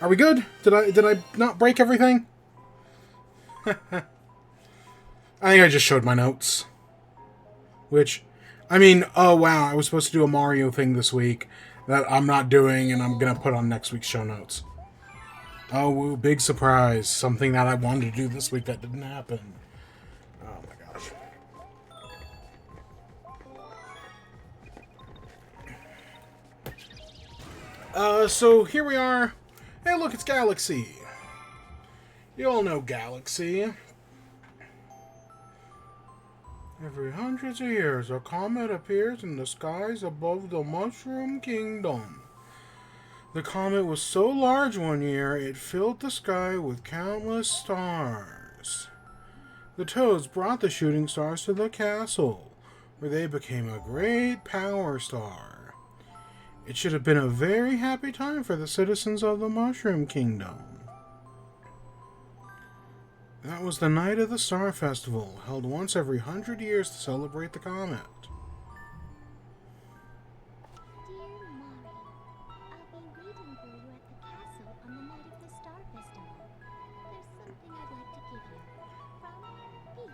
Are we good? Did I not break everything? I think I just showed my notes. Which, I mean, oh wow, I was supposed to do a Mario thing this week that I'm not doing, and I'm gonna put on next week's show notes. Oh, woo, big surprise. Something that I wanted to do this week that didn't happen. Oh my gosh. So here we are. Hey, look, it's Galaxy. You all know Galaxy. Every hundreds of years, a comet appears in the skies above the Mushroom Kingdom. The comet was so large one year, it filled the sky with countless stars. The Toads brought the shooting stars to the castle, where they became a great power star. It should have been a very happy time for the citizens of the Mushroom Kingdom. That was the night of the Star Festival, held once every 100 years to celebrate the comet. Dear Mari, I'll be waiting for you at the castle on the night of the Star Festival. There's something I'd like to give you. From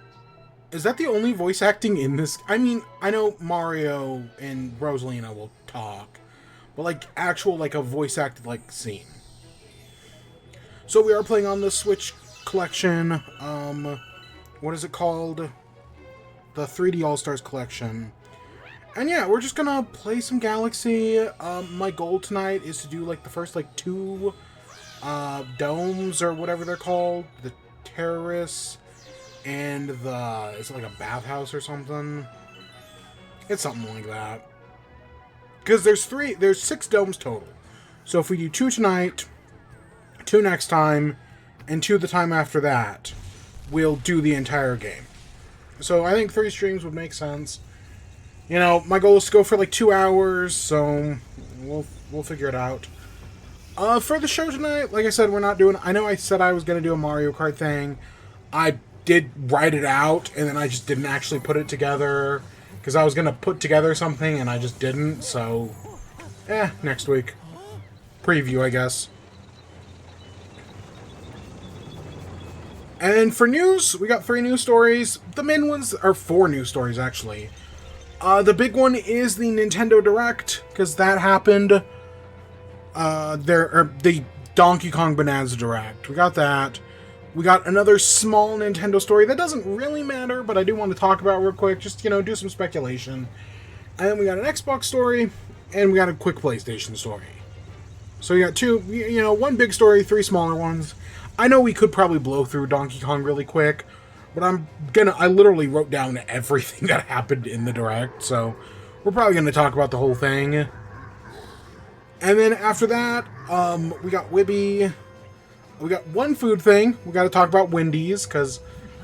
Peach. Is that the only voice acting in this? I mean, I know Mario and Rosalina will talk, but like actual, like a voice acted like scene. So we are playing on the Switch collection. What is it called? The 3D All-Stars collection. And yeah, we're just gonna play some Galaxy. My goal tonight is to do like the first like 2 domes or whatever they're called. The terrorists and the, is it like a bathhouse or something? It's something like that. Because there's 6 domes total. So if we do 2 tonight, 2 next time, and 2 the time after that, we'll do the entire game. So I think 3 streams would make sense. You know, my goal is to go for like 2 hours, so we'll figure it out. For the show tonight, like I said, we're not doing... I know I said I was going to do a Mario Kart thing. I did write it out, and then I just didn't actually put it together. Because I was going to put together something, and I just didn't, so... next week. Preview, I guess. And for news, we got 3 news stories. The main ones are 4 news stories, actually. The big one is the Nintendo Direct, because that happened. The Donkey Kong Bananza Direct. We got that. We got another small Nintendo story that doesn't really matter, but I do want to talk about real quick, just, you know, do some speculation. And then we got an Xbox story, and we got a quick PlayStation story. So we got 2, you know, 1 big story, 3 smaller ones. I know we could probably blow through Donkey Kong really quick, but I literally wrote down everything that happened in the Direct, so we're probably gonna talk about the whole thing. And then after that, we got WIBE. We got 1 food thing. We gotta talk about Wendy's, because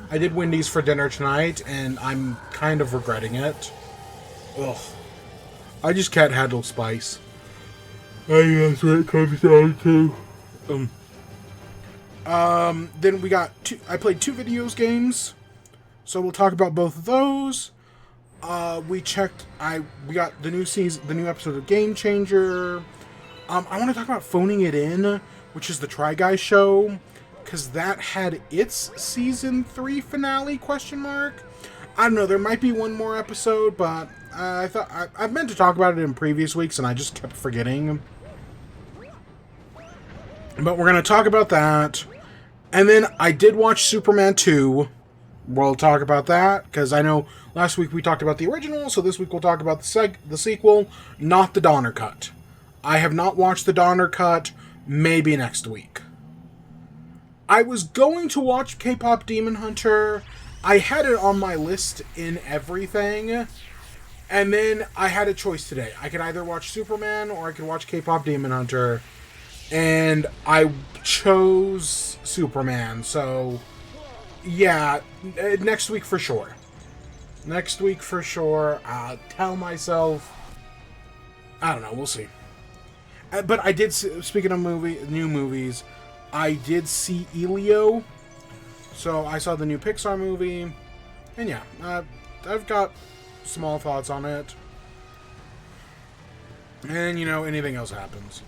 I did Wendy's for dinner tonight, and I'm kind of regretting it. Ugh. I just can't handle spice. I think that's what it comes down to. Then we got I played 2 videos games, so we'll talk about both of those. We got the new episode of Game Changer. I want to talk about Phoning It In, which is the Try Guys show, because that had its season 3 finale, question mark. I don't know, there might be 1 more episode, but I meant to talk about it in previous weeks, and I just kept forgetting. But we're going to talk about that. And then I did watch Superman 2. We'll talk about that, because I know last week we talked about the original, so this week we'll talk about the sequel, not the Donner Cut. I have not watched the Donner Cut, maybe next week. I was going to watch K-Pop Demon Hunter. I had it on my list in everything, and then I had a choice today. I could either watch Superman or I could watch K-Pop Demon Hunter. And I chose Superman, so yeah, next week for sure. Next week for sure. I'll tell myself, I don't know, we'll see. But I did, speaking of new movies, I did see Elio. So I saw the new Pixar movie, and yeah, I've got small thoughts on it. And, you know, anything else happens.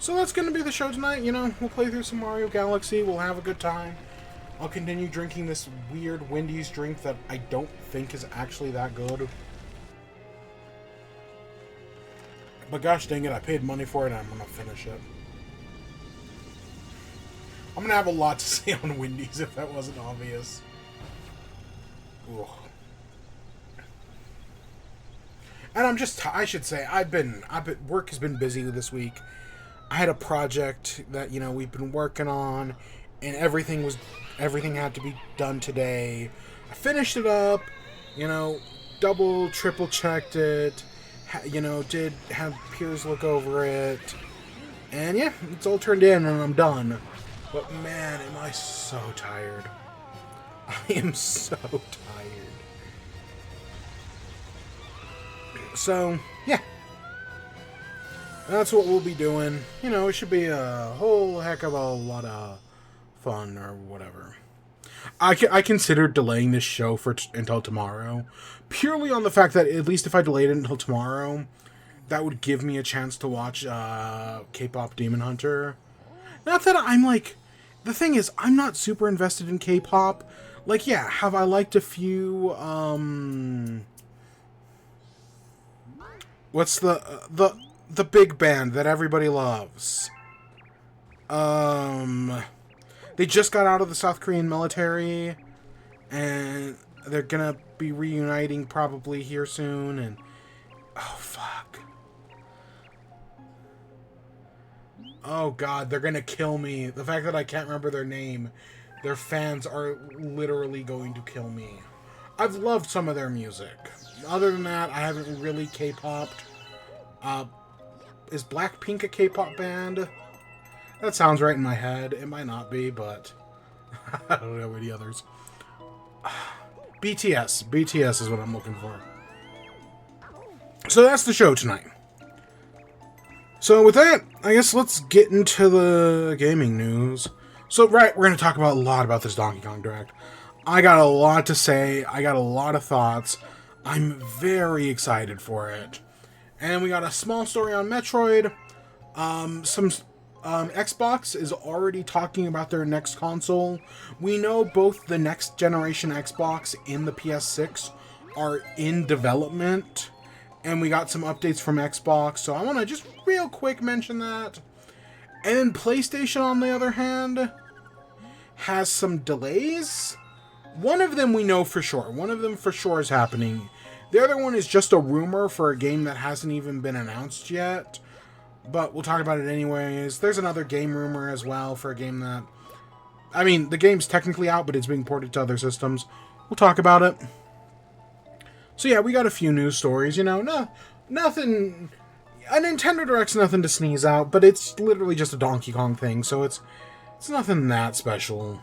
So that's going to be the show tonight. You know, we'll play through some Mario Galaxy. We'll have a good time. I'll continue drinking this weird Wendy's drink that I don't think is actually that good. But gosh dang it, I paid money for it and I'm going to finish it. I'm going to have a lot to say on Wendy's if that wasn't obvious. Ugh. And I'm just, I should say, work has been busy this week. I had a project that, you know, we've been working on, and everything had to be done today. I finished it up, you know, double, triple checked it, you know, did have peers look over it, and yeah, it's all turned in and I'm done. But man, am I so tired. I am so tired. So, yeah. That's what we'll be doing. You know, it should be a whole heck of a lot of fun or whatever. I considered delaying this show until tomorrow, purely on the fact that at least if I delayed it until tomorrow, that would give me a chance to watch K-pop Demon Hunter. Not that I'm like, the thing is, I'm not super invested in K-pop. Like, yeah, have I liked a few? What's the big band that everybody loves? They just got out of the South Korean military, and they're gonna be reuniting probably here soon, and... Oh, fuck. Oh, God, they're gonna kill me. The fact that I can't remember their name, their fans are literally going to kill me. I've loved some of their music. Other than that, I haven't really K-popped. Is Blackpink a K-pop band? That sounds right in my head. It might not be, but I don't know any others. BTS. BTS is what I'm looking for. So that's the show tonight. So with that, I guess let's get into the gaming news. So, right, we're going to talk about a lot about this Donkey Kong Direct. I got a lot to say. I got a lot of thoughts. I'm very excited for it. And we got a small story on Metroid. Xbox is already talking about their next console. We know both the next generation Xbox and the PS6 are in development. And we got some updates from Xbox, so I want to just real quick mention that. And PlayStation, on the other hand, has some delays. One of them we know for sure. One of them for sure is happening. The other one is just a rumor for a game that hasn't even been announced yet. But we'll talk about it anyways. There's another game rumor as well for a game that... I mean, the game's technically out, but it's being ported to other systems. We'll talk about it. So yeah, we got a few news stories, you know, nothing... A Nintendo Direct's nothing to sneeze out, but it's literally just a Donkey Kong thing, so it's nothing that special.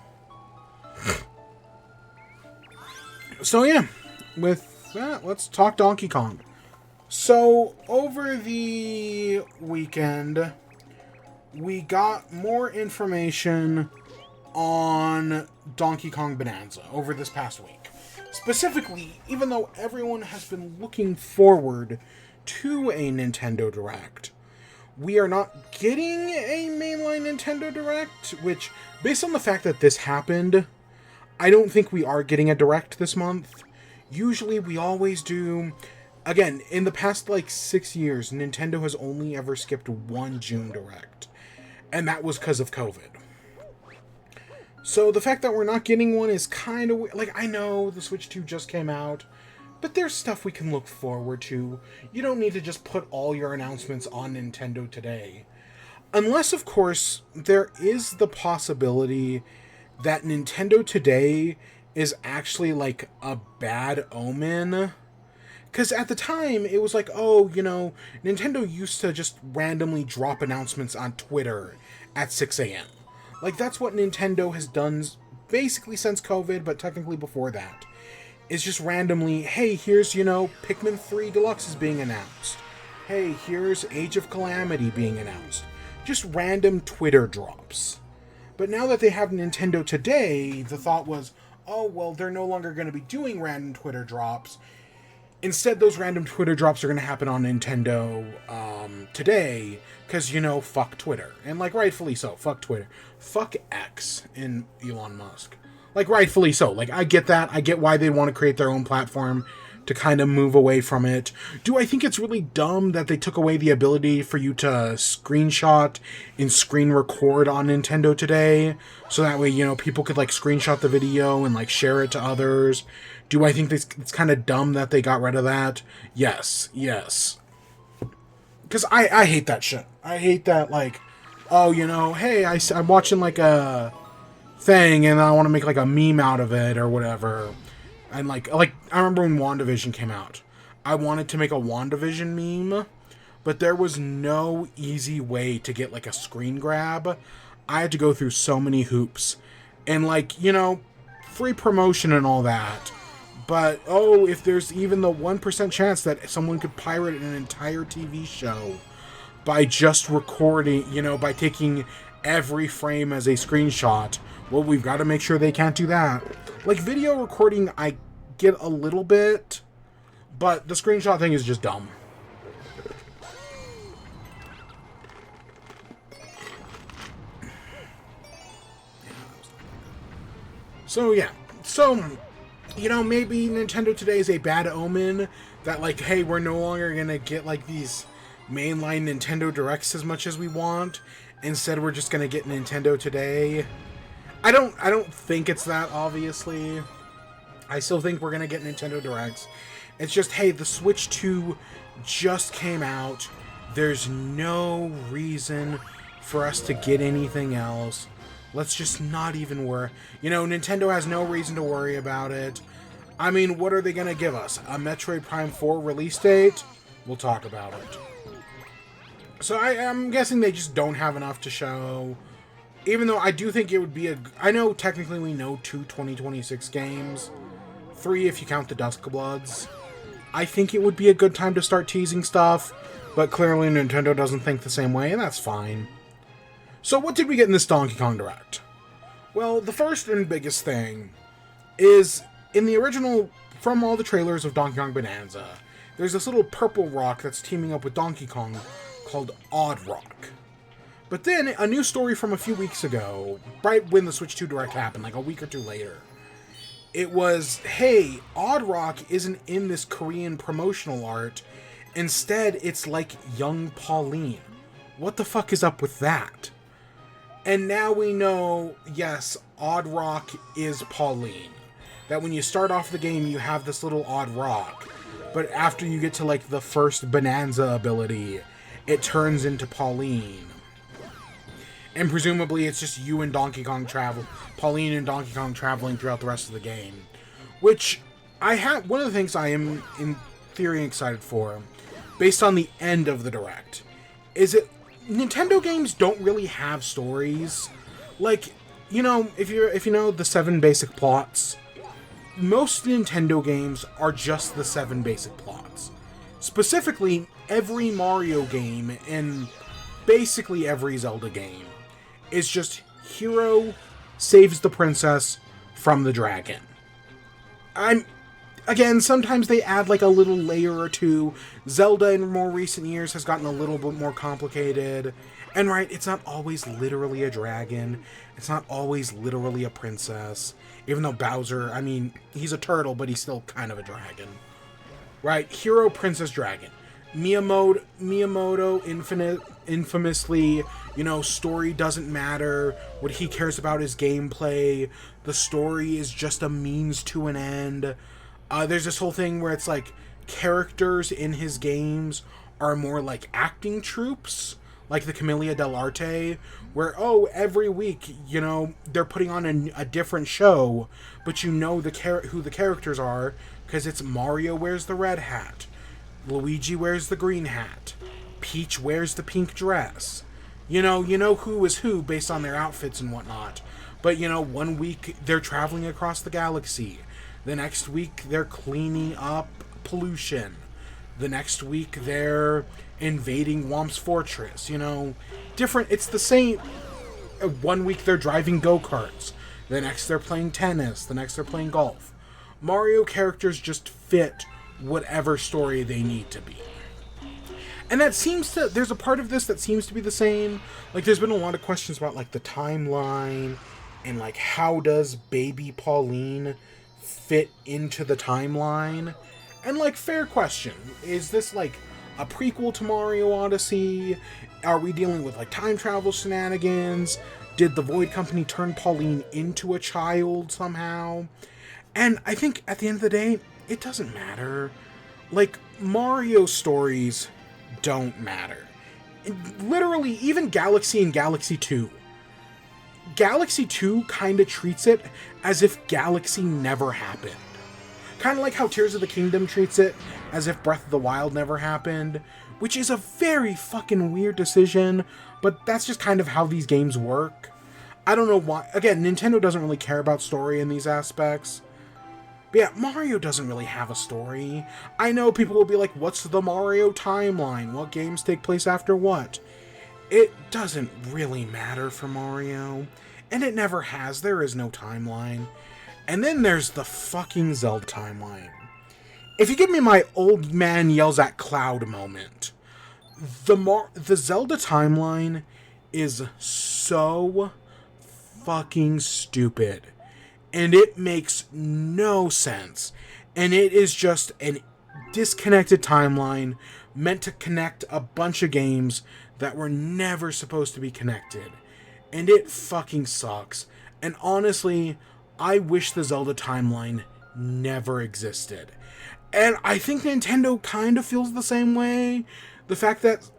So yeah, with that, let's talk Donkey Kong. So, over the weekend, we got more information on Donkey Kong Bonanza over this past week. Specifically, even though everyone has been looking forward to a Nintendo Direct, we are not getting a mainline Nintendo Direct, which, based on the fact that this happened, I don't think we are getting a Direct this month. Usually we always do. Again, in the past, 6 years, Nintendo has only ever skipped one June Direct. And that was because of COVID. So the fact that we're not getting one is kind of... I know the Switch 2 just came out, but there's stuff we can look forward to. You don't need to just put all your announcements on Nintendo Today. Unless, of course, there is the possibility that Nintendo Today is actually, a bad omen. Because at the time, it was oh, Nintendo used to just randomly drop announcements on Twitter at 6 a.m. That's what Nintendo has done basically since COVID, but technically before that. It's just randomly, hey, here's, Pikmin 3 Deluxe is being announced. Hey, here's Age of Calamity being announced. Just random Twitter drops. But now that they have Nintendo Today, the thought was, oh, well, they're no longer going to be doing random Twitter drops. Instead, those random Twitter drops are going to happen on Nintendo today, because, fuck Twitter. And, like, rightfully so. Fuck Twitter. Fuck X and Elon Musk. Like, rightfully so. Like, I get that. I get why they want to create their own platform to kind of move away from it. Do I think it's really dumb that they took away the ability for you to screenshot and screen record on Nintendo today? So that way, people could, like, screenshot the video and, like, share it to others. Do I think it's kind of dumb that they got rid of that? Yes. Because I hate that shit. I hate that, like, oh, hey, I'm watching, like, a thing and I want to make, like, a meme out of it or whatever. And, like I remember when WandaVision came out. I wanted to make a WandaVision meme, but there was no easy way to get, like, a screen grab. I had to go through so many hoops. And, like, free promotion and all that. But, if there's even the 1% chance that someone could pirate an entire TV show by just recording, by taking every frame as a screenshot, well, we've got to make sure they can't do that. Like, video recording, I get a little bit, but the screenshot thing is just dumb. So, yeah. So, maybe Nintendo today is a bad omen that, like, hey, we're no longer going to get, like, these mainline Nintendo Directs as much as we want. Instead, we're just going to get Nintendo today. I don't think it's that, obviously. I still think we're going to get Nintendo Directs. It's just, hey, the Switch 2 just came out. There's no reason for us to get anything else. Let's just not even worry. Nintendo has no reason to worry about it. I mean, what are they going to give us? A Metroid Prime 4 release date? We'll talk about it. So I'm guessing they just don't have enough to show. Even though I do think it would be I know technically we know 2 2026 games. 3 if you count the Duskbloods. I think it would be a good time to start teasing stuff. But clearly Nintendo doesn't think the same way, and that's fine. So what did we get in this Donkey Kong Direct? Well, the first and biggest thing is, in the original, from all the trailers of Donkey Kong Bonanza, there's this little purple rock that's teaming up with Donkey Kong called Odd Rock. But then, a new story from a few weeks ago, right when the Switch 2 Direct happened, like a week or two later, it was, hey, Odd Rock isn't in this Korean promotional art. Instead, it's like young Pauline. What the fuck is up with that? And now we know, yes, Odd Rock is Pauline. That when you start off the game, you have this little Odd Rock. But after you get to, like, the first Bananza ability, it turns into Pauline. And presumably it's just you and Donkey Kong Pauline and Donkey Kong traveling throughout the rest of the game. Which, one of the things I am, in theory, excited for, based on the end of the Direct, is that Nintendo games don't really have stories. Like, if you know the 7 basic plots, most Nintendo games are just the 7 basic plots. Specifically, every Mario game and basically every Zelda game is just hero saves the princess from the dragon. Again, sometimes they add like a little layer or two. Zelda in more recent years has gotten a little bit more complicated. And right, it's not always literally a dragon. It's not always literally a princess. Even though Bowser, I mean, he's a turtle, but he's still kind of a dragon. Right? Hero, princess, dragon. Miyamoto infamously, story doesn't matter. What he cares about is gameplay. The story is just a means to an end. There's this whole thing where it's like characters in his games are more like acting troupes, like the Camellia dell'Arte, where, every week, they're putting on a different show, but who the characters are, because it's Mario wears the red hat, Luigi wears the green hat, Peach wears the pink dress. You know who is who based on their outfits and whatnot. But, 1 week they're traveling across the galaxy. The next week, they're cleaning up pollution. The next week, they're invading Womp's fortress. Different. It's the same. 1 week, they're driving go-karts. The next, they're playing tennis. The next, they're playing golf. Mario characters just fit whatever story they need to be. And that seems to, there's a part of this that seems to be the same. Like, there's been a lot of questions about, like, the timeline, and, like, how does baby Pauline fit into the timeline? And, like, fair question. Is this, like, a prequel to Mario Odyssey? Are we dealing with, like, time travel shenanigans? Did the Void Company turn Pauline into a child somehow? And I think, at the end of the day, it doesn't matter. Like, Mario stories don't matter. Literally, even Galaxy and Galaxy 2. Galaxy 2 kind of treats it as if Galaxy never happened. Kind of like how Tears of the Kingdom treats it as if Breath of the Wild never happened, which is a very fucking weird decision, but that's just kind of how these games work. I don't know why. Again, Nintendo doesn't really care about story in these aspects. But yeah, Mario doesn't really have a story. I know people will be like, what's the Mario timeline? What games take place after what? It doesn't really matter for Mario. And it never has. There is no timeline. And then there's the fucking Zelda timeline. If you give me my old man yells at cloud moment, the Zelda timeline is so fucking stupid. And it makes no sense. And it is just a disconnected timeline meant to connect a bunch of games that were never supposed to be connected. And it fucking sucks. And honestly, I wish the Zelda timeline never existed. And I think Nintendo kind of feels the same way. The fact that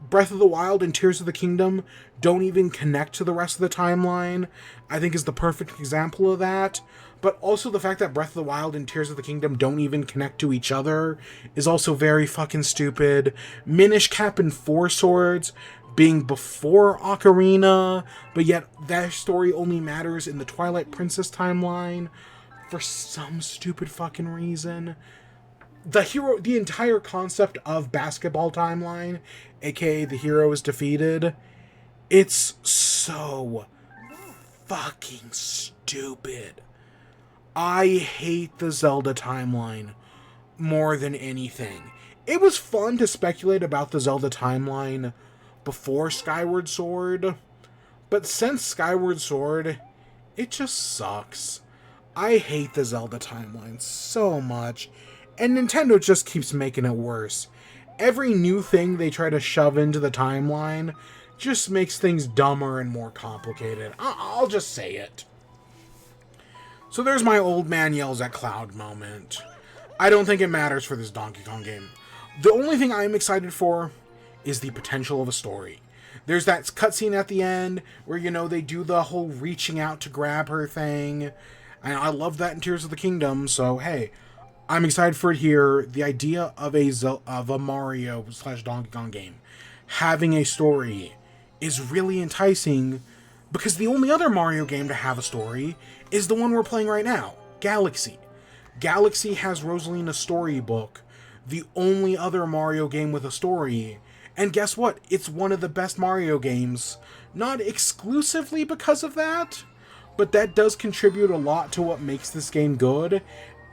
Breath of the Wild and Tears of the Kingdom don't even connect to the rest of the timeline, I think is the perfect example of that. But also the fact that Breath of the Wild and Tears of the Kingdom don't even connect to each other is also very fucking stupid. Minish Cap and Four Swords being before Ocarina, but yet their story only matters in the Twilight Princess timeline for some stupid fucking reason. The entire concept of basketball timeline, aka the hero is defeated, it's so fucking stupid. I hate the Zelda timeline more than anything. It was fun to speculate about the Zelda timeline before Skyward Sword, but since Skyward Sword, it just sucks. I hate the Zelda timeline so much, and Nintendo just keeps making it worse. Every new thing they try to shove into the timeline just makes things dumber and more complicated. I'll just say it. So there's my old man yells at cloud moment. I don't think it matters for this Donkey Kong game. The only thing I'm excited for is the potential of a story. There's that cutscene at the end where, you know, they do the whole reaching out to grab her thing. And I love that in Tears of the Kingdom, so hey, I'm excited for it here. The idea of a Mario / Donkey Kong game having a story is really enticing, because the only other Mario game to have a story is the one we're playing right now, Galaxy. Galaxy has Rosalina's storybook, the only other Mario game with a story. And guess what? It's one of the best Mario games. Not exclusively because of that, but that does contribute a lot to what makes this game good.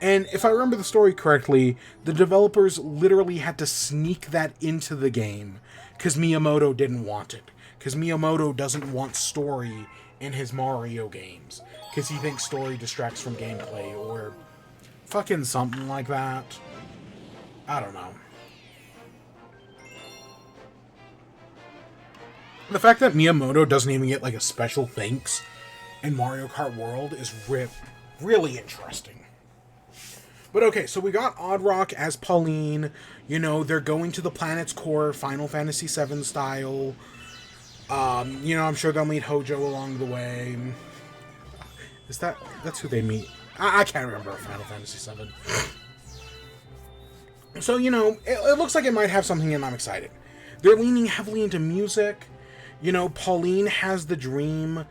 And if I remember the story correctly, the developers literally had to sneak that into the game because Miyamoto didn't want it. Because Miyamoto doesn't want story in his Mario games. Because he thinks story distracts from gameplay or fucking something like that. I don't know. The fact that Miyamoto doesn't even get like a special thanks in Mario Kart World is really interesting. But okay, so we got Oddrock as Pauline. You know, they're going to the planet's core, Final Fantasy VII style. You know, I'm sure they'll meet Hojo along the way. That's who they meet? I can't remember Final Fantasy VII. So, you know, it looks like it might have something, and I'm excited. They're leaning heavily into music. You know, Pauline has the dream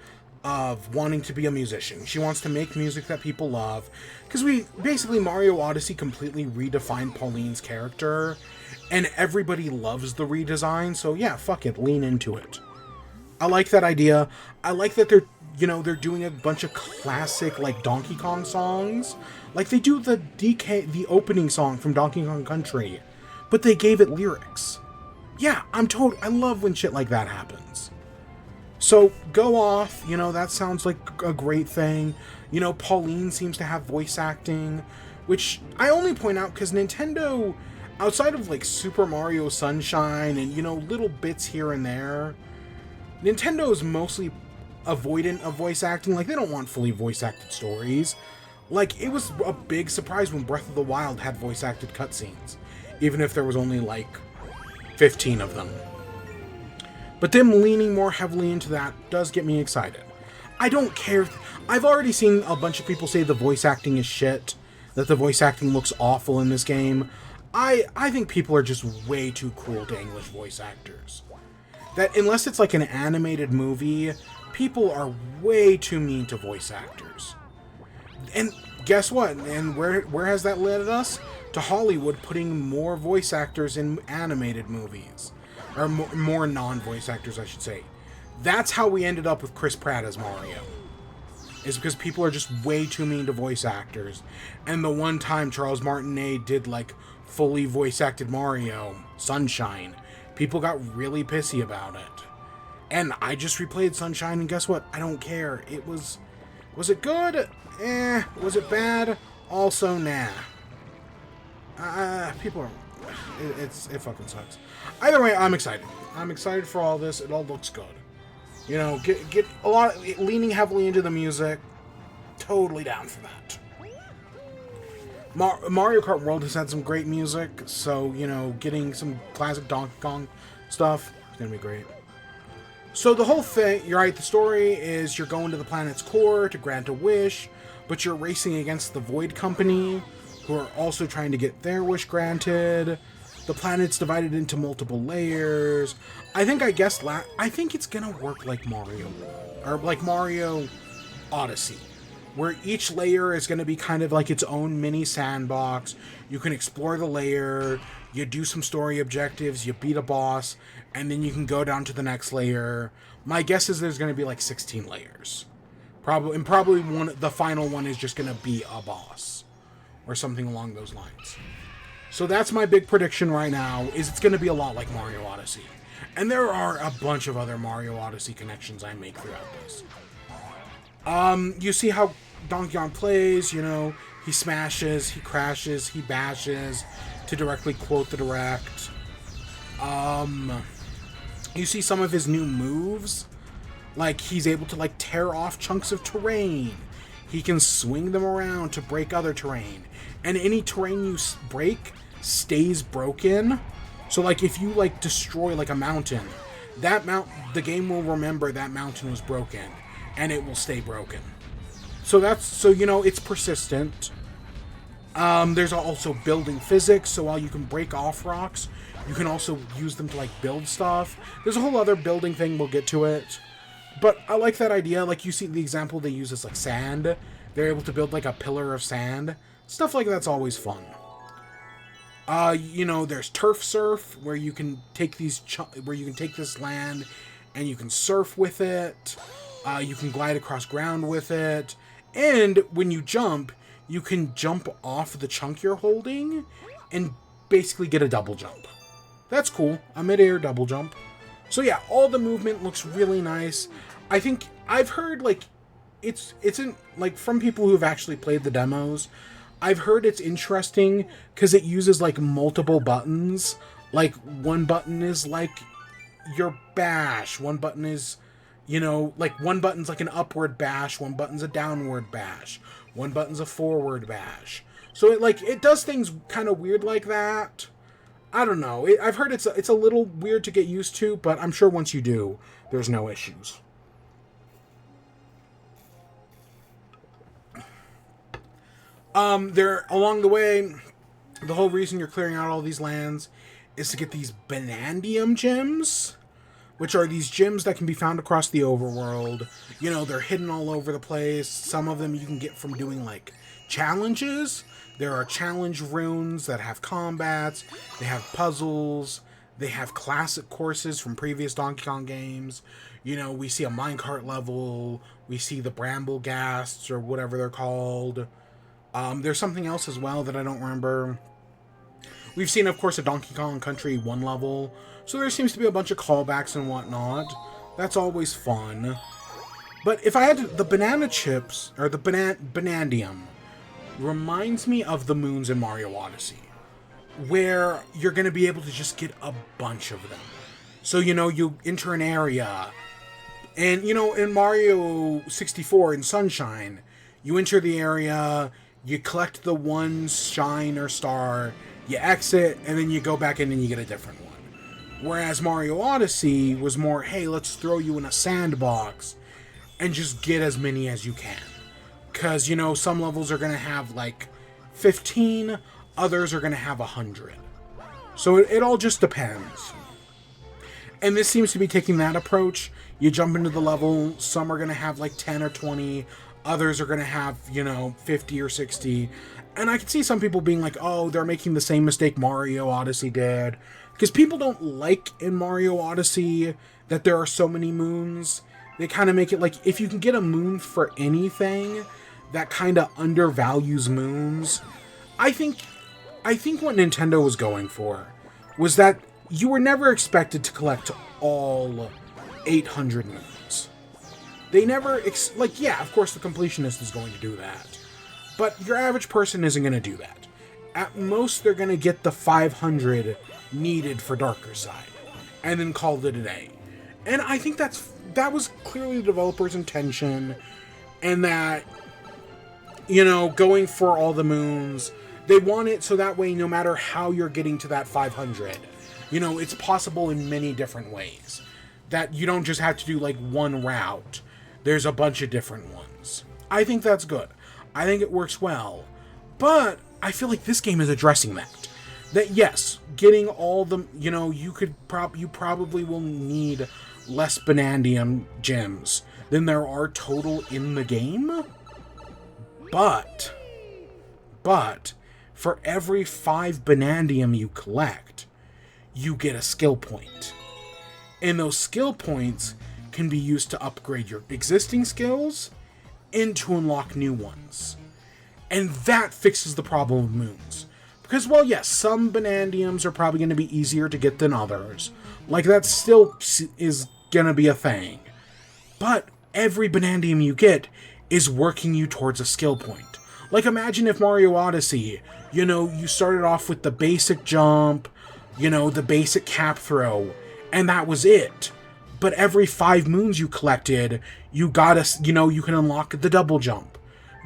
of wanting to be a musician. She wants to make music that people love. Because basically, Mario Odyssey completely redefined Pauline's character. And everybody loves the redesign. So yeah, fuck it, lean into it. I like that idea. I like that you know, they're doing a bunch of classic, like, Donkey Kong songs. Like, they do the opening song from Donkey Kong Country, but they gave it lyrics. Yeah, I love when shit like that happens. So, go off, you know, that sounds like a great thing. You know, Pauline seems to have voice acting, which I only point out because Nintendo, outside of, like, Super Mario Sunshine and, you know, little bits here and there, Nintendo is mostly avoidant of voice acting. Like, they don't want fully voice-acted stories. Like, it was a big surprise when Breath of the Wild had voice-acted cutscenes, even if there was only, like, 15 of them. But them leaning more heavily into that does get me excited. I don't care. I've already seen a bunch of people say the voice acting is shit, that the voice acting looks awful in this game. I think people are just way too cruel to English voice actors. That unless it's like an animated movie, people are way too mean to voice actors. And guess what? And where has that led us? To Hollywood putting more voice actors in animated movies. Or more non-voice actors, I should say. That's how we ended up with Chris Pratt as Mario. Is because people are just way too mean to voice actors. And the one time Charles Martinet did, like, fully voice-acted Mario, Sunshine, people got really pissy about it. And I just replayed Sunshine, and guess what? I don't care. It was... Was it good? Eh. Was it bad? Also, nah. People are... It fucking sucks. Either way, I'm excited. I'm excited for all this. It all looks good. You know, get a lot of, leaning heavily into the music. Totally down for that. Mario Kart World has had some great music, so, you know, getting some classic Donkey Kong stuff is gonna be great. So the whole thing, you're right, the story is you're going to the planet's core to grant a wish, but you're racing against the Void Company, who are also trying to get their wish granted. The planet's divided into multiple layers. I think it's gonna work like Mario, or like Mario Odyssey, where each layer is gonna be kind of like its own mini sandbox. You can explore the layer, you do some story objectives, you beat a boss, and then you can go down to the next layer. My guess is there's gonna be like 16 layers. Probably the final one is just gonna be a boss, or something along those lines. So that's my big prediction right now, is it's going to be a lot like Mario Odyssey. And there are a bunch of other Mario Odyssey connections I make throughout this. You see how Donkey Kong plays, you know, he smashes, he crashes, he bashes, to directly quote the Direct. You see some of his new moves, like he's able to like tear off chunks of terrain. He can swing them around to break other terrain. And any terrain you break stays broken. So, like, if you, like, destroy, like, a mountain, the game will remember that mountain was broken. And it will stay broken. So, you know, it's persistent. There's also building physics. So while you can break off rocks, you can also use them to, like, build stuff. There's a whole other building thing. We'll get to it. But I like that idea. Like, you see the example they use is, like, sand. They're able to build, like, a pillar of sand. Stuff like that's always fun. You know, there's turf surf, where you can take this land and you can surf with it. You can glide across ground with it. And when you jump, you can jump off the chunk you're holding and basically get a double jump. That's cool. A mid-air double jump. So yeah, all the movement looks really nice. I think I've heard, like, it's in, like, from people who've actually played the demos, I've heard it's interesting because it uses, like, multiple buttons. Like, one button is, like, your bash. One button is, you know, like, one button's like an upward bash. One button's a downward bash. One button's a forward bash. So, it does things kind of weird like that. I don't know. I've heard it's a little weird to get used to, but I'm sure once you do, there's no issues. Along the way, the whole reason you're clearing out all these lands is to get these Banandium gems, which are these gems that can be found across the overworld. You know, they're hidden all over the place. Some of them you can get from doing, like, challenges. There are challenge runes that have combats. They have puzzles. They have classic courses from previous Donkey Kong games. You know, we see a minecart level, we see the bramble ghasts or whatever they're called. There's something else as well that I don't remember. We've seen, of course, a Donkey Kong Country 1 level, so there seems to be a bunch of callbacks and whatnot. That's always fun. But if I had to, the banana chips, or the Banandium, reminds me of the moons in Mario Odyssey, where you're going to be able to just get a bunch of them. So, you know, you enter an area, and, you know, in Mario 64 in Sunshine, you enter the area, you collect the one shine or star, you exit, and then you go back in and you get a different one. Whereas Mario Odyssey was more, hey, let's throw you in a sandbox and just get as many as you can. Because, you know, some levels are going to have, like, 15, others are going to have 100. So it all just depends. And this seems to be taking that approach. You jump into the level, some are going to have, like, 10 or 20, others are going to have, you know, 50 or 60. And I can see some people being like, oh, they're making the same mistake Mario Odyssey did. Because people don't like in Mario Odyssey that there are so many moons. They kind of make it like, if you can get a moon for anything, that kind of undervalues moons. I think what Nintendo was going for was that you were never expected to collect all 800 moons. They never, like, yeah, of course the completionist is going to do that. But your average person isn't going to do that. At most, they're going to get the 500 needed for Darker Side, and then call it a day. And I think that was clearly the developer's intention, and that, you know, going for all the moons, they want it so that way, no matter how you're getting to that 500, you know, it's possible in many different ways. That you don't just have to do, like, one route. There's a bunch of different ones. I think that's good. I think it works well. But I feel like this game is addressing that. That, yes, getting all the, you know, you probably will need less Banandium gems than there are total in the game. But, for every 5 Banandium you collect, you get a skill point. And those skill points can be used to upgrade your existing skills and to unlock new ones. And that fixes the problem of moons. Because, well, yes, some Banandiums are probably going to be easier to get than others. Like, that still is going to be a thing. But every Banandium you get is working you towards a skill point. Like, imagine if Mario Odyssey, you know, you started off with the basic jump, you know, the basic cap throw, and that was it. But every 5 moons you collected, you can unlock the double jump,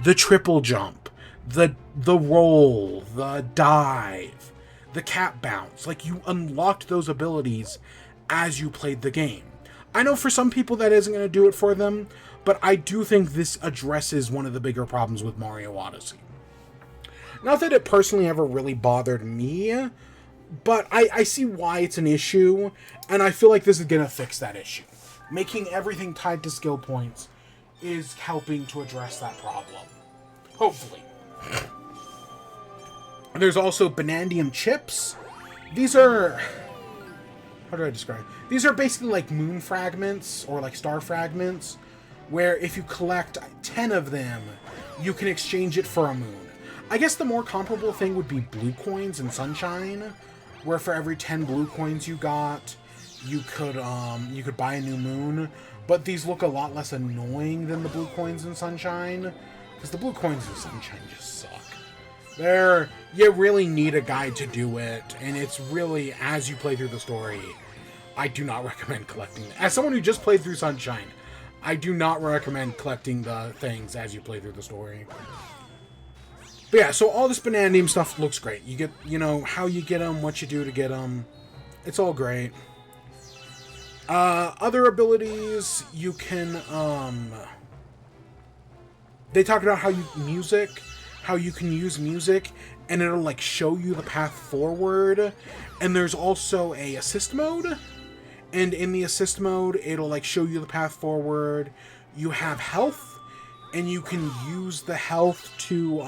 the triple jump, the roll, the dive, the cap bounce. Like, you unlocked those abilities as you played the game. I know for some people that isn't going to do it for them, but I do think this addresses one of the bigger problems with Mario Odyssey. Not that it personally ever really bothered me, but I see why it's an issue, and I feel like this is going to fix that issue. Making everything tied to skill points is helping to address that problem. Hopefully. There's also Banandium chips. These are... how do I describe? These are basically like moon fragments, or like star fragments, where if you collect 10 of them, you can exchange it for a moon. I guess the more comparable thing would be blue coins in Sunshine, where for every 10 blue coins you got, you could buy a new moon. But these look a lot less annoying than the blue coins in Sunshine, because the blue coins in Sunshine just suck. You really need a guide to do it, and it's really, as you play through the story, I do not recommend collecting them. As someone who just played through Sunshine, I do not recommend collecting the things as you play through the story. But yeah, so all this Banandium stuff looks great. You get, you know, how you get them, what you do to get them. It's all great. Other abilities, you can, they talk about how you can use music, and it'll, like, show you the path forward. And there's also a assist mode, and in the assist mode, it'll, like, show you the path forward. You have health, and you can use the health to,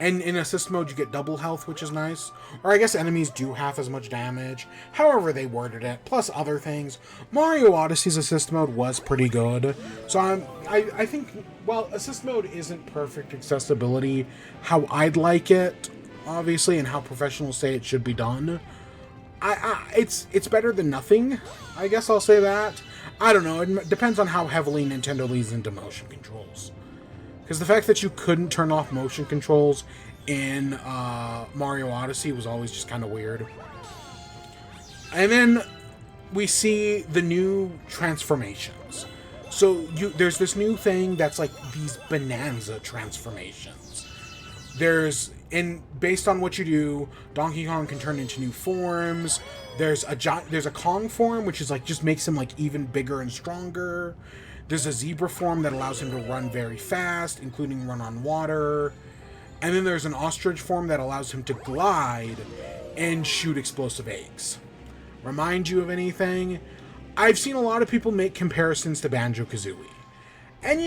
And in assist mode, you get double health, which is nice. Or I guess enemies do half as much damage. However they worded it, plus other things. Mario Odyssey's assist mode was pretty good. So I think, well, assist mode isn't perfect accessibility how I'd like it, obviously, and how professionals say it should be done. It's better than nothing. I guess I'll say that. I don't know. It depends on how heavily Nintendo leans into motion controls. Because the fact that you couldn't turn off motion controls in Mario Odyssey was always just kind of weird. And then we see the new transformations. So there's this new thing that's like these Bananza transformations. Based on what you do, Donkey Kong can turn into new forms. There's a Kong form, which is like just makes him like even bigger and stronger. There's a zebra form that allows him to run very fast, including run on water. And then there's an ostrich form that allows him to glide and shoot explosive eggs. Remind you of anything? I've seen a lot of people make comparisons to Banjo-Kazooie. And,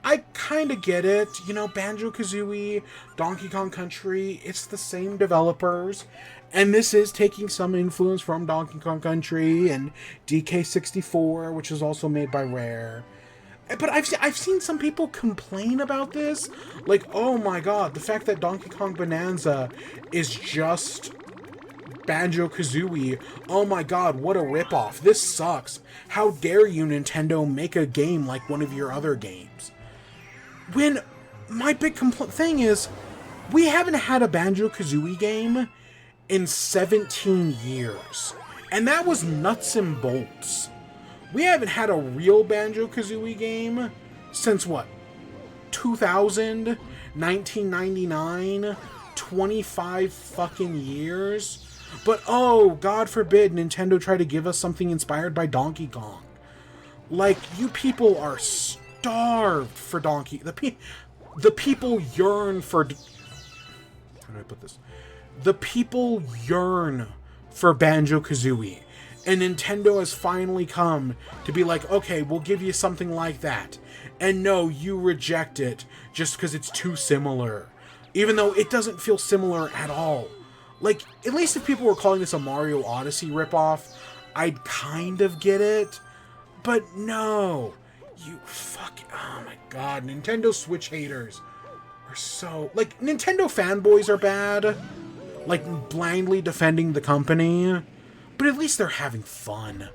I kind of get it. Banjo-Kazooie, Donkey Kong Country, it's the same developers. And this is taking some influence from Donkey Kong Country and DK64, which is also made by Rare. But I've seen some people complain about this. Like, oh my god, the fact that Donkey Kong Bonanza is just Banjo-Kazooie. Oh my god, what a ripoff. This sucks. How dare you, Nintendo, make a game like one of your other games? When my big thing is, we haven't had a Banjo-Kazooie game in 17 years. And that was nuts and bolts. We haven't had a real Banjo-Kazooie game since, what, 2000? 1999? 25 fucking years? But, oh, God forbid Nintendo try to give us something inspired by Donkey Kong. Like, you people are starved for Donkey... The people yearn for... How do I put this? The people yearn for Banjo-Kazooie. And Nintendo has finally come to be like, okay, we'll give you something like that. And no, you reject it just because it's too similar. Even though it doesn't feel similar at all. Like, at least if people were calling this a Mario Odyssey ripoff, I'd kind of get it. But no. Oh my god, Nintendo Switch haters are so... Like, Nintendo fanboys are bad. Like, blindly defending the company. But at least they're having fun.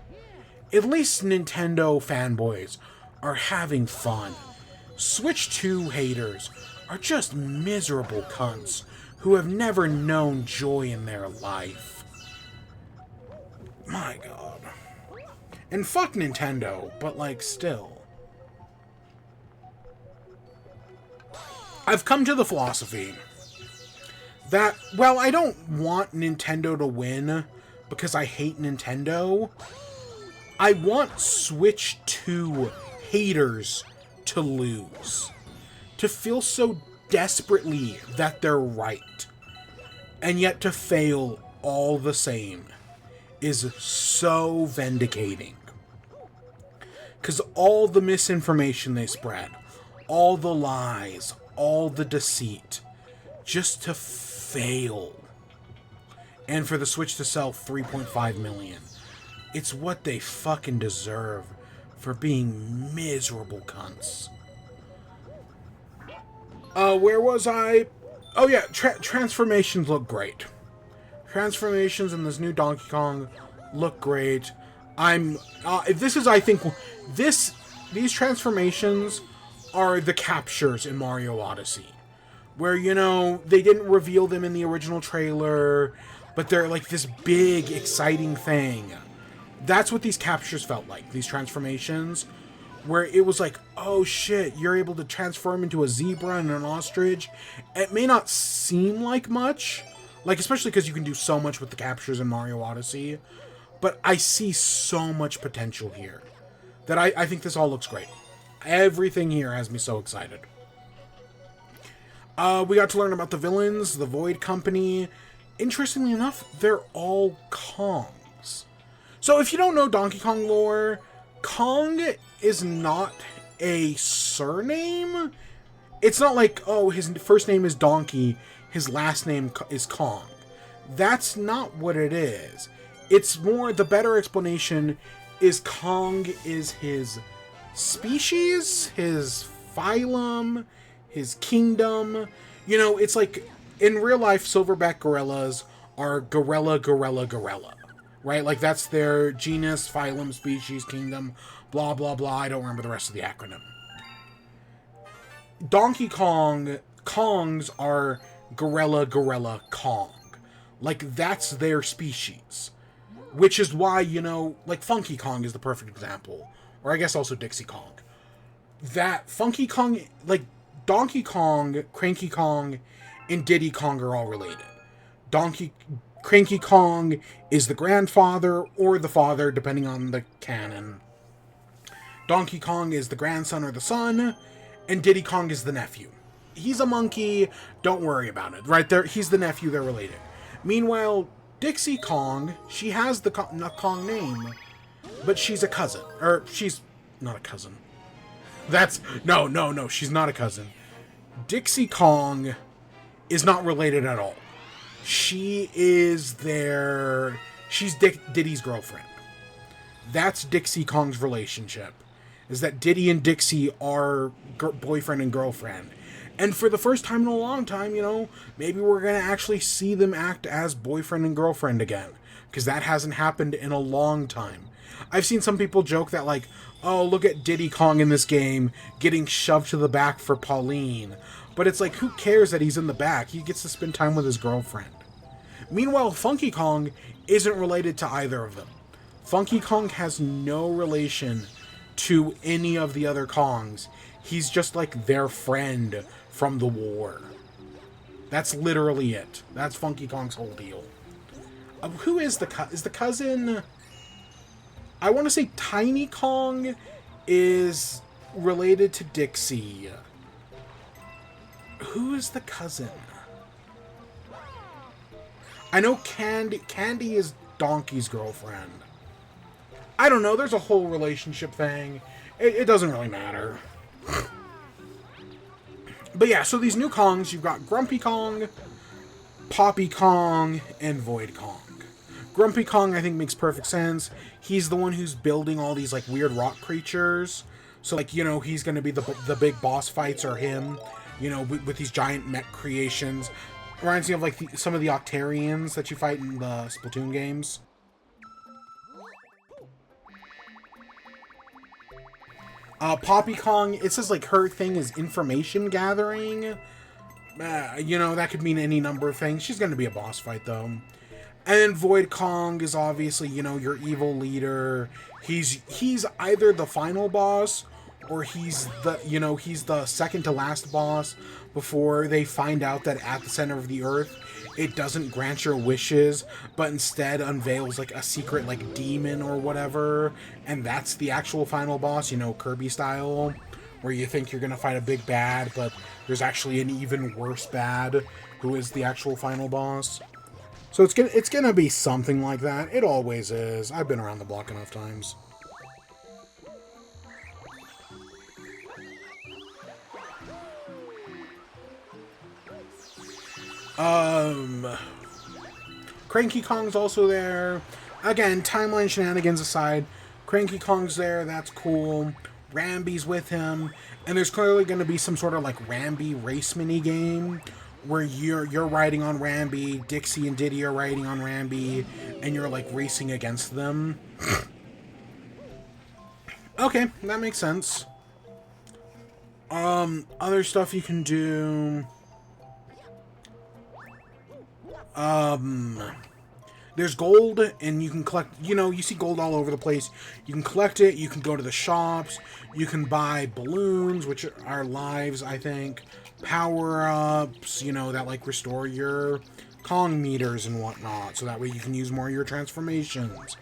At least Nintendo fanboys are having fun. Switch 2 haters are just miserable cunts who have never known joy in their life. My god. And fuck Nintendo, but like, still. I've come to the philosophy that, well, I don't want Nintendo to win because I hate Nintendo. I want Switch 2 haters to lose. To feel so desperately that they're right. And yet to fail all the same is so vindicating. Because all the misinformation they spread, all the lies, all the deceit, just to fail. And for the Switch to sell 3.5 million. It's what they fucking deserve for being miserable cunts. Where was I? Oh yeah, transformations look great. Transformations in this new Donkey Kong look great. These transformations are the captures in Mario Odyssey. Where, they didn't reveal them in the original trailer, but they're like this big, exciting thing. That's what these captures felt like, these transformations. Where it was like, oh shit, you're able to transform into a zebra and an ostrich. It may not seem like much, like especially because you can do so much with the captures in Mario Odyssey, but I see so much potential here that I think this all looks great. Everything here has me so excited. We got to learn about the villains, the Void Company. Interestingly enough, they're all Kongs. So if you don't know Donkey Kong lore, Kong is not a surname. It's not like, oh, his first name is Donkey, his last name is Kong. That's not what it is. It's more, the better explanation is Kong is his species, his phylum, his kingdom. You know, it's like, in real life, silverback gorillas are gorilla, gorilla, gorilla. Right? Like, that's their genus, phylum, species, kingdom, blah, blah, blah. I don't remember the rest of the acronym. Donkey Kong, Kongs are gorilla, gorilla, Kong. Like, that's their species. Which is why, you know, like, Funky Kong is the perfect example. Or I guess also Dixie Kong. That Funky Kong, like, Donkey Kong, Cranky Kong, and Diddy Kong are all related. Cranky Kong is the grandfather or the father, depending on the canon. Donkey Kong is the grandson or the son, and Diddy Kong is the nephew. He's a monkey, don't worry about it. Right there, he's the nephew, they're related. Meanwhile, Dixie Kong, she has the Kong name, but she's a cousin. Or, she's not a cousin. No, she's not a cousin. Dixie Kong is not related at all. She is she's Diddy's girlfriend. That's Dixie Kong's relationship. Is that Diddy and Dixie are boyfriend and girlfriend. And for the first time in a long time, you know, maybe we're going to actually see them act as boyfriend and girlfriend again. Because that hasn't happened in a long time. I've seen some people joke that, like, oh, look at Diddy Kong in this game getting shoved to the back for Pauline. But it's like, who cares that he's in the back? He gets to spend time with his girlfriend. Meanwhile, Funky Kong isn't related to either of them. Funky Kong has no relation to any of the other Kongs. He's just like their friend from the war. That's literally it. That's Funky Kong's whole deal. Who is the cousin? I want to say Tiny Kong is related to Dixie. Who is the cousin? I know Candy is Donkey's girlfriend. I don't know, there's a whole relationship thing. It doesn't really matter. But yeah, so these new Kongs, you've got Grumpy Kong, Poppy Kong, and Void Kong. Grumpy Kong, I think, makes perfect sense. He's the one who's building all these, like, weird rock creatures. So, like, you know, he's going to be the big boss fights are him, you know, with these giant mech creations. Reminds me of, like, some of the Octarians that you fight in the Splatoon games. Poppy Kong, it says, like, her thing is information gathering. You know, that could mean any number of things. She's going to be a boss fight, though. And then Void Kong is obviously, you know, your evil leader. He's either the final boss, or he's the second to last boss before they find out that at the center of the earth, it doesn't grant your wishes, but instead unveils, like, a secret, like, demon or whatever. And that's the actual final boss, you know, Kirby style, where you think you're gonna fight a big bad, but there's actually an even worse bad who is the actual final boss. So it's gonna be something like that. It always is. I've been around the block enough times. Cranky Kong's also there. Again, timeline shenanigans aside, Cranky Kong's there, that's cool. Rambi's with him, and there's clearly going to be some sort of, like, Rambi race mini game where you're riding on Rambi, Dixie and Diddy are riding on Rambi, and you're, like, racing against them. Okay, that makes sense. Other stuff you can do. There's gold, and you can collect, you know, you see gold all over the place. You can collect it, you can go to the shops, you can buy balloons, which are lives, I think, power-ups, you know, that, like, restore your Kong meters and whatnot, so that way you can use more of your transformations.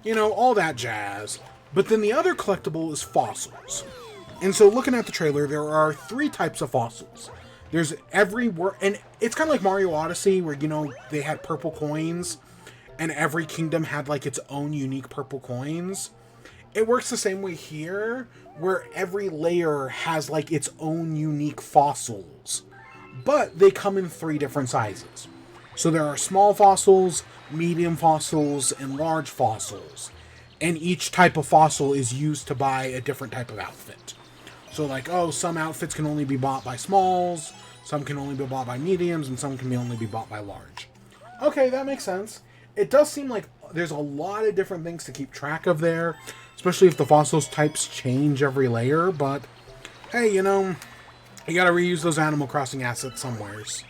You know, all that jazz. But then the other collectible is fossils. And so looking at the trailer, there are 3 types of fossils. There's and it's kind of like Mario Odyssey, where, you know, they had purple coins, and every kingdom had, like, its own unique purple coins. It works the same way here, where every layer has like its own unique fossils, but they come in 3 different sizes. So there are small fossils, medium fossils, and large fossils. And each type of fossil is used to buy a different type of outfit. So like, oh, some outfits can only be bought by smalls, some can only be bought by mediums, and some can only be bought by large. Okay, that makes sense. It does seem like there's a lot of different things to keep track of there, especially if the fossils types change every layer, but hey, you know, you gotta reuse those Animal Crossing assets somewheres.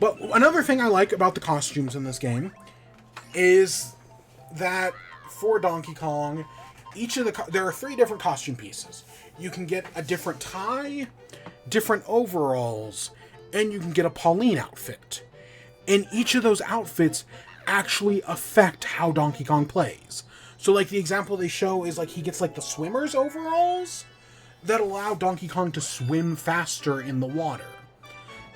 But another thing I like about the costumes in this game is that for Donkey Kong, there are 3 different costume pieces. You can get a different tie, different overalls, and you can get a Pauline outfit. And each of those outfits actually affect how Donkey Kong plays. So like the example they show is like he gets like the swimmer's overalls that allow Donkey Kong to swim faster in the water.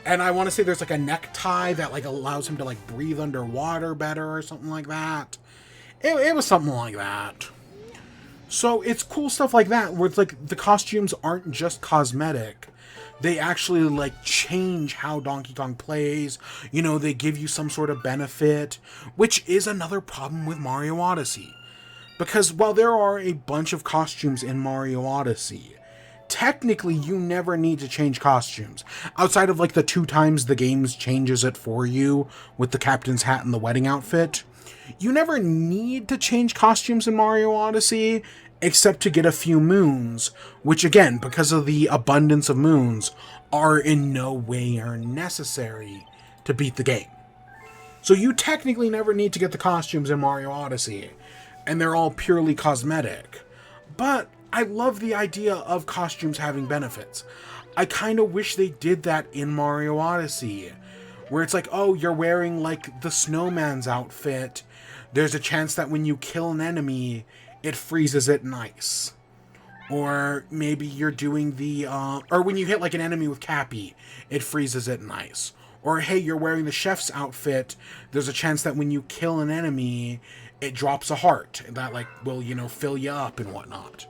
And I want to say there's like a necktie that like allows him to like breathe underwater better or something like that. It was something like that. So it's cool stuff like that where it's like the costumes aren't just cosmetic. They actually like change how Donkey Kong plays. You know, they give you some sort of benefit, which is another problem with Mario Odyssey. Because while there are a bunch of costumes in Mario Odyssey, technically you never need to change costumes. Outside of like the 2 times the game changes it for you with the captain's hat and the wedding outfit, you never need to change costumes in Mario Odyssey except to get a few moons, which again, because of the abundance of moons, are in no way are necessary to beat the game. So you technically never need to get the costumes in Mario Odyssey, and they're all purely cosmetic. But I love the idea of costumes having benefits. I kind of wish they did that in Mario Odyssey, where it's like, oh, you're wearing like the snowman's outfit. There's a chance that when you kill an enemy, it freezes it in ice. Or maybe you're doing the, or when you hit like an enemy with Cappy, it freezes it in ice. Or hey, you're wearing the chef's outfit. There's a chance that when you kill an enemy, it drops a heart. And that like will, you know, fill you up and whatnot.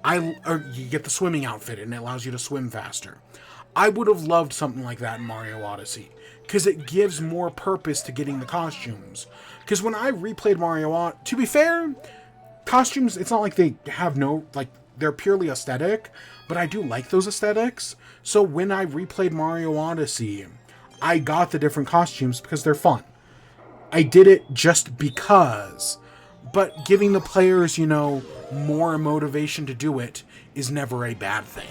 Or you get the swimming outfit and it allows you to swim faster. I would have loved something like that in Mario Odyssey, because it gives more purpose to getting the costumes. Because when I replayed Mario Odyssey, to be fair, costumes, it's not like they have no, like, they're purely aesthetic, but I do like those aesthetics. So when I replayed Mario Odyssey, I got the different costumes because they're fun. I did it just because. But giving the players, you know, more motivation to do it is never a bad thing.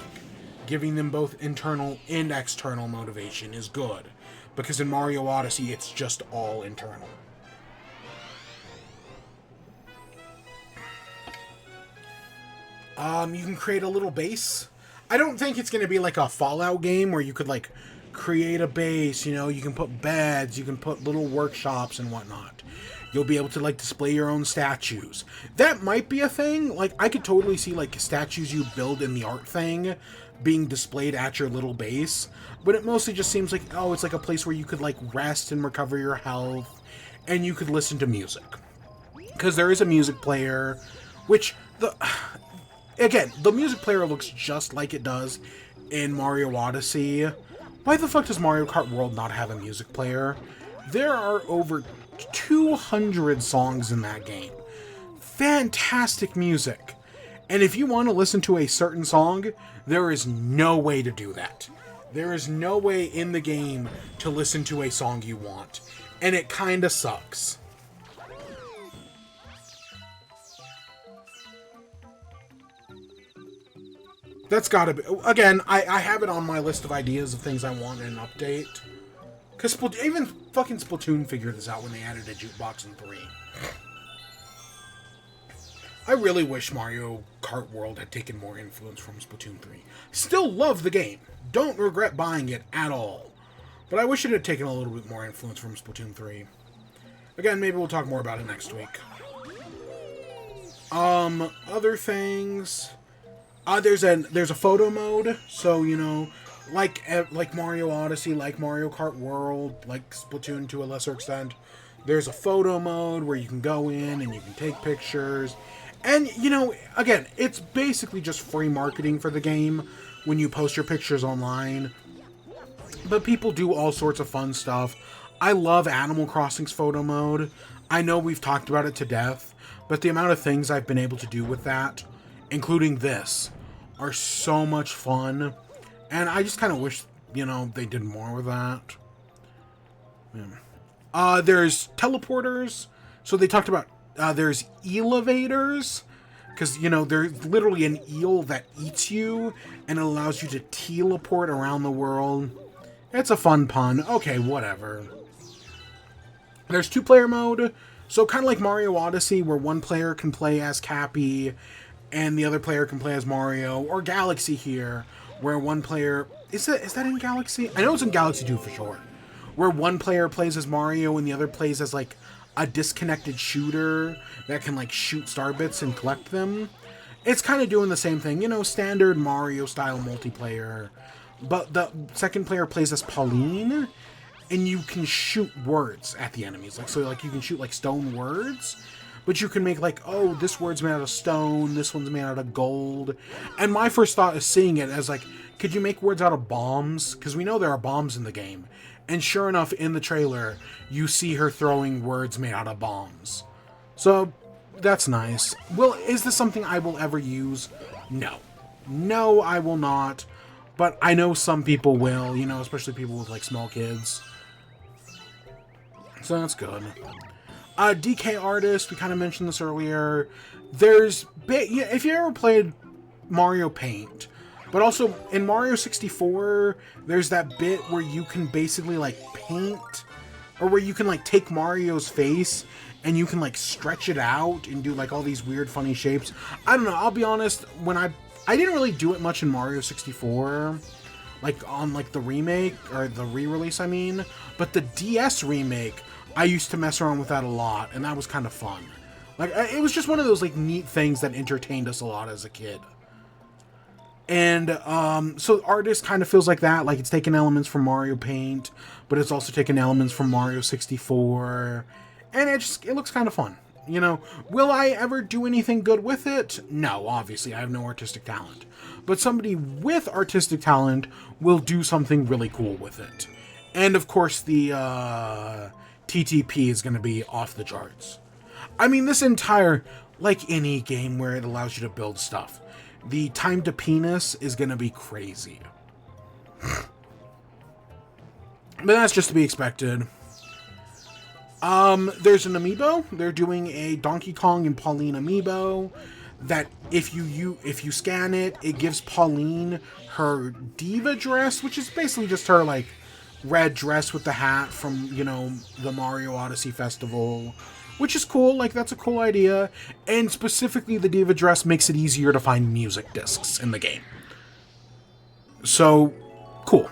Giving them both internal and external motivation is good. Because in Mario Odyssey, it's just all internal. You can create a little base. I don't think it's going to be like a Fallout game where you could like create a base, you know, you can put beds, you can put little workshops and whatnot. You'll be able to like display your own statues. That might be a thing. Like I could totally see like statues you build in the art thing being displayed at your little base, but it mostly just seems like, oh, it's like a place where you could like rest and recover your health and you could listen to music. Because there is a music player, which again, the music player looks just like it does in Mario Odyssey. Why the fuck does Mario Kart World not have a music player? There are over 200 songs in that game. Fantastic music. And if you want to listen to a certain song, there is no way to do that. There is no way in the game to listen to a song you want. And it kinda sucks. That's gotta be... Again, I have it on my list of ideas of things I want in an update. Because even fucking Splatoon figured this out when they added a jukebox in 3. I really wish Mario Kart World had taken more influence from Splatoon 3. Still love the game. Don't regret buying it at all. But I wish it had taken a little bit more influence from Splatoon 3. Again, maybe we'll talk more about it next week. Other things... there's a photo mode, so, you know, like Mario Odyssey, like Mario Kart World, like Splatoon to a lesser extent, There's a photo mode where you can go in and you can take pictures. And, you know, again, it's basically just free marketing for the game when you post your pictures online. But people do all sorts of fun stuff. I love Animal Crossing's photo mode. I know we've talked about it to death, but the amount of things I've been able to do with that, including this, are so much fun. And I just kind of wish, you know, they did more with that. Yeah. There's teleporters. So they talked about, there's elevators. Because, you know, there's literally an eel that eats you, and it allows you to teleport around the world. It's a fun pun. Okay, whatever. There's 2-player mode. So kind of like Mario Odyssey, where one player can play as Cappy, and the other player can play as Mario. Or Galaxy here, where one player... Is that in Galaxy? I know it's in Galaxy 2 for sure. Where one player plays as Mario, and the other plays as, like, a disconnected shooter that can, like, shoot star bits and collect them. It's kind of doing the same thing. You know, standard Mario-style multiplayer. But the second player plays as Pauline, and you can shoot words at the enemies. Like, so, like, you can shoot, like, stone words, but you can make, like, oh, this word's made out of stone, this one's made out of gold. And my first thought is seeing it as, like, could you make words out of bombs? Because we know there are bombs in the game. And sure enough, in the trailer, you see her throwing words made out of bombs. So, that's nice. Well, is this something I will ever use? No. No, I will not. But I know some people will, you know, especially people with, like, small kids. So that's good. DK Artist, we kind of mentioned this earlier. There's... if you ever played Mario Paint, but also in Mario 64, there's that bit where you can basically, like, paint, or where you can, like, take Mario's face and you can, like, stretch it out and do, like, all these weird, funny shapes. I don't know, I'll be honest, when I didn't really do it much in Mario 64, like, on, like, the remake, or the re-release, I mean, but the DS remake, I used to mess around with that a lot, and that was kind of fun. Like, it was just one of those, like, neat things that entertained us a lot as a kid. And, so Artist kind of feels like that, like it's taking elements from Mario Paint, but it's also taking elements from Mario 64, and it looks kind of fun. You know, will I ever do anything good with it? No, obviously, I have no artistic talent. But somebody with artistic talent will do something really cool with it. And, of course, the, TTP is going to be off the charts. I mean, this entire, like any game where it allows you to build stuff, the time to penis is going to be crazy. But that's just to be expected. There's an amiibo. They're doing a Donkey Kong and Pauline amiibo that if you scan it, it gives Pauline her diva dress, which is basically just her, like, red dress with the hat from, you know, the Mario Odyssey Festival, which is cool. Like, that's a cool idea. And specifically, the diva dress makes it easier to find music discs in the game. So, cool.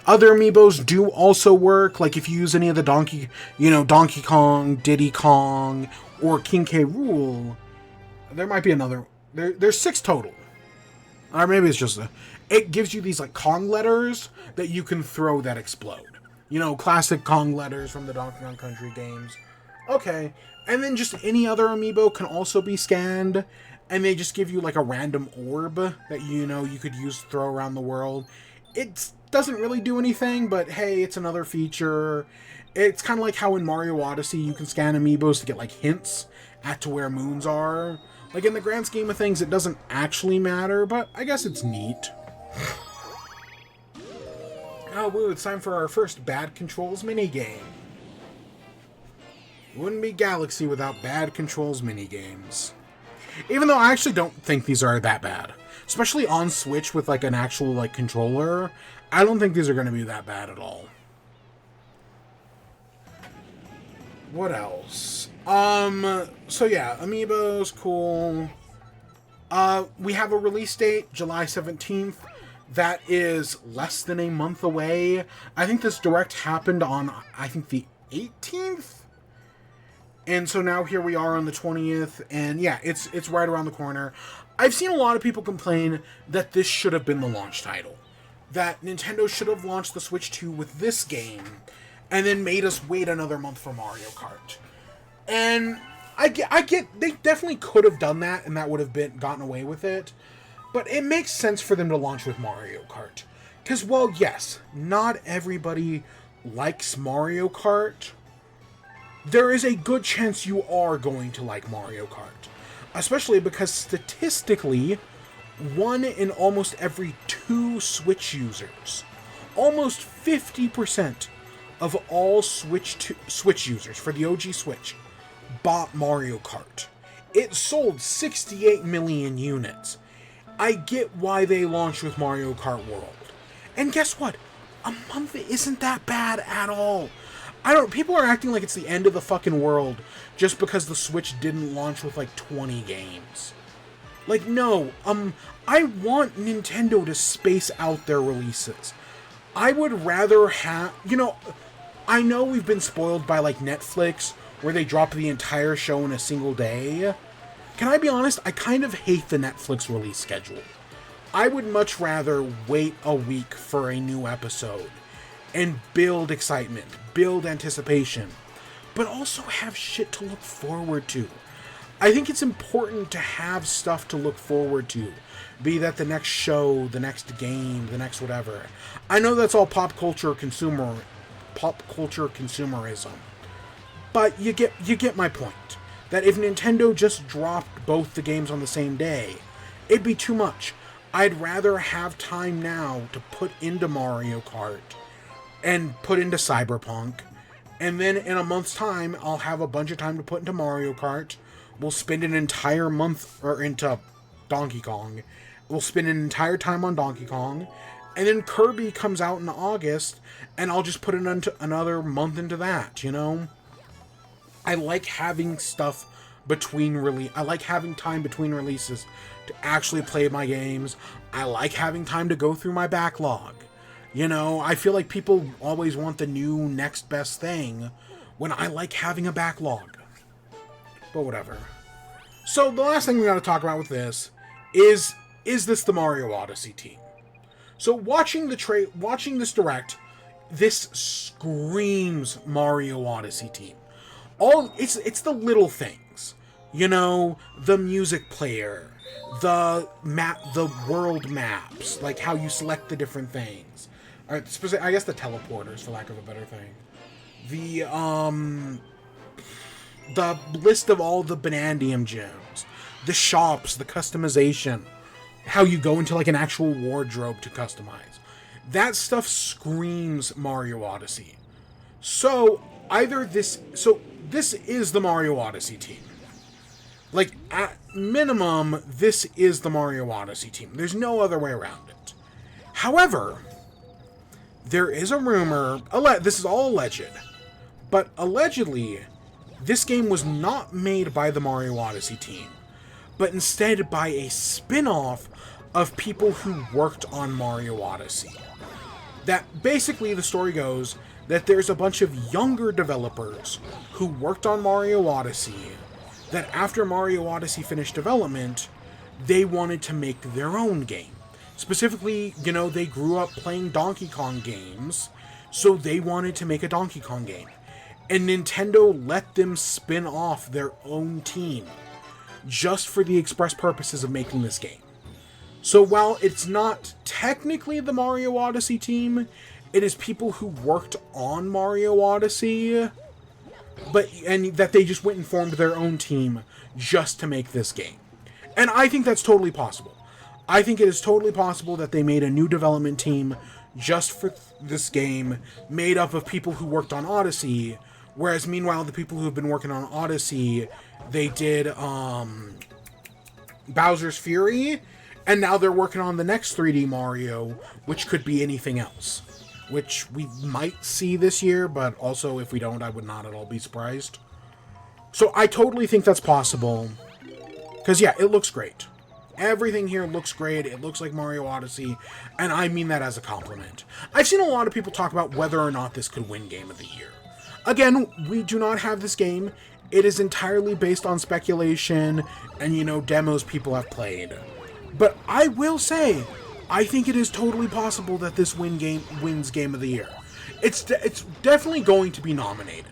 Other amiibos do also work. Like, if you use any of the Donkey Kong, Diddy Kong, or King K. Rool, there might be another. There's 6 total. Or maybe it's just it gives you these, like, Kong letters that you can throw that explode. You know, classic Kong letters from the Donkey Kong Country games. Okay. And then just any other amiibo can also be scanned, and they just give you, like, a random orb that, you know, you could use to throw around the world. It doesn't really do anything, but hey, it's another feature. It's kind of like how in Mario Odyssey you can scan amiibos to get, like, hints at to where moons are. Like, in the grand scheme of things, it doesn't actually matter, but I guess it's neat. Oh, woo, it's time for our first Bad Controls minigame. Wouldn't be Galaxy without Bad Controls minigames. Even though I actually don't think these are that bad. Especially on Switch with, like, an actual, like, controller. I don't think these are going to be that bad at all. What else? So yeah, amiibos, cool. We have a release date, July 17th. That is less than a month away. I think this direct happened on, I think, the 18th? And so now here we are on the 20th, and yeah, it's right around the corner. I've seen a lot of people complain that this should have been the launch title. That Nintendo should have launched the Switch 2 with this game, and then made us wait another month for Mario Kart. And I get, they definitely could have done that, and that would have gotten away with it. But it makes sense for them to launch with Mario Kart. Because, well, yes, not everybody likes Mario Kart. There is a good chance you are going to like Mario Kart. Especially because statistically, 1 in almost every 2 Switch users, almost 50% of all Switch users for the OG Switch, bought Mario Kart. It sold 68 million units. I get why they launched with Mario Kart World. And guess what? A month isn't that bad at all. People are acting like it's the end of the fucking world just because the Switch didn't launch with like 20 games. Like, no, I want Nintendo to space out their releases. I would rather have, I know we've been spoiled by like Netflix, where they drop the entire show in a single day. Can I be honest? I kind of hate the Netflix release schedule. I would much rather wait a week for a new episode and build excitement, build anticipation, but also have shit to look forward to. I think it's important to have stuff to look forward to, be that the next show, the next game, the next whatever. I know that's all pop culture consumerism, but you get my point. That if Nintendo just dropped both the games on the same day, it'd be too much. I'd rather have time now to put into Mario Kart and put into Cyberpunk, and then in a month's time, I'll have a bunch of time to put into Mario Kart. We'll spend an entire month into Donkey Kong. We'll spend an entire time on Donkey Kong, and then Kirby comes out in August, and I'll just put another month into that, I like having stuff I like having time between releases to actually play my games. I like having time to go through my backlog. I feel like people always want the new next best thing when I like having a backlog. But whatever. So the last thing we got to talk about with this is this the Mario Odyssey team? So watching this direct, this screams Mario Odyssey team. It's the little things, the music player, the world maps, like how you select the different things. I guess the teleporters, for lack of a better thing. The list of all the Banandium gems, the shops, the customization, how you go into like an actual wardrobe to customize. That stuff screams Mario Odyssey. So this is the Mario Odyssey team. Like, at minimum, this is the Mario Odyssey team. There's no other way around it. However, there is a rumor, this is all alleged, but allegedly, this game was not made by the Mario Odyssey team, but instead by a spin-off of people who worked on Mario Odyssey. That basically, the story goes that there's a bunch of younger developers who worked on Mario Odyssey, that after Mario Odyssey finished development, they wanted to make their own game. Specifically, they grew up playing Donkey Kong games, so they wanted to make a Donkey Kong game. And Nintendo let them spin off their own team, just for the express purposes of making this game. So while it's not technically the Mario Odyssey team, it is people who worked on Mario Odyssey, and that they just went and formed their own team just to make this game. And I think that's totally possible. I think it is totally possible that they made a new development team just for this game, made up of people who worked on Odyssey, whereas meanwhile the people who have been working on Odyssey, they did Bowser's Fury, and now they're working on the next 3D Mario, which could be anything else. Which we might see this year, but also if we don't, I would not at all be surprised. So I totally think that's possible. Because yeah, it looks great. Everything here looks great. It looks like Mario Odyssey, and I mean that as a compliment. I've seen a lot of people talk about whether or not this could win Game of the Year. Again, we do not have this game. It is entirely based on speculation and, demos people have played. But I will say, I think it is totally possible that this wins Game of the Year. It's definitely going to be nominated.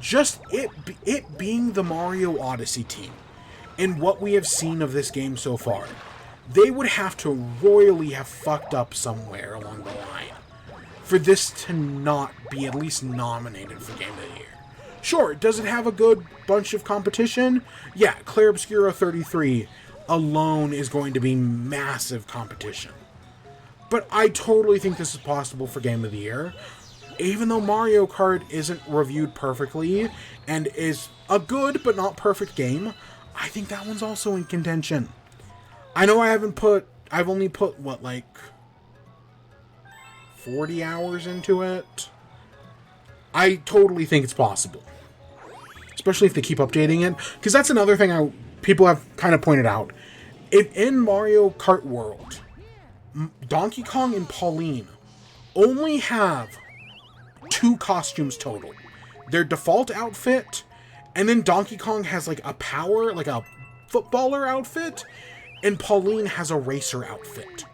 Just it being the Mario Odyssey team, and what we have seen of this game so far, they would have to royally have fucked up somewhere along the line for this to not be at least nominated for Game of the Year. Sure, does it have a good bunch of competition? Yeah, Clair Obscura 33 alone is going to be massive competition. But I totally think this is possible for Game of the Year. Even though Mario Kart isn't reviewed perfectly and is a good but not perfect game, I think that one's also in contention. I know I've only put, what, like 40 hours into it? I totally think it's possible. Especially if they keep updating it. Because that's another thing people have kind of pointed out. In Mario Kart World, Donkey Kong and Pauline only have 2 costumes total. Their default outfit, and then Donkey Kong has like a footballer outfit, and Pauline has a racer outfit.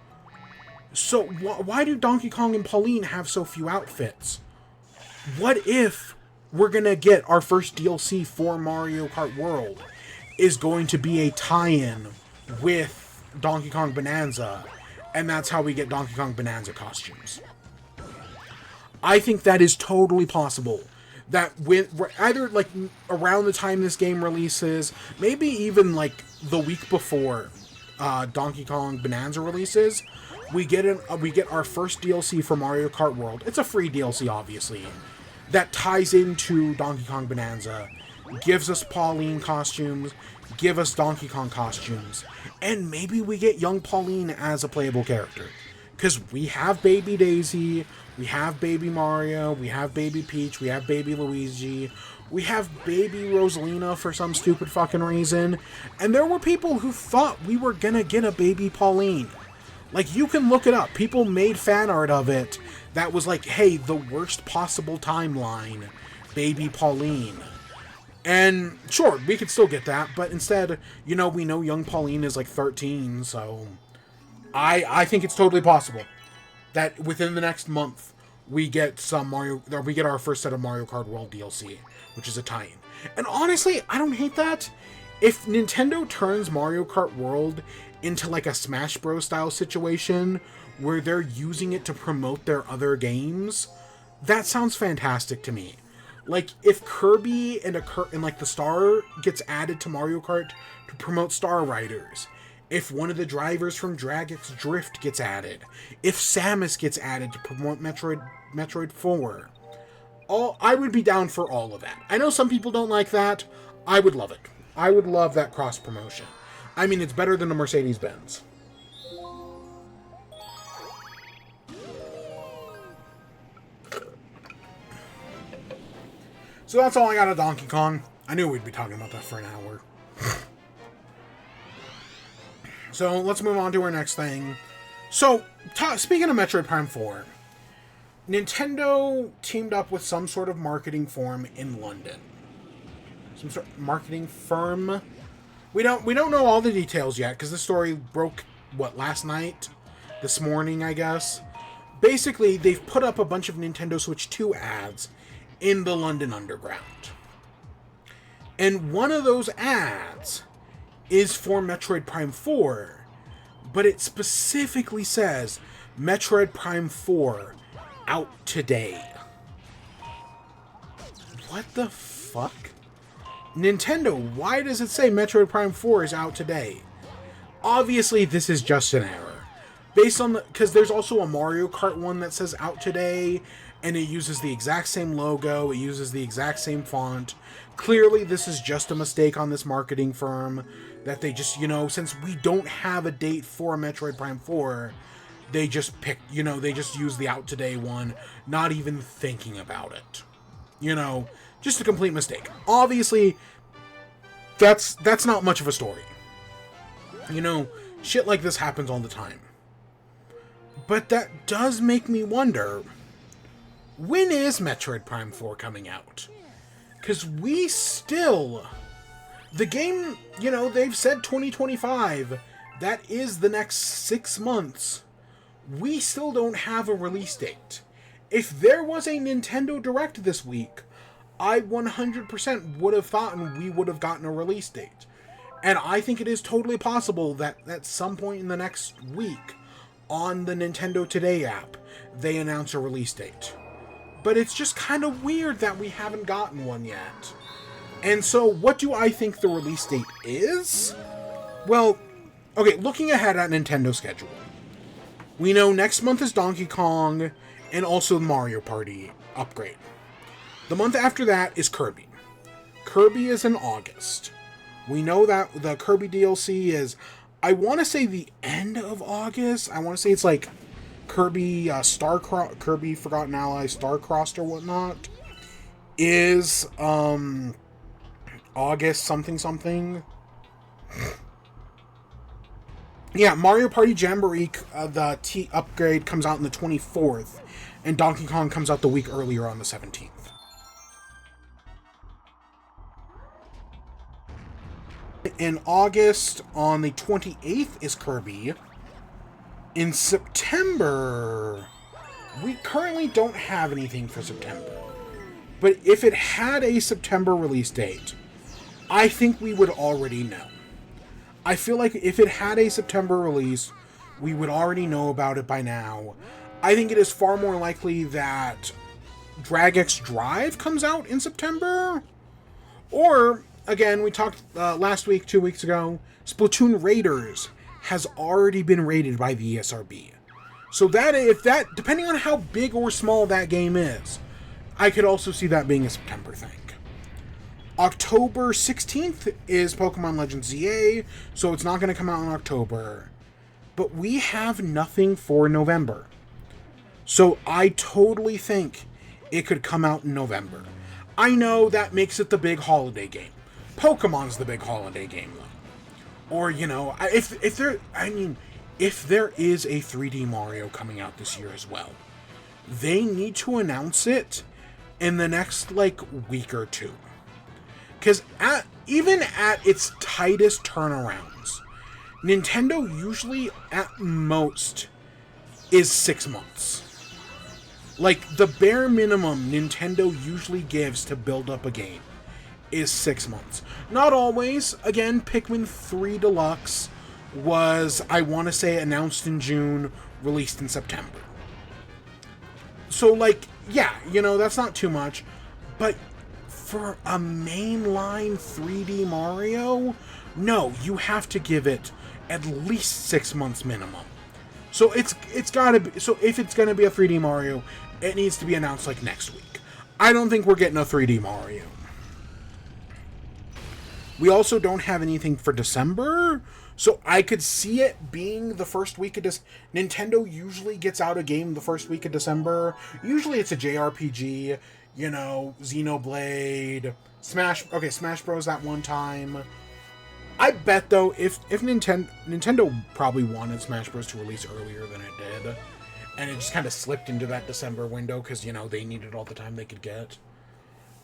So why do Donkey Kong and Pauline have so few outfits? What if we're gonna get our first DLC for Mario Kart World is going to be a tie-in with Donkey Kong Bonanza, and that's how we get Donkey Kong Bonanza costumes? I think that is totally possible. That with either like around the time this game releases, maybe even like the week before Donkey Kong Bonanza releases, we get our first DLC for Mario Kart World. It's a free DLC, obviously, that ties into Donkey Kong Bonanza, gives us Pauline costumes, give us Donkey Kong costumes, and maybe we get young Pauline as a playable character. Because we have Baby Daisy, we have Baby Mario, we have Baby Peach, we have Baby Luigi, we have Baby Rosalina for some stupid fucking reason, and there were people who thought we were gonna get a Baby Pauline. Like, you can look it up. People made fan art of it that was like, hey, the worst possible timeline, Baby Pauline. And sure, we could still get that, but instead, we know young Pauline is like 13, so I think it's totally possible that within the next month we get our first set of Mario Kart World DLC, which is a tie-in. And honestly, I don't hate that. If Nintendo turns Mario Kart World into like a Smash Bros. Style situation where they're using it to promote their other games, that sounds fantastic to me. Like, if Kirby and like the Star gets added to Mario Kart to promote Star Riders, if one of the drivers from Drag X Drift gets added, if Samus gets added to promote Metroid 4, I would be down for all of that. I know some people don't like that. I would love it. I would love that cross promotion. I mean, it's better than a Mercedes-Benz. So that's all I got of Donkey Kong. I knew we'd be talking about that for an hour. So let's move on to our next thing. So, speaking of Metroid Prime 4, Nintendo teamed up with some sort of marketing firm in London. Some sort of marketing firm. We don't know all the details yet, because the story broke, last night? This morning, I guess. Basically, they've put up a bunch of Nintendo Switch 2 ads in the London Underground. And one of those ads is for Metroid Prime 4, but it specifically says Metroid Prime 4 out today. What the fuck? Nintendo, why does it say Metroid Prime 4 is out today? Obviously, this is just an error. Because there's also a Mario Kart one that says out today, and it uses the exact same logo, it uses the exact same font. Clearly, this is just a mistake on this marketing firm, that they just, since we don't have a date for Metroid Prime 4, they just they just use the out today one, not even thinking about it. Just a complete mistake. Obviously, that's not much of a story. Shit like this happens all the time. But that does make me wonder, when is Metroid Prime 4 coming out? Because the game, they've said 2025. That is the next 6 months. We still don't have a release date. if there was a Nintendo Direct this week, I 100% would have thought we would have gotten a release date. And I think it is totally possible that at some point in the next week, on the Nintendo Today app, they announce a release date. But it's just kind of weird that we haven't gotten one yet. And so, what do I think the release date is? Well, okay, looking ahead at Nintendo's schedule. We know next month is Donkey Kong, and also Mario Party upgrade. The month after that is Kirby. Kirby is in August. We know that the Kirby DLC is, I want to say the end of August. I want to say it's like Kirby Kirby Forgotten Ally Starcrossed or whatnot. Is August something. Yeah, Mario Party Jamboree, the T upgrade comes out on the 24th, and Donkey Kong comes out the week earlier on the 17th. In August, on the 28th, is Kirby. In September, we currently don't have anything for September. But if it had a September release date, I think we would already know. I feel like if it had a September release, we would already know about it by now. I think it is far more likely that Drag X Drive comes out in September. Or, again, we talked last week, 2 weeks ago, Splatoon Raiders has already been rated by the ESRB. So depending on how big or small that game is, I could also see that being a September thing. October 16th is Pokemon Legends ZA, so it's not going to come out in October. But we have nothing for November. So I totally think it could come out in November. I know that makes it the big holiday game. Pokemon's the big holiday game, though. Or, if there is a 3D Mario coming out this year as well, they need to announce it in the next, week or two. Because even at its tightest turnarounds, Nintendo usually, at most, is 6 months. The bare minimum Nintendo usually gives to build up a game is 6 months. Not always. Again, Pikmin 3 Deluxe was, I want to say, announced in June, released in September. So, that's not too much. But for a mainline 3D Mario, no, you have to give it at least 6 months minimum. So it's gotta be. So if it's gonna be a 3D Mario, it needs to be announced next week. I don't think we're getting a 3D Mario. We also don't have anything for December, so I could see it being the first week of December. Nintendo usually gets out a game the first week of December. Usually it's a JRPG. Xenoblade, Smash Bros. That one time. I bet, though, if Nintendo probably wanted Smash Bros. To release earlier than it did, and it just kind of slipped into that December window because, they needed all the time they could get.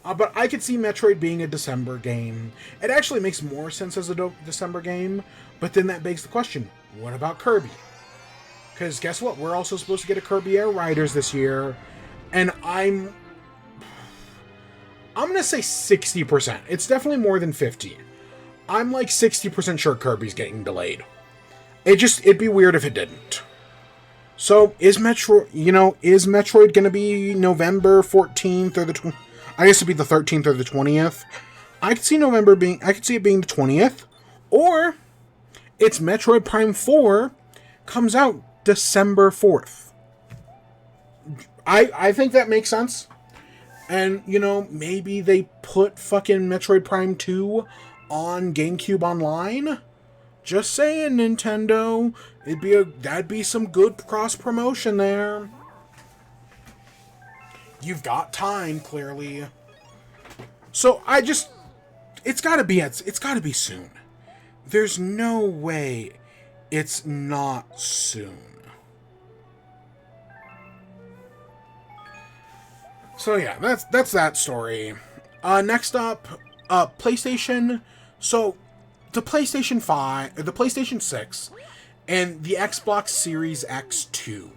But I could see Metroid being a December game. It actually makes more sense as a December game, but then that begs the question, what about Kirby? Because guess what? We're also supposed to get a Kirby Air Riders this year, and I'm going to say 60%. It's definitely more than 50. I'm 60% sure Kirby's getting delayed. It'd be weird if it didn't. So, is Metroid going to be November 14th or I guess it'd be the 13th or the 20th. I could see it being the 20th. Or, it's Metroid Prime 4 comes out December 4th. I think that makes sense. And, maybe they put fucking Metroid Prime 2 on GameCube Online. Just saying, Nintendo. That'd be some good cross-promotion there. You've got time, clearly. So, it's gotta be soon. There's no way it's not soon. So yeah, that's that story. Next up, PlayStation. So, the PlayStation 5, the PlayStation 6, and the Xbox Series X2.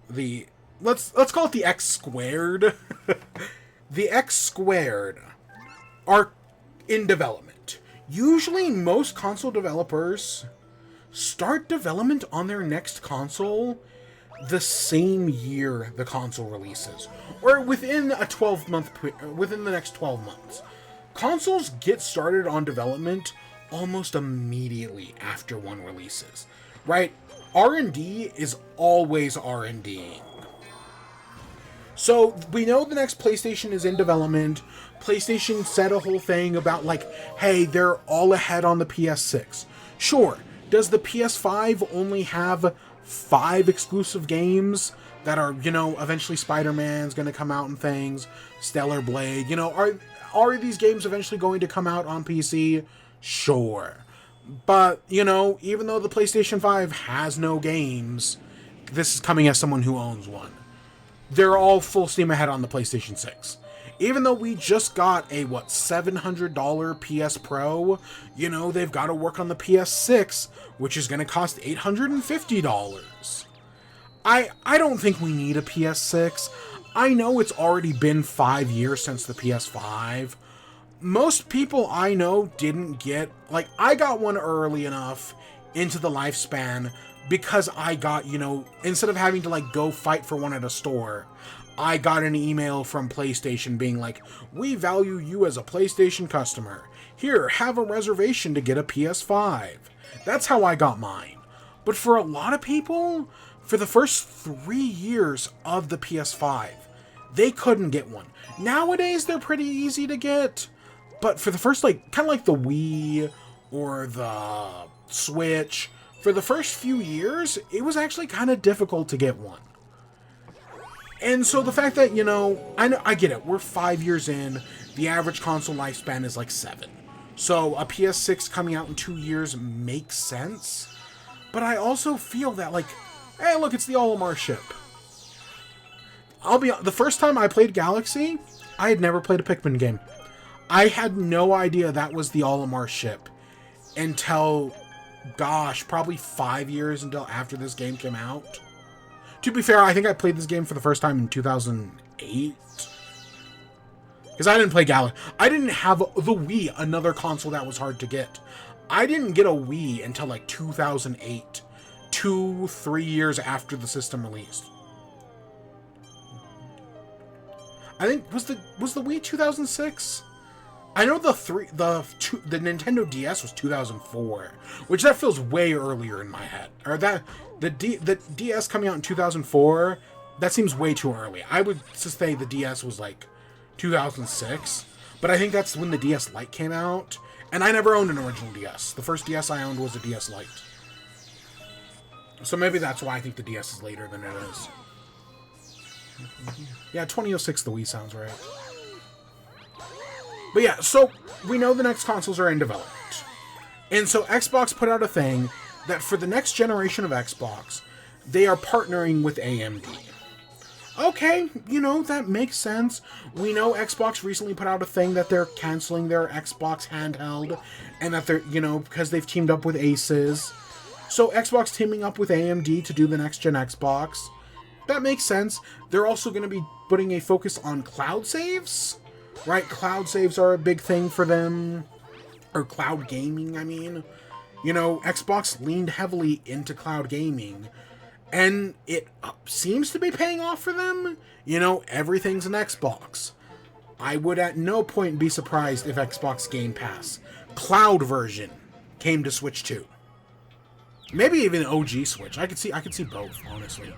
The let's call it the X squared. The X squared are in development. Usually most console developers start development on their next console the same year the console releases, or within a 12-month within the next 12 months. Consoles get started on development almost immediately after one releases, right? R&D is always R&Ding. So we know the next PlayStation is in development. PlayStation said a whole thing about like, hey, they're all ahead on the PS6. Sure, does the PS5 only have 5 exclusive games that are, you know, eventually Spider-Man's going to come out and things, Stellar Blade, you know, are these games eventually going to come out on PC? Sure. But, you know, even though the PlayStation 5 has no games, this is coming as someone who owns one. They're all full steam ahead on the PlayStation 6. Even though we just got a, $700 PS Pro, you know, they've got to work on the PS6, which is going to cost $850. I don't think we need a PS6. I know it's already been 5 years since the PS5. Most people I know didn't get, like, I got one early enough into the lifespan because I got, you know, instead of having to, like, go fight for one at a store, I got an email from PlayStation being like, we value you as a PlayStation customer. Here, have a reservation to get a PS5. That's how I got mine. But for a lot of people, for the first 3 years of the PS5, they couldn't get one. Nowadays, they're pretty easy to get. But for the first, like, kind of like the Wii or the Switch, for the first few years, it was actually kind of difficult to get one. And so the fact that, you know, I get it. We're 5 years in. The average console lifespan is like 7. So a PS6 coming out in 2 years makes sense. But I also feel that, like, hey, look, it's the Olimar ship. The first time I played Galaxy, I had never played a Pikmin game. I had no idea that was the Olimar ship until, gosh, probably 5 years until after this game came out. To be fair, I think I played this game for the first time in 2008. Because I didn't play Galaxy. I didn't have the Wii, another console that was hard to get. I didn't get a Wii until like 2008. 2-3 years after the system released. I think, was the Wii 2006? I know the Nintendo DS was 2004, which that feels way earlier in my head. Or that the DS coming out in 2004, that seems way too early. I would just say the DS was like 2006, but I think that's when the DS Lite came out, and I never owned an original DS. The first DS I owned was a DS Lite. So maybe that's why I think the DS is later than it is. Yeah, 2006 the Wii sounds right. But yeah, so we know the next consoles are in development. And so Xbox put out a thing that for the next generation of Xbox, they are partnering with AMD. Okay, you know, that makes sense. We know Xbox recently put out a thing that they're canceling their Xbox handheld, and that they're, you know, because they've teamed up with Aces. So Xbox teaming up with AMD to do the next gen Xbox. That makes sense. They're also going to be putting a focus on cloud saves. Right, cloud saves are a big thing for them. Or cloud gaming, I mean. You know, Xbox leaned heavily into cloud gaming. And it seems to be paying off for them. You know, everything's an Xbox. I would at no point be surprised if Xbox Game Pass cloud version came to Switch 2. Maybe even OG Switch. I could see both, honestly.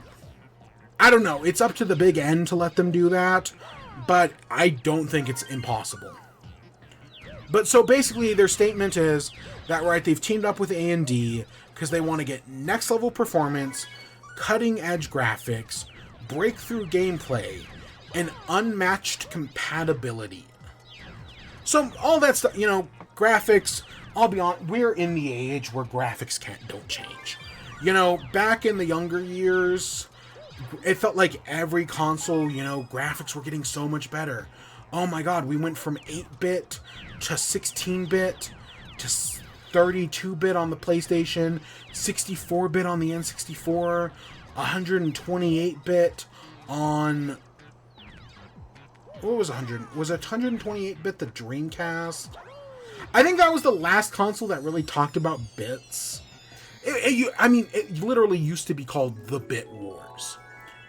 I don't know. It's up to the big N to let them do that. But I don't think it's impossible. But so basically their statement is that, right, they've teamed up with AMD because they want to get next level performance, cutting edge graphics, breakthrough gameplay, and unmatched compatibility. So all that stuff, you know, graphics, I'll be honest, we're in the age where graphics don't change. You know, back in the younger years, it felt like every console, you know, graphics were getting so much better. Oh my god, we went from 8-bit to 16-bit to 32-bit on the PlayStation, 64-bit on the N64, 128-bit. on... What was 100? Was it 128-bit the Dreamcast? I think that was the last console that really talked about bits. It literally used to be called the Bit Wars,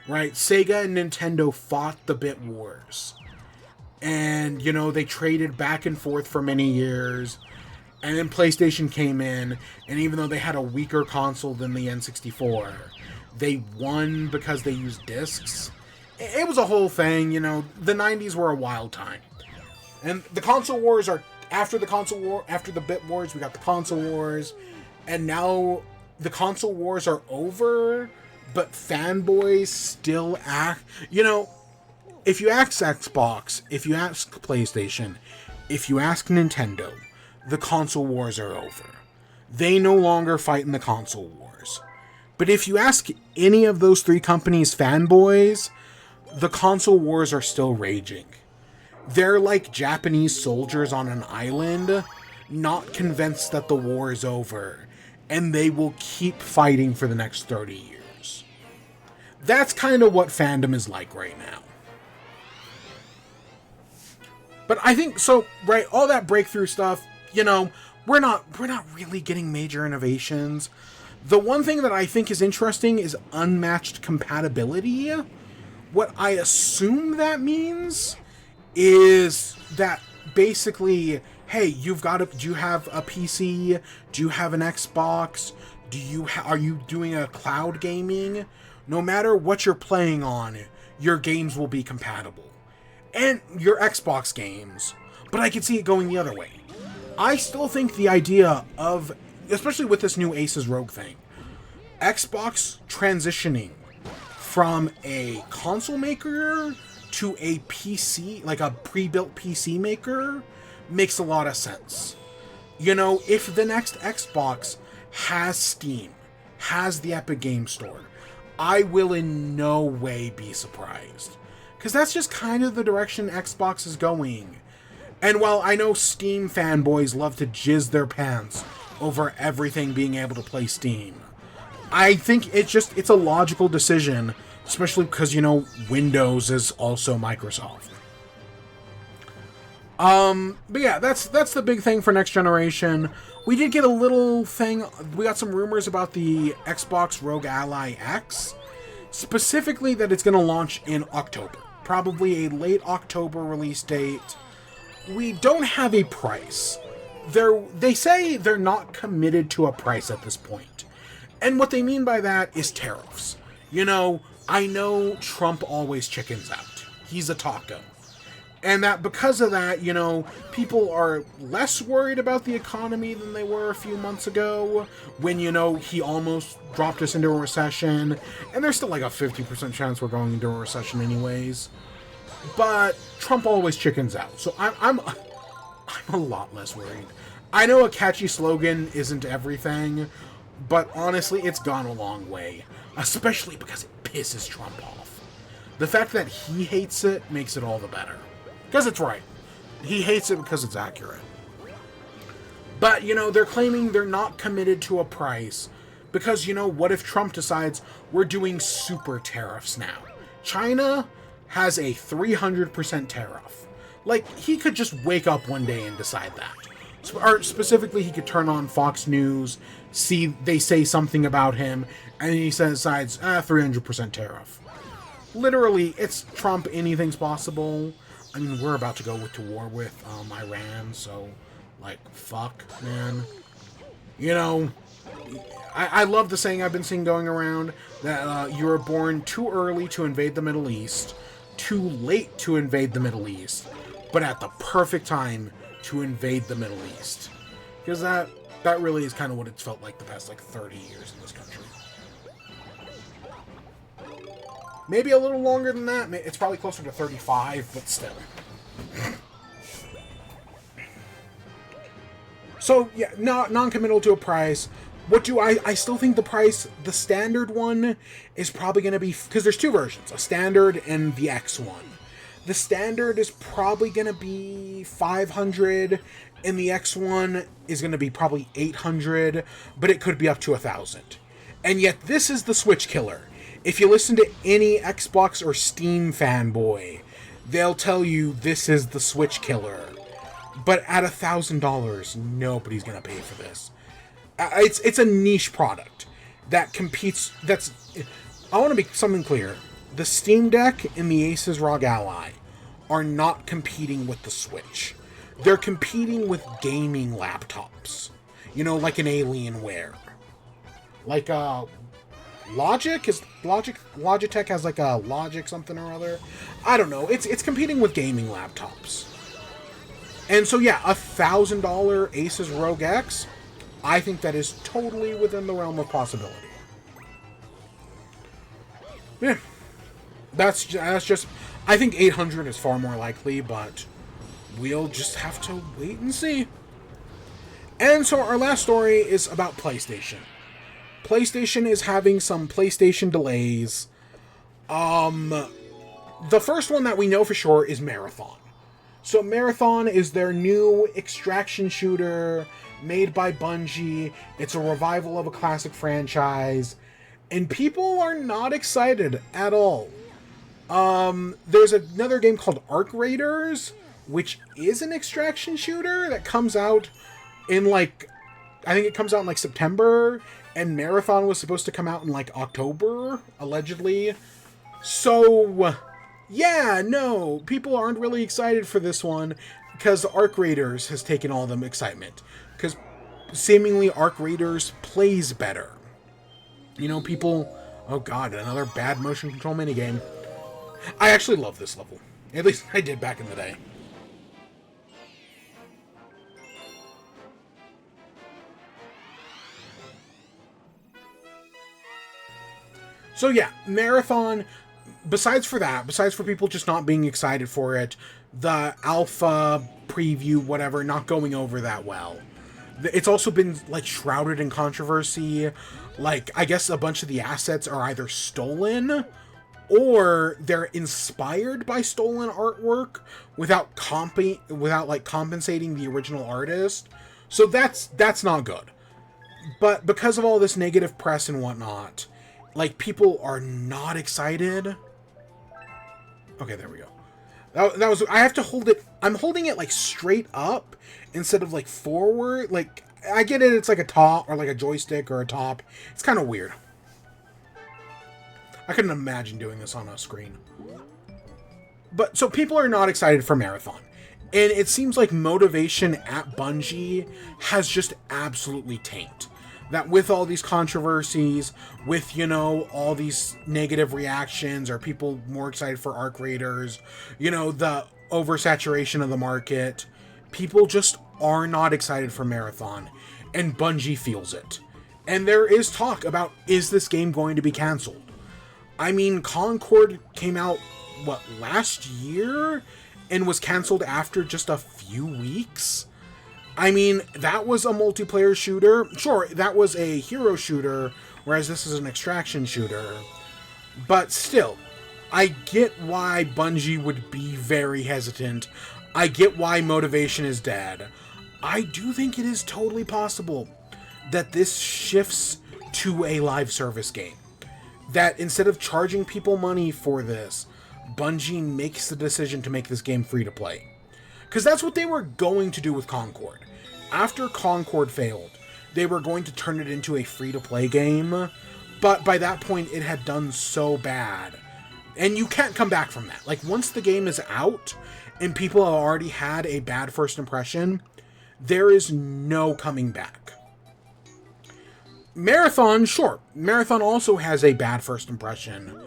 right? Sega and Nintendo fought the Bit Wars. And, you know, they traded back and forth for many years. And then PlayStation came in, and even though they had a weaker console than the N64, they won because they used discs. It was a whole thing, you know. The 90s were a wild time. And the console wars are... After the Bit Wars, we got the console wars. And now the console wars are over, but fanboys still act... You know, if you ask Xbox, if you ask PlayStation, if you ask Nintendo, the console wars are over. They no longer fight in the console wars. But if you ask any of those three companies' fanboys, the console wars are still raging. They're like Japanese soldiers on an island, not convinced that the war is over, and they will keep fighting for the next 30 years. That's kind of what fandom is like right now. But I think, so, right, all that breakthrough stuff, you know, we're not really getting major innovations. The one thing that I think is interesting is unmatched compatibility. What I assume that means is that basically, hey, do you have a PC? Do you have an Xbox? Are you doing a cloud gaming? No matter what you're playing on, your games will be compatible. And your Xbox games. But I could see it going the other way. I still think the idea of, especially with this new Aces Rogue thing, Xbox transitioning from a console maker to a PC, like a pre-built PC maker, makes a lot of sense. You know, if the next Xbox has Steam, has the Epic Game Store, I will in no way be surprised. Because that's just kind of the direction Xbox is going. And while I know Steam fanboys love to jizz their pants over everything being able to play Steam, I think it's a logical decision, especially because, you know, Windows is also Microsoft. But yeah, that's the big thing for next generation. We did get a little thing, we got some rumors about the Xbox Rogue Ally X, specifically that it's going to launch in October. Probably a late October release date. We don't have a price. They say they're not committed to a price at this point. And what they mean by that is tariffs. You know, I know Trump always chickens out. He's a taco. And that because of that, you know, people are less worried about the economy than they were a few months ago when, you know, he almost dropped us into a recession. And there's still like a 50% chance we're going into a recession anyways. But Trump always chickens out. So I'm a lot less worried. I know a catchy slogan isn't everything, but honestly, it's gone a long way. Especially because it pisses Trump off. The fact that he hates it makes it all the better. Because it's right. He hates it because it's accurate. But, you know, they're claiming they're not committed to a price. Because, you know, what if Trump decides we're doing super tariffs now? China has a 300% tariff. Like, he could just wake up one day and decide that. Or specifically, he could turn on Fox News, see they say something about him, and he decides, 300% tariff. Literally, it's Trump, anything's possible. I mean, we're about to go to war with Iran, so, like, fuck, man. You know, I love the saying I've been seeing going around, that you were born too early to invade the Middle East, too late to invade the Middle East, but at the perfect time to invade the Middle East. Because that really is kind of what it's felt like the past, like, 30 years in this country. Maybe a little longer than that. It's probably closer to 35, but still. So, yeah, non-committal to a price. What do I still think the price, the standard one, is probably going to be... Because there's two versions, a standard and the X one. The standard is probably going to be $500, and the X one is going to be probably $800, but it could be up to $1,000. And yet, this is the Switch killer. If you listen to any Xbox or Steam fanboy, they'll tell you this is the Switch killer. But at $1,000, nobody's gonna pay for this. It's a niche product that competes. I want to make something clear. The Steam Deck and the Asus ROG Ally are not competing with the Switch. They're competing with gaming laptops. You know, like an Alienware. Like Logitech has like a Logic something or other. I don't know. It's competing with gaming laptops. And so yeah, $1,000 Asus ROG X, I think that is totally within the realm of possibility. Yeah. That's just I think 800 is far more likely, but we'll just have to wait and see. And so our last story is about PlayStation. PlayStation is having some PlayStation delays. The first one that we know for sure is Marathon. So Marathon is their new extraction shooter made by Bungie. It's a revival of a classic franchise, and people are not excited at all. There's another game called Arc Raiders, which is an extraction shooter that comes out in I think it comes out in September, and Marathon was supposed to come out in October, allegedly. So, yeah, no, people aren't really excited for this one because Arc Raiders has taken all the excitement. Because seemingly Arc Raiders plays better. You know, people... Oh god, another bad motion control minigame. I actually love this level. At least I did back in the day. So yeah, Marathon, besides for people just not being excited for it, the alpha preview, whatever, not going over that well. It's also been, shrouded in controversy. I guess a bunch of the assets are either stolen, or they're inspired by stolen artwork without compensating the original artist. So that's not good. But because of all this negative press and whatnot, people are not excited. Okay, there we go. That was... I have to hold it... I'm holding it, straight up instead of, forward. I get it, it's a top, or a joystick, or a top. It's kind of weird. I couldn't imagine doing this on a screen. But, so people are not excited for Marathon. And it seems like motivation at Bungie has just absolutely tanked. That with all these controversies, with, all these negative reactions, are people more excited for Arc Raiders, the oversaturation of the market, people just are not excited for Marathon, and Bungie feels it. And there is talk about, is this game going to be canceled? I mean, Concord came out, last year? And was canceled after just a few weeks? I mean, that was a multiplayer shooter. Sure, that was a hero shooter, whereas this is an extraction shooter. But still, I get why Bungie would be very hesitant. I get why motivation is dead. I do think it is totally possible that this shifts to a live service game. That instead of charging people money for this, Bungie makes the decision to make this game free to play. Because that's what they were going to do with Concord. After Concord failed, they were going to turn it into a free-to-play game, but by that point it had done so bad. And you can't come back from that. Once the game is out, and people have already had a bad first impression, there is no coming back. Marathon, sure. Marathon also has a bad first impression,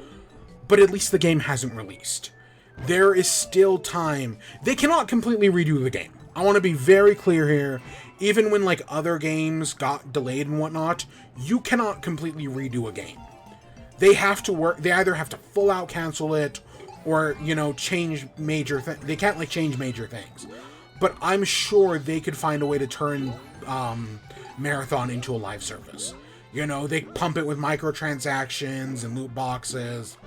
but at least the game hasn't released. There is still time. They cannot completely redo the game. I want to be very clear here. Even when other games got delayed and whatnot, you cannot completely redo a game. They have to work. They either have to full out cancel it, or change major things. They can't change major things. But I'm sure they could find a way to turn Marathon into a live service. They pump it with microtransactions and loot boxes.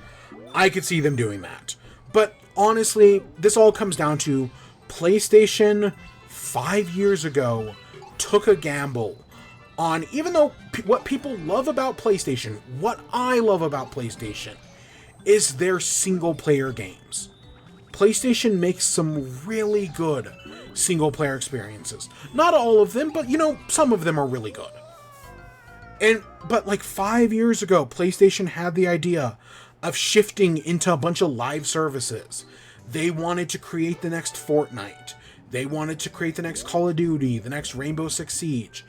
I could see them doing that. But honestly, this all comes down to PlayStation 5 years ago took a gamble on, even though what people love about PlayStation, what I love about PlayStation, is their single-player games. PlayStation makes some really good single-player experiences. Not all of them, but, some of them are really good. But like 5 years ago, PlayStation had the idea of shifting into a bunch of live services. They wanted to create the next Fortnite. They wanted to create the next Call of Duty, the next Rainbow Six Siege.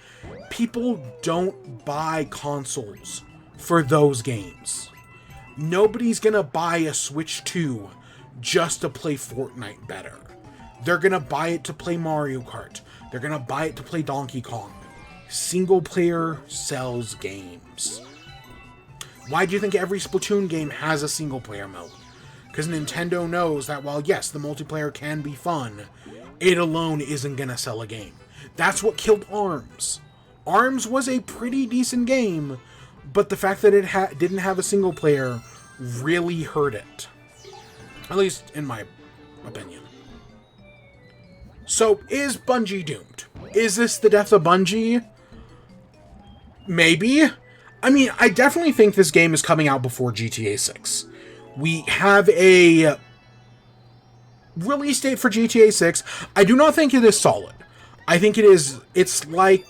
People don't buy consoles for those games. Nobody's gonna buy a Switch 2 just to play Fortnite better. They're gonna buy it to play Mario Kart. They're gonna buy it to play Donkey Kong. Single player sells games. Why do you think every Splatoon game has a single player mode? Because Nintendo knows that while yes, the multiplayer can be fun, it alone isn't gonna sell a game. That's what killed ARMS. ARMS was a pretty decent game, but the fact that it didn't have a single player really hurt it. At least in my opinion. So, is Bungie doomed? Is this the death of Bungie? Maybe. I mean, I definitely think this game is coming out before GTA 6. We have a release date for GTA 6. I do not think it is solid. I think it's like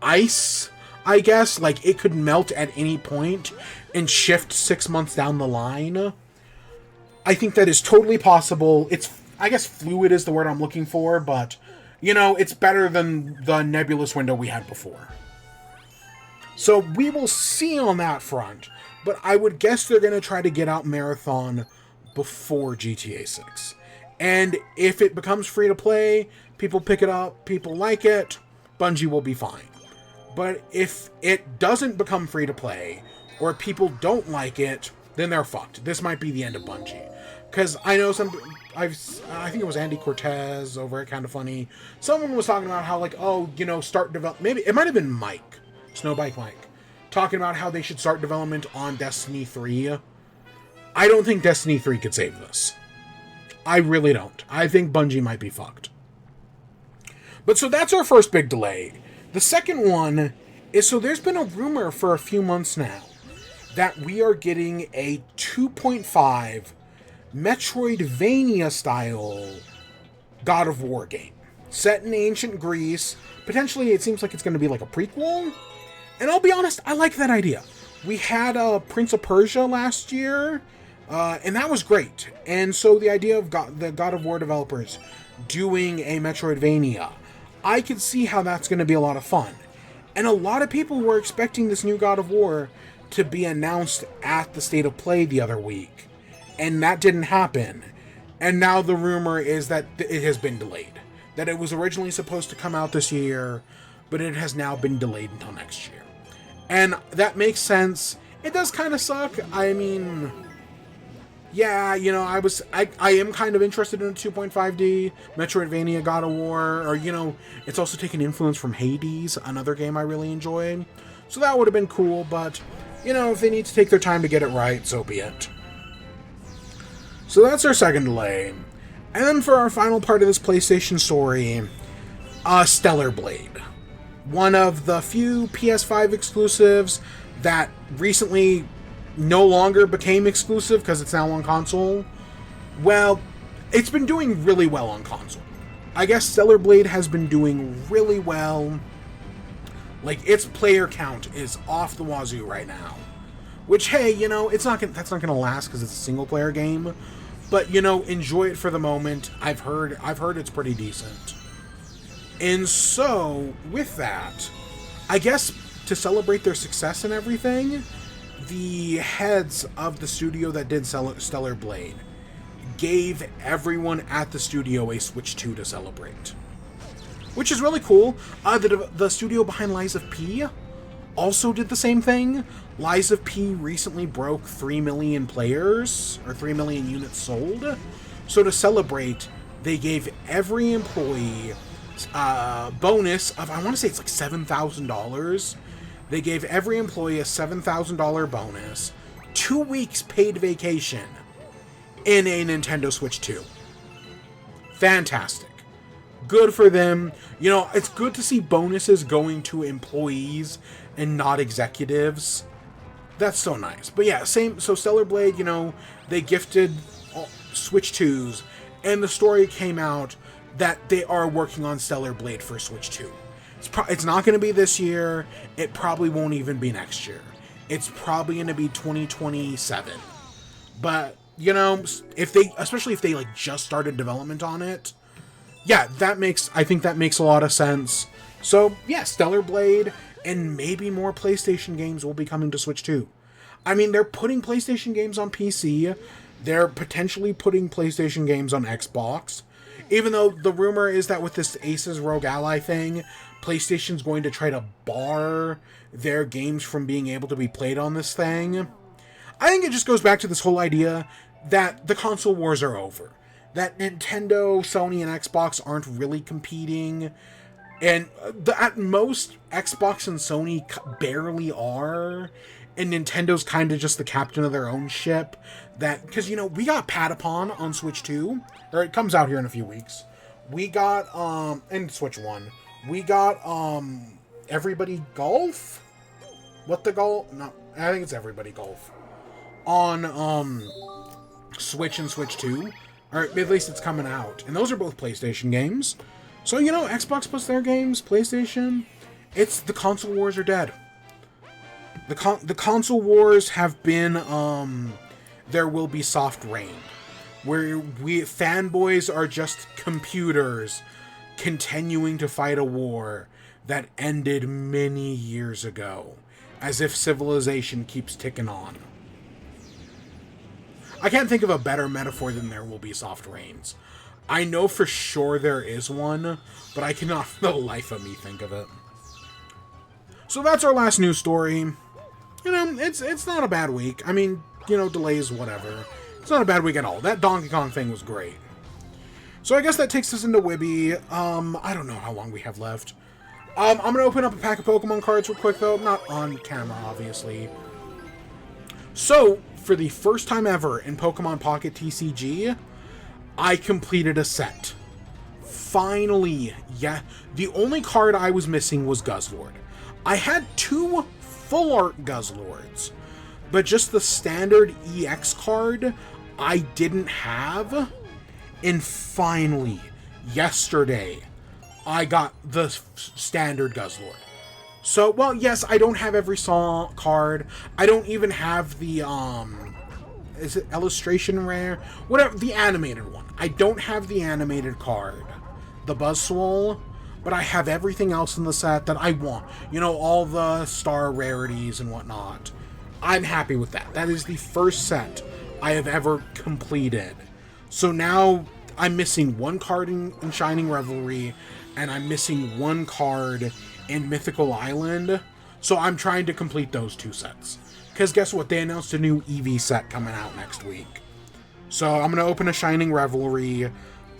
ice, I guess. Like, it could melt at any point and shift 6 months down the line. I think that is totally possible. I guess fluid is the word I'm looking for, but, it's better than the nebulous window we had before. So we will see on that front, but I would guess they're going to try to get out Marathon before GTA 6. And if it becomes free to play, people pick it up, people like it, Bungie will be fine. But if it doesn't become free to play, or people don't like it, then they're fucked. This might be the end of Bungie. Because I know I think it was Andy Cortez over at Kinda Funny. Someone was talking about how, start develop. Maybe it might have been Mike, Snowbike Mike, talking about how they should start development on Destiny 3. I don't think Destiny 3 could save this. I really don't. I think Bungie might be fucked. But so that's our first big delay. The second one is, so there's been a rumor for a few months now that we are getting a 2.5 Metroidvania-style God of War game. Set in ancient Greece. Potentially, it seems like it's going to be like a prequel. And I'll be honest, I like that idea. We had Prince of Persia last year, and that was great. And so the idea of the God of War developers doing a Metroidvania, I could see how that's going to be a lot of fun. And a lot of people were expecting this new God of War to be announced at the State of Play the other week. And that didn't happen. And now the rumor is that it has been delayed. That it was originally supposed to come out this year, but it has now been delayed until next year. And that makes sense. It does kind of suck. I mean, yeah, I am kind of interested in a 2.5D Metroidvania God of War, or, it's also taken influence from Hades, another game I really enjoyed. So that would have been cool, but, if they need to take their time to get it right, so be it. So that's our second delay. And then for our final part of this PlayStation story, Stellar Blade. One of the few PS5 exclusives that recently no longer became exclusive because it's now on console. Well, it's been doing really well on console. I guess Stellar Blade has been doing really well. Like, its player count is off the wazoo right now. Which, hey, that's not gonna last because it's a single player game. But, enjoy it for the moment. I've heard it's pretty decent. And so, with that, I guess to celebrate their success and everything, the heads of the studio that did Stellar Blade gave everyone at the studio a Switch 2 to celebrate. Which is really cool. The studio behind Lies of P also did the same thing. Lies of P recently broke 3 million players, or 3 million units sold. So to celebrate, they gave every employee a bonus of, I want to say it's like $7,000. They gave every employee a $7,000 bonus, 2 weeks paid vacation, in a Nintendo Switch 2. Fantastic. Good for them. You know, it's good to see bonuses going to employees and not executives. That's so nice. But yeah, same. So Stellar Blade, you know, they gifted Switch 2s, and the story came out that they are working on Stellar Blade for Switch 2. It's not going to be this year. It probably won't even be next year. It's probably going to be 2027. But, you know, especially if they like just started development on it, yeah, I think that makes a lot of sense. So, yeah, Stellar Blade and maybe more PlayStation games will be coming to Switch 2. I mean, they're putting PlayStation games on PC. They're potentially putting PlayStation games on Xbox. Even though the rumor is that with this Aces Rogue Ally thing, PlayStation's going to try to bar their games from being able to be played on this thing. I think it just goes back to this whole idea that the console wars are over. That Nintendo, Sony, and Xbox aren't really competing. And at most, Xbox and Sony barely are. And Nintendo's kind of just the captain of their own ship. Because, you know, we got Patapon on Switch 2. Or it comes out here in a few weeks. We got, and Switch 1. We got, Everybody Golf? What the Golf? No, I think it's Everybody Golf. On, Switch and Switch 2. Or at least it's coming out. And those are both PlayStation games. So, you know, Xbox plus their games, PlayStation, the console wars are dead. The console wars have been, there will be soft rain. Where fanboys are just computers continuing to fight a war that ended many years ago. As if civilization keeps ticking on. I can't think of a better metaphor than there will be soft rains. I know for sure there is one, but I cannot for the life of me think of it. So that's our last news story. You know, it's not a bad week. I mean, you know, delays, whatever. It's not a bad week at all. That Donkey Kong thing was great. So I guess that takes us into WIBE. I don't know how long we have left. I'm going to open up a pack of Pokemon cards real quick, though. Not on camera, obviously. So, for the first time ever in Pokemon Pocket TCG, I completed a set. Finally, yeah. The only card I was missing was Guzzlord. I had 2 full art Guzzlords, but just the standard EX card I didn't have. And finally, yesterday, I got the standard Guzzlord. So, well, yes, I don't have every card. I don't even have the, is it illustration rare? Whatever, the animated one. I don't have the animated card, the Buzzwole, but I have everything else in the set that I want. You know, all the star rarities and whatnot. I'm happy with that. That is the first set I have ever completed. So now I'm missing 1 card in Shining Revelry, and I'm missing 1 card in Mythical Island. So I'm trying to complete those 2 sets. Because guess what? They announced a new Eevee set coming out next week. So I'm going to open a Shining Revelry.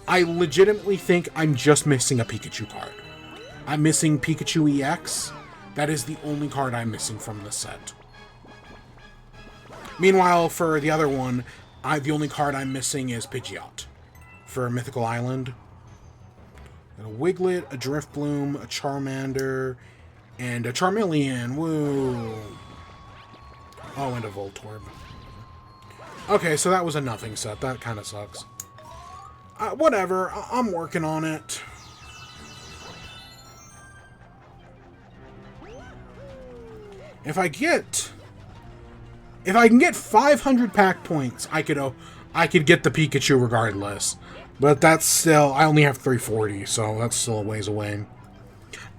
I legitimately think I'm just missing a Pikachu card. I'm missing Pikachu EX. That is the only card I'm missing from this set. Meanwhile, for the other one, the only card I'm missing is Pidgeot for Mythical Island. A Wiglet, a Driftbloom, a Charmander, and a Charmeleon. Woo! Oh, and a Voltorb. Okay, so that was a nothing set. That kind of sucks. Whatever. I'm working on it. If I can get 500 pack points, I could get the Pikachu regardless. But that's still, I only have 340, so that's still a ways away.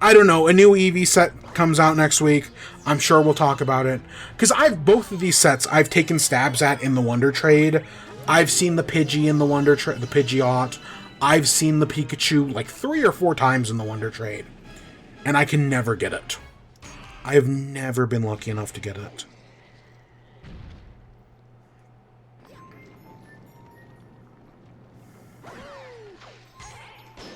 I don't know, a new Eevee set comes out next week. I'm sure we'll talk about it. Because both of these sets I've taken stabs at in the Wonder Trade. I've seen the Pidgey in the Wonder Trade, the Pidgeot. I've seen the Pikachu like 3 or 4 times in the Wonder Trade. And I can never get it. I have never been lucky enough to get it.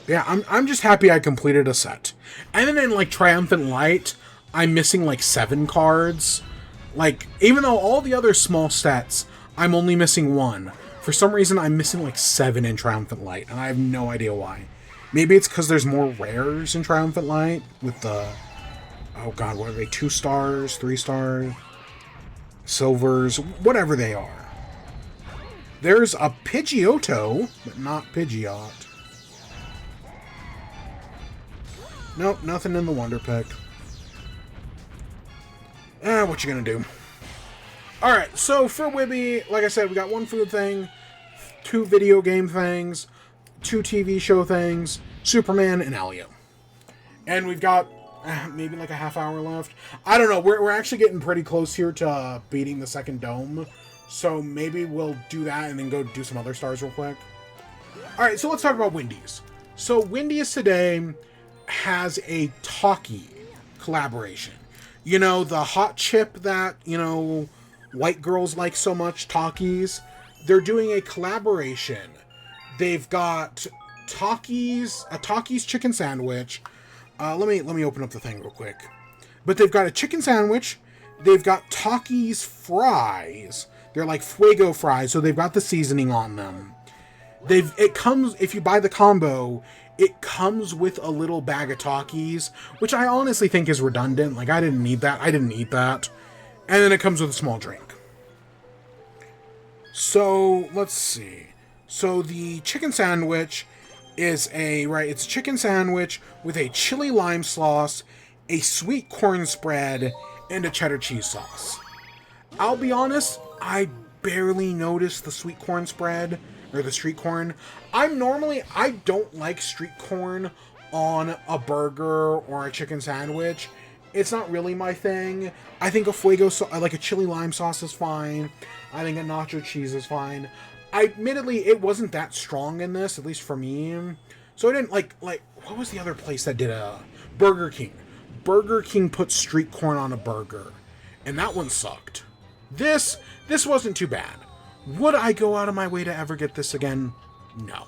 Yeah, I'm just happy I completed a set. And then in, like, Triumphant Light, I'm missing, like, 7 cards. Like, even though all the other small stats, I'm only missing 1. For some reason, I'm missing, like, 7 in Triumphant Light, and I have no idea why. Maybe it's because there's more rares in Triumphant Light with the... Oh god, what are they? 2 stars? 3 stars? Silvers? Whatever they are. There's a Pidgeotto, but not Pidgeot. Nope, nothing in the Wonder Pick. What you gonna do? Alright, so for WIBE, like I said, we got 1 food thing, 2 video game things, 2 TV show things, Superman, and Elio. And we've got maybe like a half hour left. I don't know, we're actually getting pretty close here to beating the second dome. So maybe we'll do that and then go do some other stars real quick. Alright, so let's talk about Wendy's. So Wendy's today has a Taki collaboration. You know, the hot chip that, you know, white girls like so much, Takis. They're doing a collaboration. They've got a Taki's chicken sandwich. Let me open up the thing real quick. But they've got a chicken sandwich. They've got Taki's fries. They're like Fuego fries, so they've got the seasoning on them. It comes, if you buy the combo, it comes with a little bag of Takis, which I honestly think is redundant. Like, I didn't need that. I didn't eat that. And then it comes with a small drink. So, let's see. So, the chicken sandwich is it's a chicken sandwich with a chili lime sauce, a sweet corn spread, and a cheddar cheese sauce. I'll be honest, I barely noticed the sweet corn spread, or the street corn. I don't like street corn on a burger or a chicken sandwich. It's not really my thing. I think like a chili lime sauce is fine. I think a nacho cheese is fine. Admittedly, it wasn't that strong in this, at least for me. So I didn't like, what was the other place that did a Burger King? Burger King put street corn on a burger, and that one sucked. This wasn't too bad. Would I go out of my way to ever get this again? No.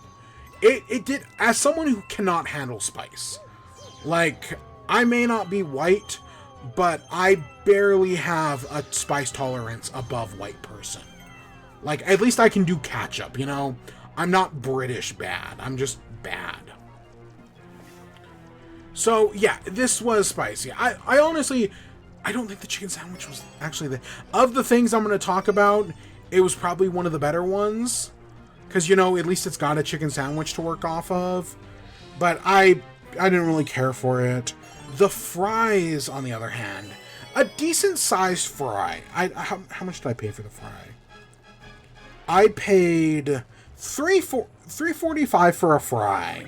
It did, as someone who cannot handle spice. Like, I may not be white, but I barely have a spice tolerance above white person. Like, at least I can do ketchup, you know? I'm not British bad. I'm just bad. So, yeah, this was spicy. I honestly, I don't think the chicken sandwich was actually of the things I'm going to talk about, it was probably one of the better ones. Because, you know, at least it's got a chicken sandwich to work off of. But I didn't really care for it. The fries, on the other hand, a decent sized fry. How much did I pay for the fry? I paid $3.45 for a fry.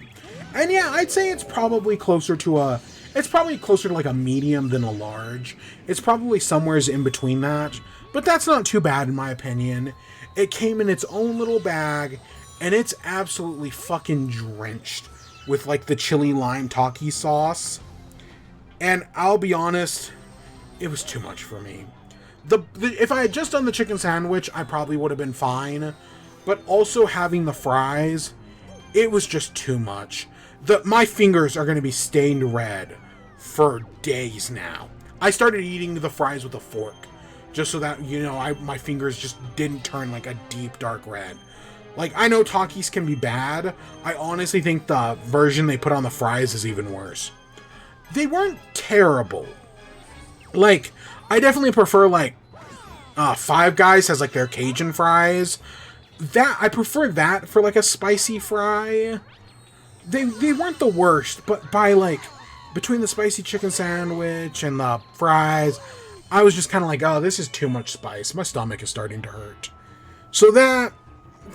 And yeah, I'd say it's probably closer to like a medium than a large. It's probably somewhere in between that. But that's not too bad in my opinion. It came in its own little bag, and it's absolutely fucking drenched with like the chili lime Taki sauce. And I'll be honest, it was too much for me. If I had just done the chicken sandwich, I probably would have been fine. But also having the fries, it was just too much. My fingers are going to be stained red for days now. I started eating the fries with a fork, just so that, you know, my fingers just didn't turn like a deep dark red. Like, I know Takis can be bad. I honestly think the version they put on the fries is even worse. They weren't terrible. Like, I definitely prefer, like, Five Guys has, like, their Cajun fries. I prefer that for, like, a spicy fry. They weren't the worst, but by, like, between the spicy chicken sandwich and the fries, I was just kind of like, oh, this is too much spice. My stomach is starting to hurt. So that,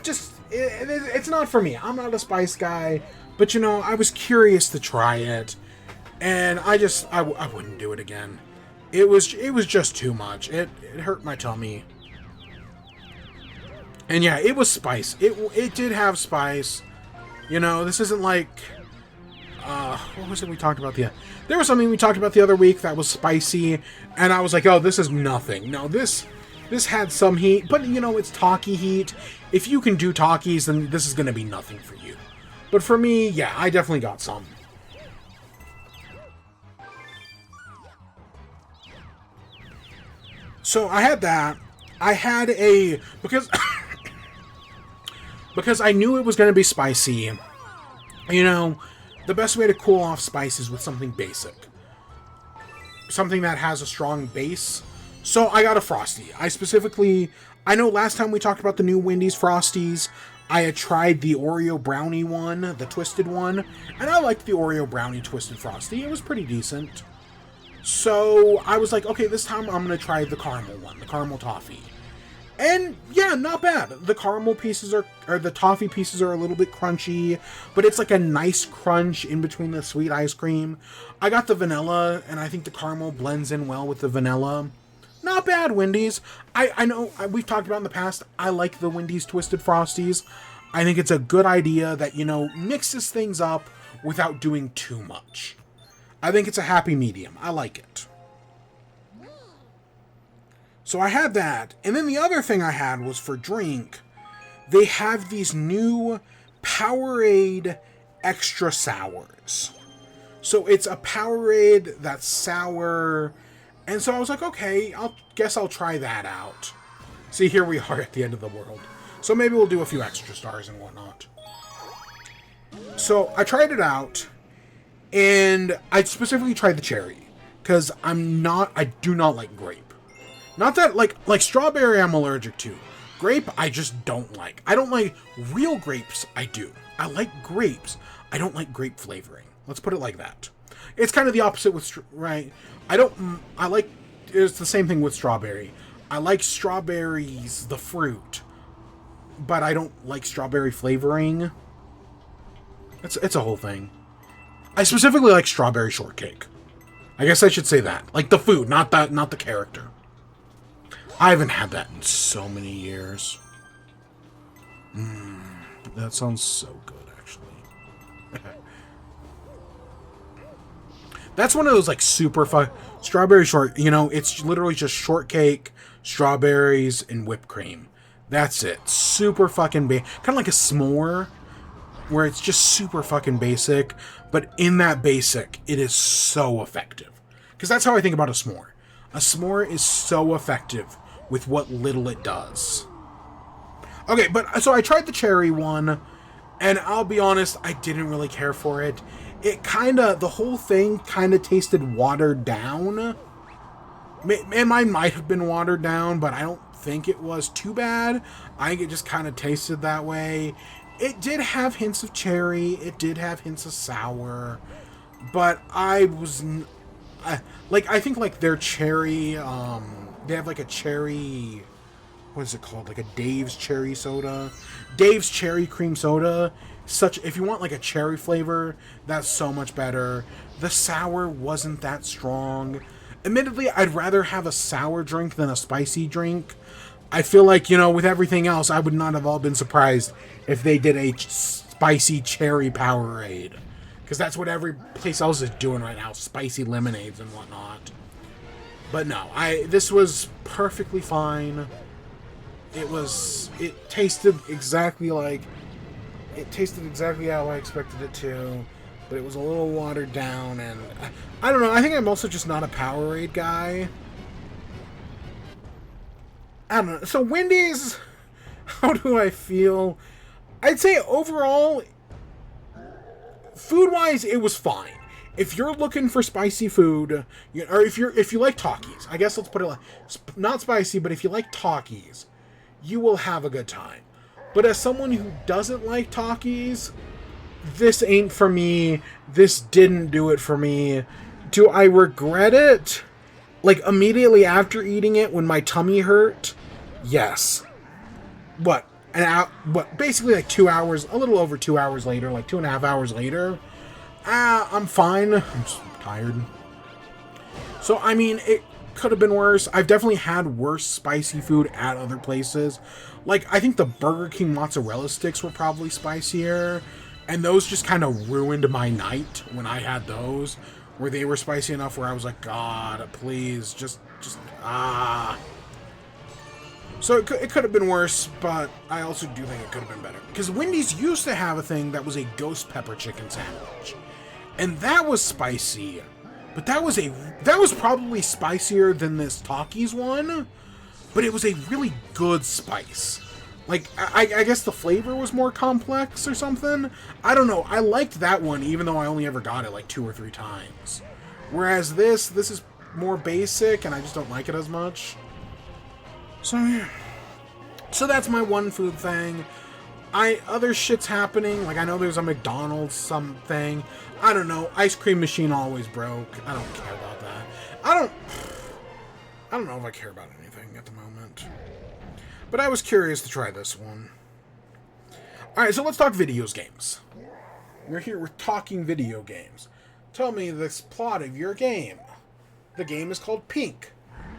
just, it's not for me. I'm not a spice guy, but, you know, I was curious to try it, and I wouldn't do it again. It was just too much. It hurt my tummy. And yeah, it was spice. It did have spice. You know, this isn't like, what was it we talked about there was something we talked about the other week that was spicy, and I was like, oh, this is nothing. No, this had some heat, but you know, it's Taki heat. If you can do Takis, then this is gonna be nothing for you. But for me, yeah, I definitely got some. So I had that. I had because because I knew it was going to be spicy. You know, the best way to cool off spice is with something basic. Something that has a strong base. So I got a Frosty. I know last time we talked about the new Wendy's Frosties, I had tried the Oreo Brownie one, the twisted one, and I liked the Oreo Brownie twisted Frosty. It was pretty decent. So I was like, okay, this time I'm going to try the caramel one, the caramel toffee. And yeah, not bad. The caramel pieces or the toffee pieces are a little bit crunchy, but it's like a nice crunch in between the sweet ice cream. I got the vanilla, and I think the caramel blends in well with the vanilla. Not bad, Wendy's. I know we've talked about in the past, I like the Wendy's Twisted Frosties. I think it's a good idea that, mixes things up without doing too much. I think it's a happy medium. I like it. So I had that. And then the other thing I had was for drink. They have these new Powerade Extra Sours. So it's a Powerade that's sour. And so I was like, okay, guess I'll try that out. See, here we are at the end of the world. So maybe we'll do a few extra stars and whatnot. So I tried it out. And I specifically tried the cherry. Because I do not like grape. Not that, like strawberry I'm allergic to. Grape, I just don't like. I don't like real grapes, I do. I like grapes. I don't like grape flavoring. Let's put it like that. It's kind of the opposite with, right? It's the same thing with strawberry. I like strawberries, the fruit. But I don't like strawberry flavoring. It's a whole thing. I specifically like strawberry shortcake. I guess I should say that. Like the food, not the character. I haven't had that in so many years. That sounds so good, actually. That's one of those, like, super fun... Strawberry short... it's literally just shortcake, strawberries, and whipped cream. That's it. Super fucking basic. Kind of like a s'more, where it's just super fucking basic, but in that basic, it is so effective. Because that's how I think about a s'more. A s'more is so effective with what little it does. Okay, but so I tried the cherry one, and I'll be honest, I didn't really care for it. The whole thing kind of tasted watered down. It might have been watered down, but I don't think it was too bad. I think it just kind of tasted that way. It did have hints of cherry, it did have hints of sour, but I think like their cherry, they have like a cherry, what is it called? Like a Dave's cherry soda. Dave's cherry cream soda. If you want like a cherry flavor, that's so much better. The sour wasn't that strong. Admittedly, I'd rather have a sour drink than a spicy drink. I feel like, with everything else, I would not have all been surprised if they did a spicy cherry Powerade. Because that's what every place else is doing right now. Spicy lemonades and whatnot. But no, this was perfectly fine. It tasted exactly how I expected it to, but it was a little watered down, and I don't know, I think I'm also just not a Powerade guy. I don't know. So Wendy's, how do I feel? I'd say overall, food-wise, it was fine. If you're looking for spicy food, or if you like Takis, I guess let's put it like, not spicy, but if you like Takis, you will have a good time. But as someone who doesn't like Takis, this ain't for me. This didn't do it for me. Do I regret it? Like, immediately after eating it, when my tummy hurt? Yes. Basically like 2 hours, a little over 2 hours later, like 2.5 hours later, I'm fine. I'm just tired. So, I mean, it could have been worse. I've definitely had worse spicy food at other places. Like, I think the Burger King mozzarella sticks were probably spicier, and those just kind of ruined my night when I had those, where they were spicy enough where I was like, God, please, just. So it could have been worse, but I also do think it could have been better. Because Wendy's used to have a thing that was a ghost pepper chicken sandwich. And that was spicy. But that was probably spicier than this Takis one. But it was a really good spice. Like, I guess the flavor was more complex or something. I don't know. I liked that one, even though I only ever got it like 2 or 3 times. Whereas this is more basic, and I just don't like it as much. So, yeah. So that's my one food thing. Other shit's happening. Like, I know there's a McDonald's something. I don't know. Ice cream machine always broke. I don't care about that. I don't know if I care about anything at the moment. But I was curious to try this one. Alright, so let's talk video games. We're here, we're talking video games. Tell me this plot of your game. The game is called Peak.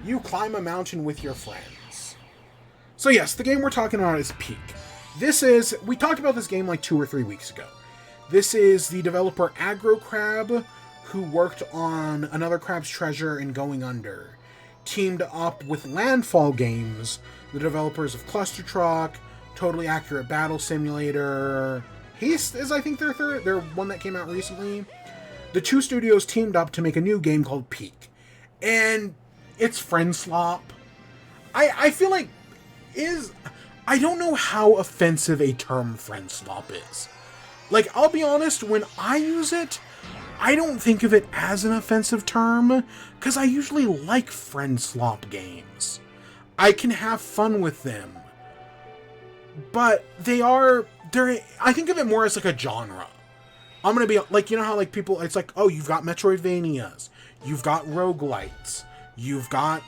You climb a mountain with your friends. So yes, the game we're talking about is Peak. We talked about this game like 2 or 3 weeks ago. This is the developer Aggro Crab, who worked on Another Crab's Treasure and Going Under. Teamed up with Landfall Games, the developers of Cluster Truck, Totally Accurate Battle Simulator. Haste is, I think, their one that came out recently. The 2 studios teamed up to make a new game called Peak. And it's friend slop. I feel like I don't know how offensive a term friend slop is. Like, I'll be honest, when I use it, I don't think of it as an offensive term, because I usually like friend slop games. I can have fun with them. But I think of it more as like a genre. I'm gonna be like, you know how like people, it's like, oh, you've got Metroidvanias, you've got roguelites, you've got,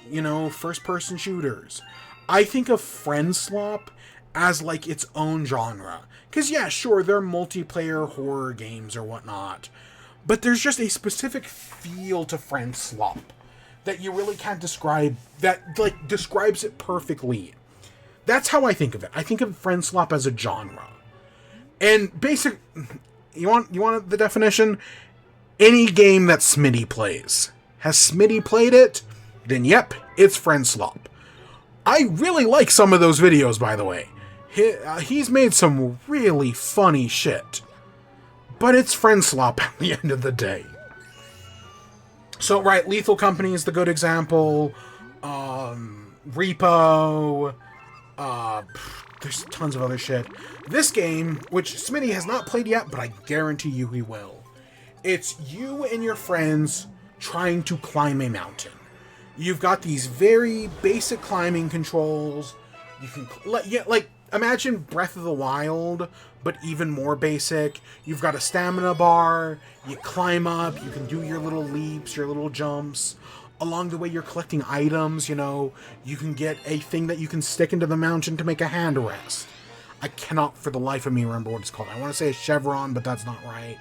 first-person shooters. I think of friend slop as like its own genre. Because yeah, sure, they're multiplayer horror games or whatnot, but there's just a specific feel to friend slop that you really can't describe, that like describes it perfectly. That's how I think of it. I think of friend slop as a genre. And you want the definition? Any game that Smitty plays. Has Smitty played it? Then yep, it's friend slop. I really like some of those videos, by the way. He's made some really funny shit. But it's friend slop at the end of the day. So, right, Lethal Company is the good example. Repo. There's tons of other shit. This game, which Smitty has not played yet, but I guarantee you he will. It's you and your friends trying to climb a mountain. You've got these very basic climbing controls. You can, imagine Breath of the Wild, but even more basic. You've got a stamina bar. You climb up. You can do your little leaps, your little jumps. Along the way, you're collecting items, You can get a thing that you can stick into the mountain to make a hand rest. I cannot for the life of me remember what it's called. I want to say a chevron, but that's not right.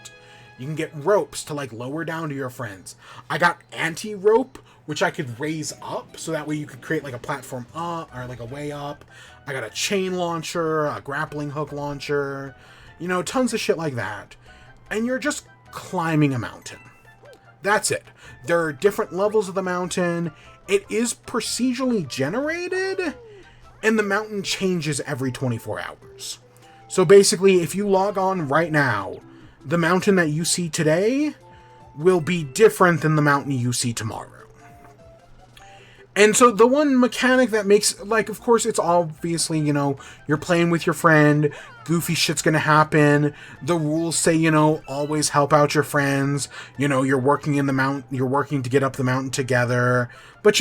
You can get ropes to, lower down to your friends. I got anti-rope, which I could raise up, so that way you could create, a platform up, or, a way up. I got a chain launcher, a grappling hook launcher, tons of shit like that. And you're just climbing a mountain. That's it. There are different levels of the mountain. It is procedurally generated, and the mountain changes every 24 hours. So basically, if you log on right now, the mountain that you see today will be different than the mountain you see tomorrow. And so the one mechanic that makes, of course, it's obviously, you're playing with your friend, goofy shit's gonna happen, the rules say, always help out your friends, you're working in the mountain, you're working to get up the mountain together, but,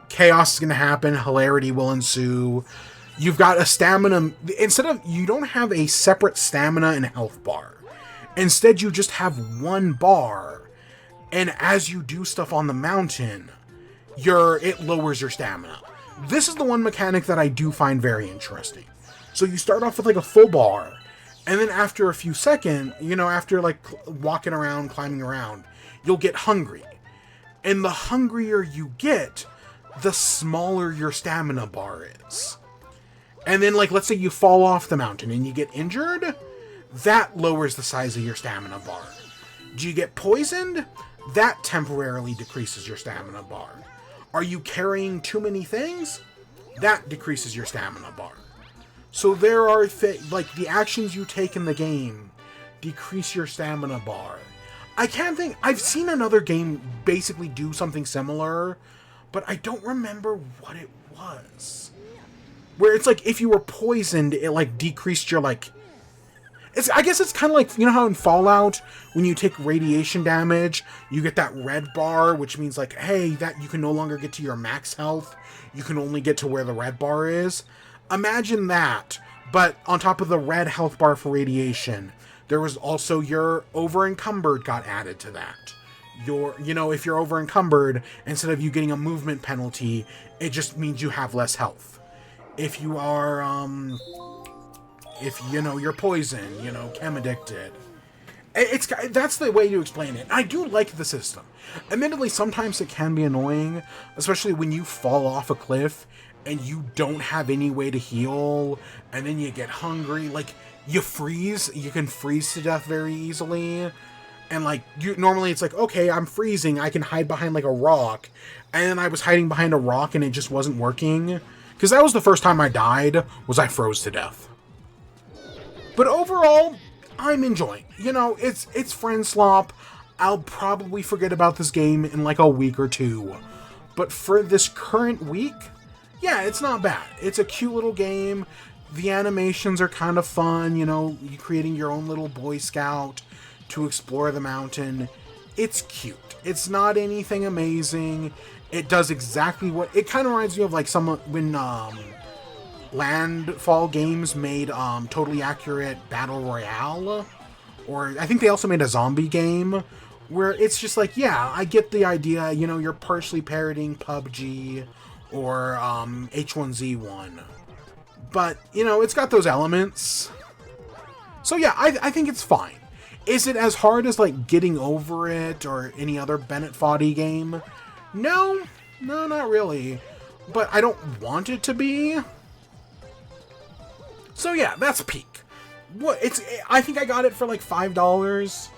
chaos is gonna happen, hilarity will ensue. You've got a stamina, you don't have a separate stamina and health bar. Instead, you just have one bar, and as you do stuff on the mountain, it lowers your stamina. This is the one mechanic that I do find very interesting. So you start off with a full bar, and then after a few seconds, after walking around, climbing around, you'll get hungry. And the hungrier you get, the smaller your stamina bar is. And then let's say you fall off the mountain and you get injured, that lowers the size of your stamina bar. Do you get poisoned? That temporarily decreases your stamina bar. Are you carrying too many things? That decreases your stamina bar. So there are the actions you take in the game decrease your stamina bar. I can't think, I've seen another game basically do something similar, but I don't remember what it was. where it's like if you were poisoned, it like decreased your like. I guess it's kind of like, you know how in Fallout, when you take radiation damage, you get that red bar, which means like, hey, that you can no longer get to your max health. You can only get to where the red bar is. Imagine that, but on top of the red health bar for radiation, there was also your over encumbered got added to that. If you're over encumbered, instead of you getting a movement penalty, it just means you have less health. If you are, you're poison, chem addicted. That's the way to explain it. I do like the system. Admittedly, sometimes it can be annoying, especially when you fall off a cliff and you don't have any way to heal, and then you get hungry. Like, you freeze. You can freeze to death very easily. And, like, normally it's like, okay, I'm freezing. I can hide behind, like, a rock. And then I was hiding behind a rock and it just wasn't working. Because that was the first time I died, was I froze to death. But overall, I'm enjoying. It's friend slop. I'll probably forget about this game in like a week or two. But for this current week, yeah, it's not bad. It's a cute little game. The animations are kind of fun, you creating your own little Boy Scout to explore the mountain. It's cute. It's not anything amazing. It does exactly what... It kind of reminds me of like when Landfall Games made totally accurate Battle Royale. Or I think they also made a zombie game where it's just like, yeah, I get the idea. You're partially parroting PUBG or H1Z1. But, it's got those elements. So yeah, I think it's fine. Is it as hard as like Getting Over It or any other Bennett Foddy game? No, not really. But I don't want it to be. So yeah, that's peak. I think I got it for like $5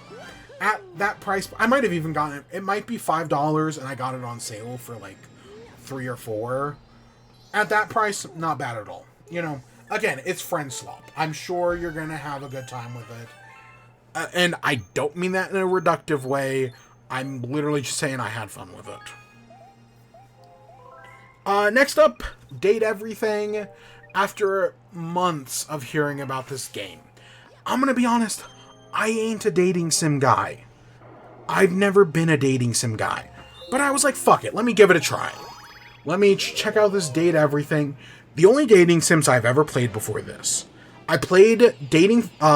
at that price. I might have even gotten it. It might be $5 and I got it on sale for like $3 or $4. At that price, not bad at all. Again, it's friend slop. I'm sure you're going to have a good time with it. And I don't mean that in a reductive way. I'm literally just saying I had fun with it. Next up, Date Everything. After months of hearing about this game, I'm gonna be honest, I ain't a dating sim guy. I've never been a dating sim guy. But I was like, fuck it, let me give it a try. Let me check out this Date Everything. The only dating sims I've ever played before this. I played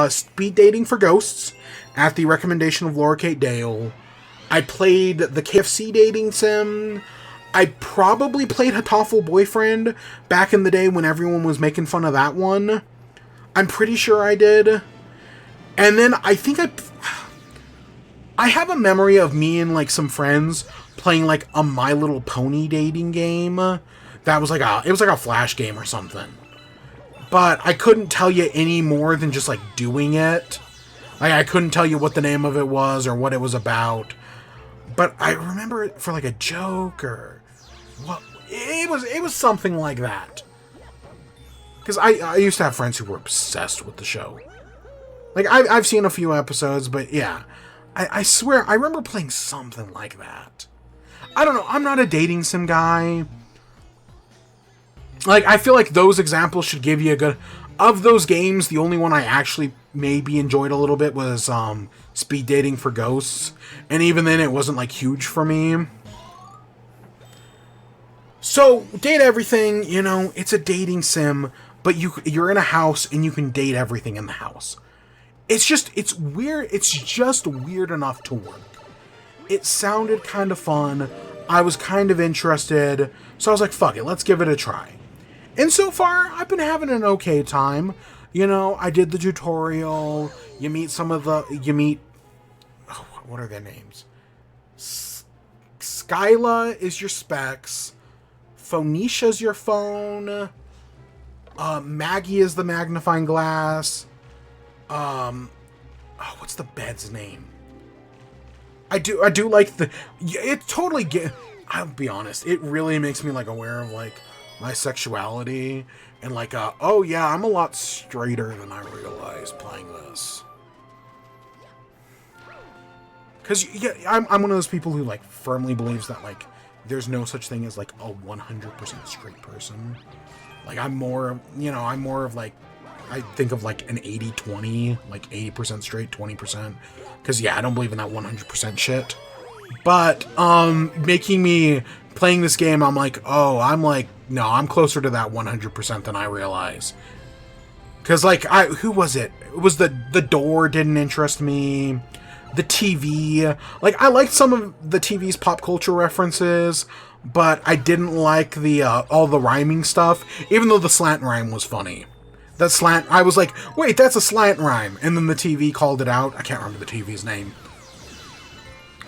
speed dating for ghosts at the recommendation of Laura Kate Dale. I played the KFC dating sim. I probably played Hatoful Boyfriend back in the day when everyone was making fun of that one. I'm pretty sure I did. And then I think I have a memory of me and like some friends playing like a My Little Pony dating game. That was like it was like a Flash game or something. But I couldn't tell you any more than just like doing it. Like I couldn't tell you what the name of it was or what it was about. But I remember it for like a joke or what it was something like that. Because I used to have friends who were obsessed with the show. Like I've seen a few episodes, but yeah. I swear I remember playing something like that. I don't know, I'm not a dating sim guy. Like I feel like those examples should give you a good... Of those games, the only one I actually maybe enjoyed a little bit was Speed Dating for Ghosts. And even then, it wasn't, like, huge for me. So, Date Everything, it's a dating sim, but you're in a house and you can date everything in the house. It's weird. It's just weird enough to work. It sounded kind of fun. I was kind of interested. So I was like, fuck it, let's give it a try. And so far, I've been having an okay time. I did the tutorial. You meet what are their names? Skyla is your specs. Phoenicia's your phone. Maggie is the magnifying glass. What's the bed's name? I do like it totally I'll be honest, it really makes me like aware of like my sexuality and like oh yeah, I'm a lot straighter than I realized playing this. Cause yeah, I'm one of those people who like firmly believes that like there's no such thing as like a 100% straight person. Like, I'm more, I'm more of like, I think of like an 80-20, like 80% straight, 20%. Because, yeah, I don't believe in that 100% shit. But, making me playing this game, I'm like, oh, no, I'm closer to that 100% than I realize. Because, like, who was it? It was the door didn't interest me. The TV. Like, I liked some of the TV's pop culture references, but I didn't like the, all the rhyming stuff, even though the slant rhyme was funny. That slant, I was like, wait, that's a slant rhyme. And then the TV called it out. I can't remember the TV's name.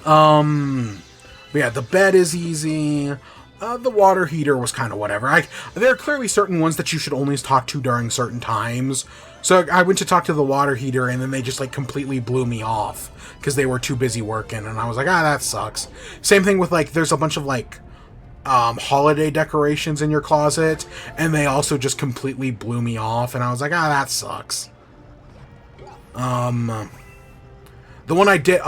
But yeah, the bed is easy. The water heater was kind of whatever. There are clearly certain ones that you should only talk to during certain times. So I went to talk to the water heater, and then they just, like, completely blew me off because they were too busy working, and I was like, that sucks. Same thing with, like, there's a bunch of, like, holiday decorations in your closet, and they also just completely blew me off, and I was like, that sucks. The one I did,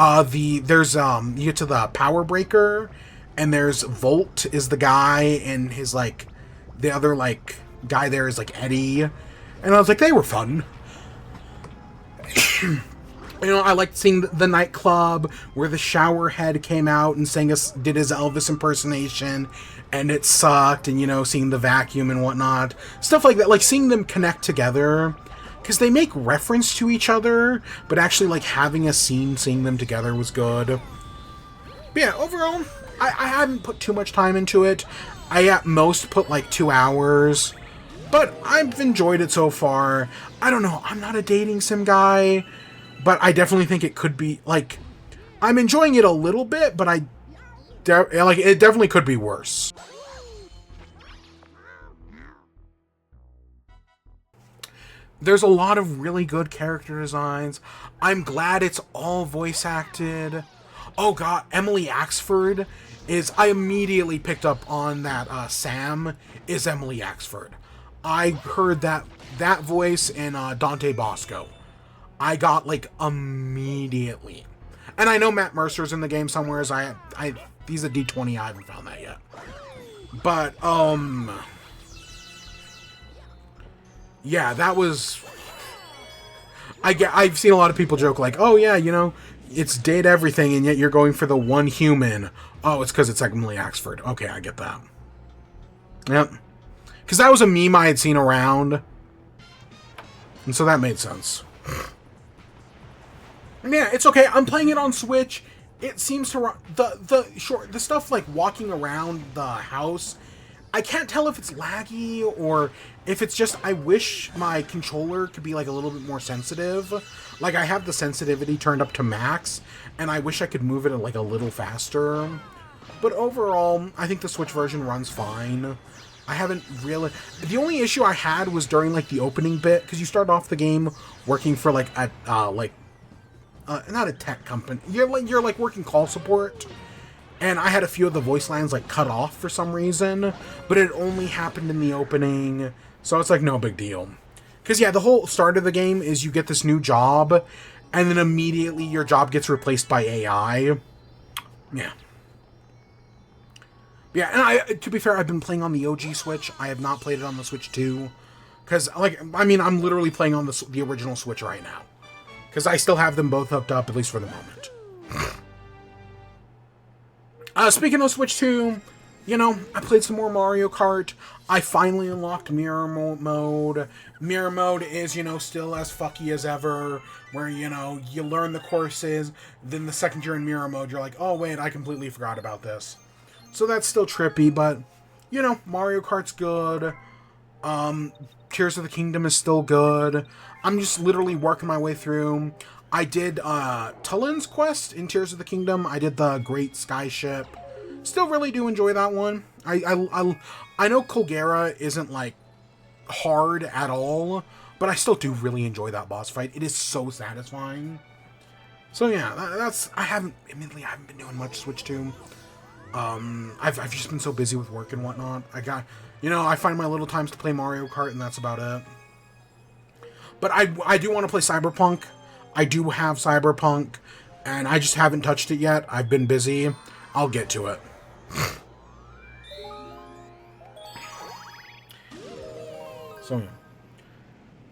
there's, you get to the power breaker, and there's Volt is the guy, and his, like, the other, like, guy there is, like, Eddie, and I was like, they were fun. I liked seeing the nightclub where the shower head came out and did his Elvis impersonation, and it sucked, and, seeing the vacuum and whatnot. Stuff like that, like, seeing them connect together, because they make reference to each other, but actually, like, having a scene seeing them together was good. But yeah, overall, I haven't put too much time into it. I at most put, like, 2 hours, but I've enjoyed it so far. I don't know, I'm not a dating sim guy, but I definitely think it could be, like, I'm enjoying it a little bit, but it definitely could be worse. There's a lot of really good character designs. I'm glad it's all voice acted. Oh god, Emily Axford I immediately picked up on that Sam is Emily Axford. I heard that voice in Dante Bosco. I got, like, immediately. And I know Matt Mercer's in the game somewhere. He's a D20. I haven't found that yet. But, yeah, that was... I've seen a lot of people joke, like, oh, yeah, it's date everything, and yet you're going for the one human. Oh, it's because it's Emily Axford. Okay, I get that. Yep. Because that was a meme I had seen around. And so that made sense. Yeah, it's okay. I'm playing it on Switch. It seems to run the stuff like walking around the house. I can't tell if it's laggy or if it's just I wish my controller could be like a little bit more sensitive. Like I have the sensitivity turned up to max, and I wish I could move it like a little faster. But overall, I think the Switch version runs fine. I haven't really... The only issue I had was during like the opening bit, because you start off the game working for like a not a tech company. You're like working call support, and I had a few of the voice lines like cut off for some reason, but it only happened in the opening, so it's like no big deal. Because yeah, the whole start of the game is you get this new job, and then immediately your job gets replaced by AI. Yeah. Yeah, and to be fair, I've been playing on the OG Switch. I have not played it on the Switch 2. Because, like, I mean, I'm literally playing on the original Switch right now. Because I still have them both hooked up, at least for the moment. Speaking of Switch 2, I played some more Mario Kart. I finally unlocked Mirror Mode. Mirror Mode is, still as fucky as ever. Where, you learn the courses. Then the second you're in Mirror Mode, you're like, oh, wait, I completely forgot about this. So that's still trippy, but, Mario Kart's good. Tears of the Kingdom is still good. I'm just literally working my way through. I did Tullin's quest in Tears of the Kingdom. I did the Great Skyship. Still really do enjoy that one. I know Colgera isn't, like, hard at all, but I still do really enjoy that boss fight. It is so satisfying. So yeah, admittedly, I haven't been doing much Switch 2. I've just been so busy with work and whatnot. I find my little times to play Mario Kart, and that's about it. But I do want to play Cyberpunk. I do have Cyberpunk, and I just haven't touched it yet. I've been busy. I'll get to it. So,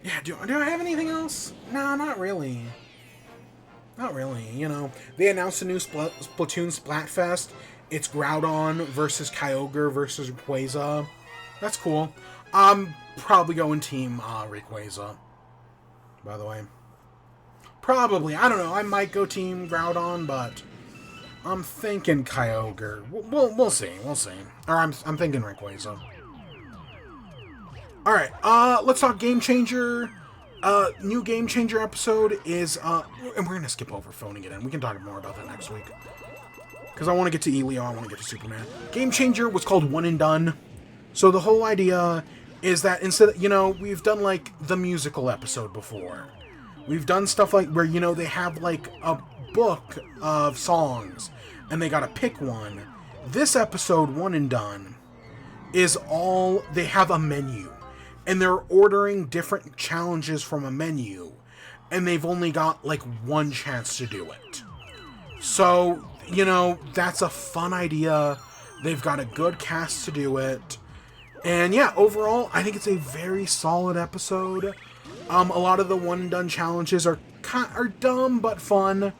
yeah, do I have anything else? No, not really. Not really, you know. They announced a new Splatoon Splatfest. It's Groudon versus Kyogre versus Rayquaza. That's cool. I'm probably going Team Rayquaza, by the way. Probably. I don't know. I might go Team Groudon, but I'm thinking Kyogre. We'll see. We'll see. Or I'm thinking Rayquaza. Alright, let's talk Game Changer. New Game Changer episode is, and we're gonna skip over phoning it in. We can talk more about that next week. Because I want to get to Elio, I want to get to Superman. Game Changer was called One and Done. So the whole idea is that instead of, you know, we've done, like, the musical episode before. We've done stuff like where, you know, they have, like, a book of songs, and they gotta pick one. This episode, One and Done, is all, they have a menu. And they're ordering different challenges from a menu. And they've only got, like, one chance to do it. So, you know, that's a fun idea. They've got a good cast to do it. And yeah, overall, I think it's a very solid episode. A lot of the one and done challenges are dumb but fun.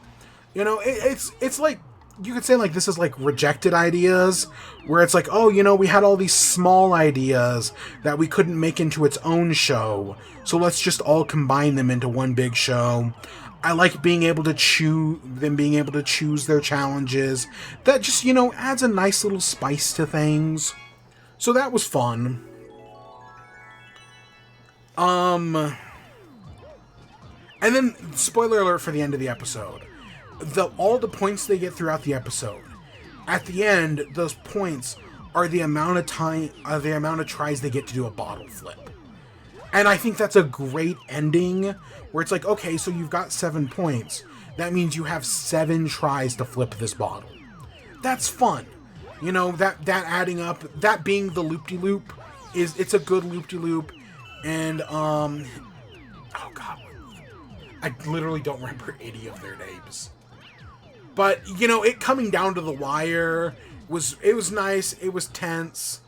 You know, it's like, you could say like this is like rejected ideas, where it's like, oh, you know, we had all these small ideas that we couldn't make into its own show, so let's just all combine them into one big show. I like being able to choose their challenges. That just, you know, adds a nice little spice to things. So that was fun. And then, spoiler alert for the end of the episode. All the points they get throughout the episode, at the end, those points are the amount of time, the amount of tries they get to do a bottle flip. And I think that's a great ending, where it's like, okay, so you've got 7 points. That means you have 7 tries to flip this bottle. That's fun. You know, that adding up, that being the loop-de-loop, it's a good loop-de-loop. And, oh god, I literally don't remember any of their names. But, you know, it coming down to the wire it was nice, it was tense.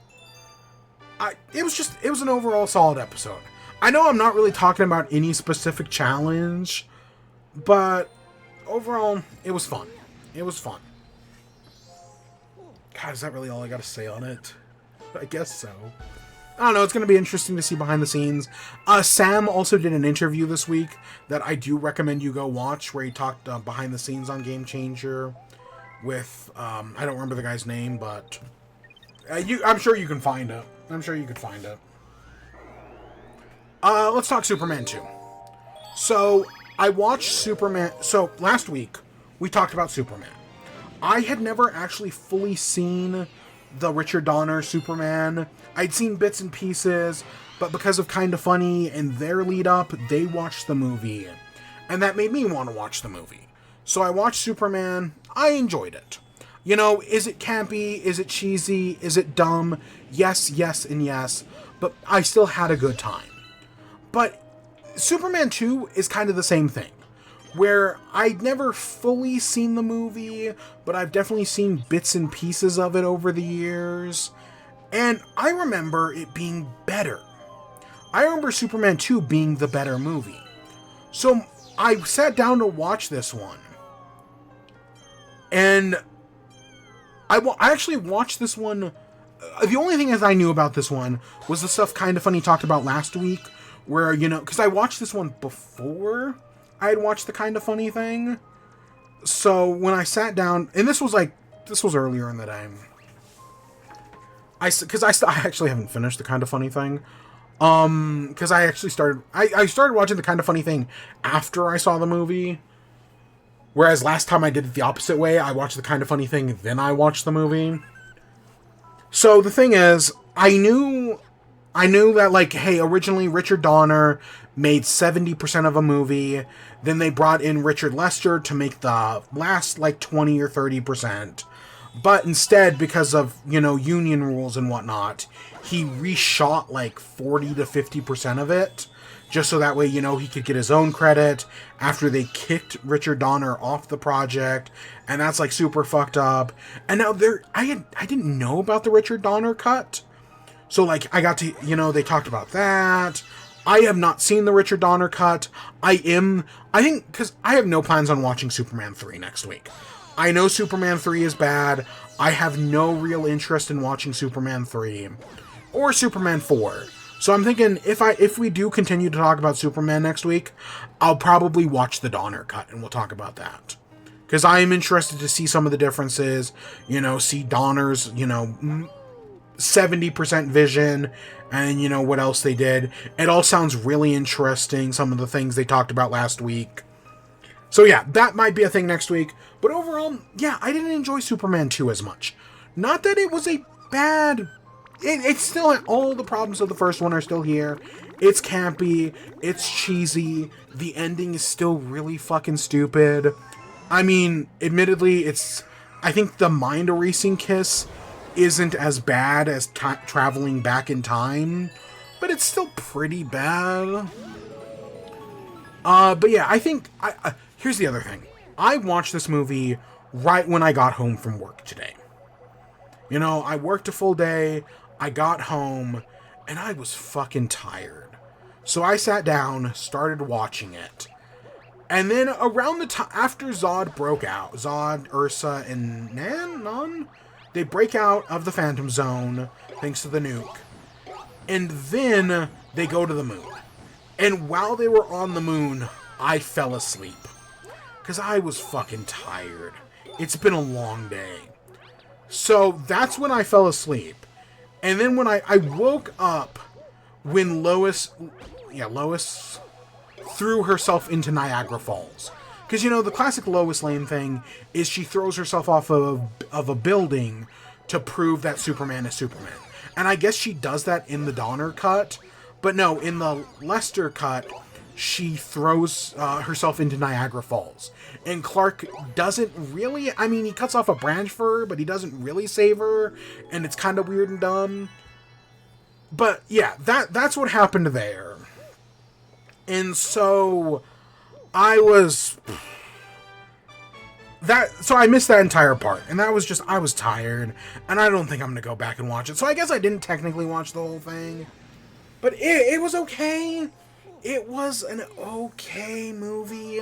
It was an overall solid episode. I know I'm not really talking about any specific challenge, but overall, it was fun. It was fun. God, is that really all I gotta say on it? I guess so. I don't know, it's going to be interesting to see behind the scenes. Sam also did an interview this week that I do recommend you go watch, where he talked behind the scenes on Game Changer with, I don't remember the guy's name, but I'm sure you can find it. I'm sure you could find it. Let's talk Superman 2. So, I watched Superman... So, last week, we talked about Superman. I had never actually fully seen the Richard Donner Superman. I'd seen bits and pieces, but because of Kinda Funny and their lead up, they watched the movie. And that made me want to watch the movie. So I watched Superman. I enjoyed it. You know, is it campy? Is it cheesy? Is it dumb? Yes, yes, and yes. But I still had a good time. But Superman 2 is kind of the same thing, where I'd never fully seen the movie, but I've definitely seen bits and pieces of it over the years. And I remember it being better. I remember Superman 2 being the better movie. So I sat down to watch this one. And I actually watched this one. The only thing I knew about this one was the stuff Kinda Funny talked about last week, where, you know, because I watched this one before I had watched the Kinda Funny thing. So when I sat down, and this was earlier in the day. I actually haven't finished the Kinda Funny thing. Because I actually started watching the Kinda Funny thing after I saw the movie. Whereas last time I did it the opposite way. I watched the Kinda Funny thing, then I watched the movie. So the thing is, I knew that, like, hey, originally Richard Donner made 70% of a movie. Then they brought in Richard Lester to make the last, like, 20 or 30%. But instead, because of, you know, union rules and whatnot, he reshot, like, 40 to 50% of it. Just so that way, you know, he could get his own credit after they kicked Richard Donner off the project. And that's, like, super fucked up. And now I didn't know about the Richard Donner cut. So, like, I got to, they talked about that. I have not seen the Richard Donner cut. I think, because I have no plans on watching Superman 3 next week. I know Superman 3 is bad. I have no real interest in watching Superman 3 or Superman 4. So I'm thinking if we do continue to talk about Superman next week, I'll probably watch the Donner cut and we'll talk about that. Because I am interested to see some of the differences, see Donner's, 70% vision and, what else they did. It all sounds really interesting, some of the things they talked about last week. So yeah, that might be a thing next week. But overall, yeah, I didn't enjoy Superman 2 as much. Not that it was a bad... It's still... All the problems of the first one are still here. It's campy. It's cheesy. The ending is still really fucking stupid. I mean, admittedly, I think the mind erasing kiss isn't as bad as traveling back in time. But it's still pretty bad. But yeah, I think... here's the other thing. I watched this movie right when I got home from work today. I worked a full day, I got home, and I was fucking tired. So I sat down, started watching it. And then around the time after Zod broke out, Zod, Ursa, and Nan, they break out of the Phantom Zone, thanks to the nuke. And then they go to the moon. And while they were on the moon, I fell asleep. Because I was fucking tired. It's been a long day. So that's when I fell asleep. And then when I woke up when Lois threw herself into Niagara Falls. Because, the classic Lois Lane thing is she throws herself off of a building to prove that Superman is Superman. And I guess she does that in the Donner cut. But no, in the Lester cut... she throws herself into Niagara Falls. And Clark doesn't really... I mean, he cuts off a branch for her, but he doesn't really save her. And it's kind of weird and dumb. But, yeah, that's what happened there. And so... I missed that entire part. And that was just... I was tired. And I don't think I'm going to go back and watch it. So I guess I didn't technically watch the whole thing. But it was okay. It was an okay movie.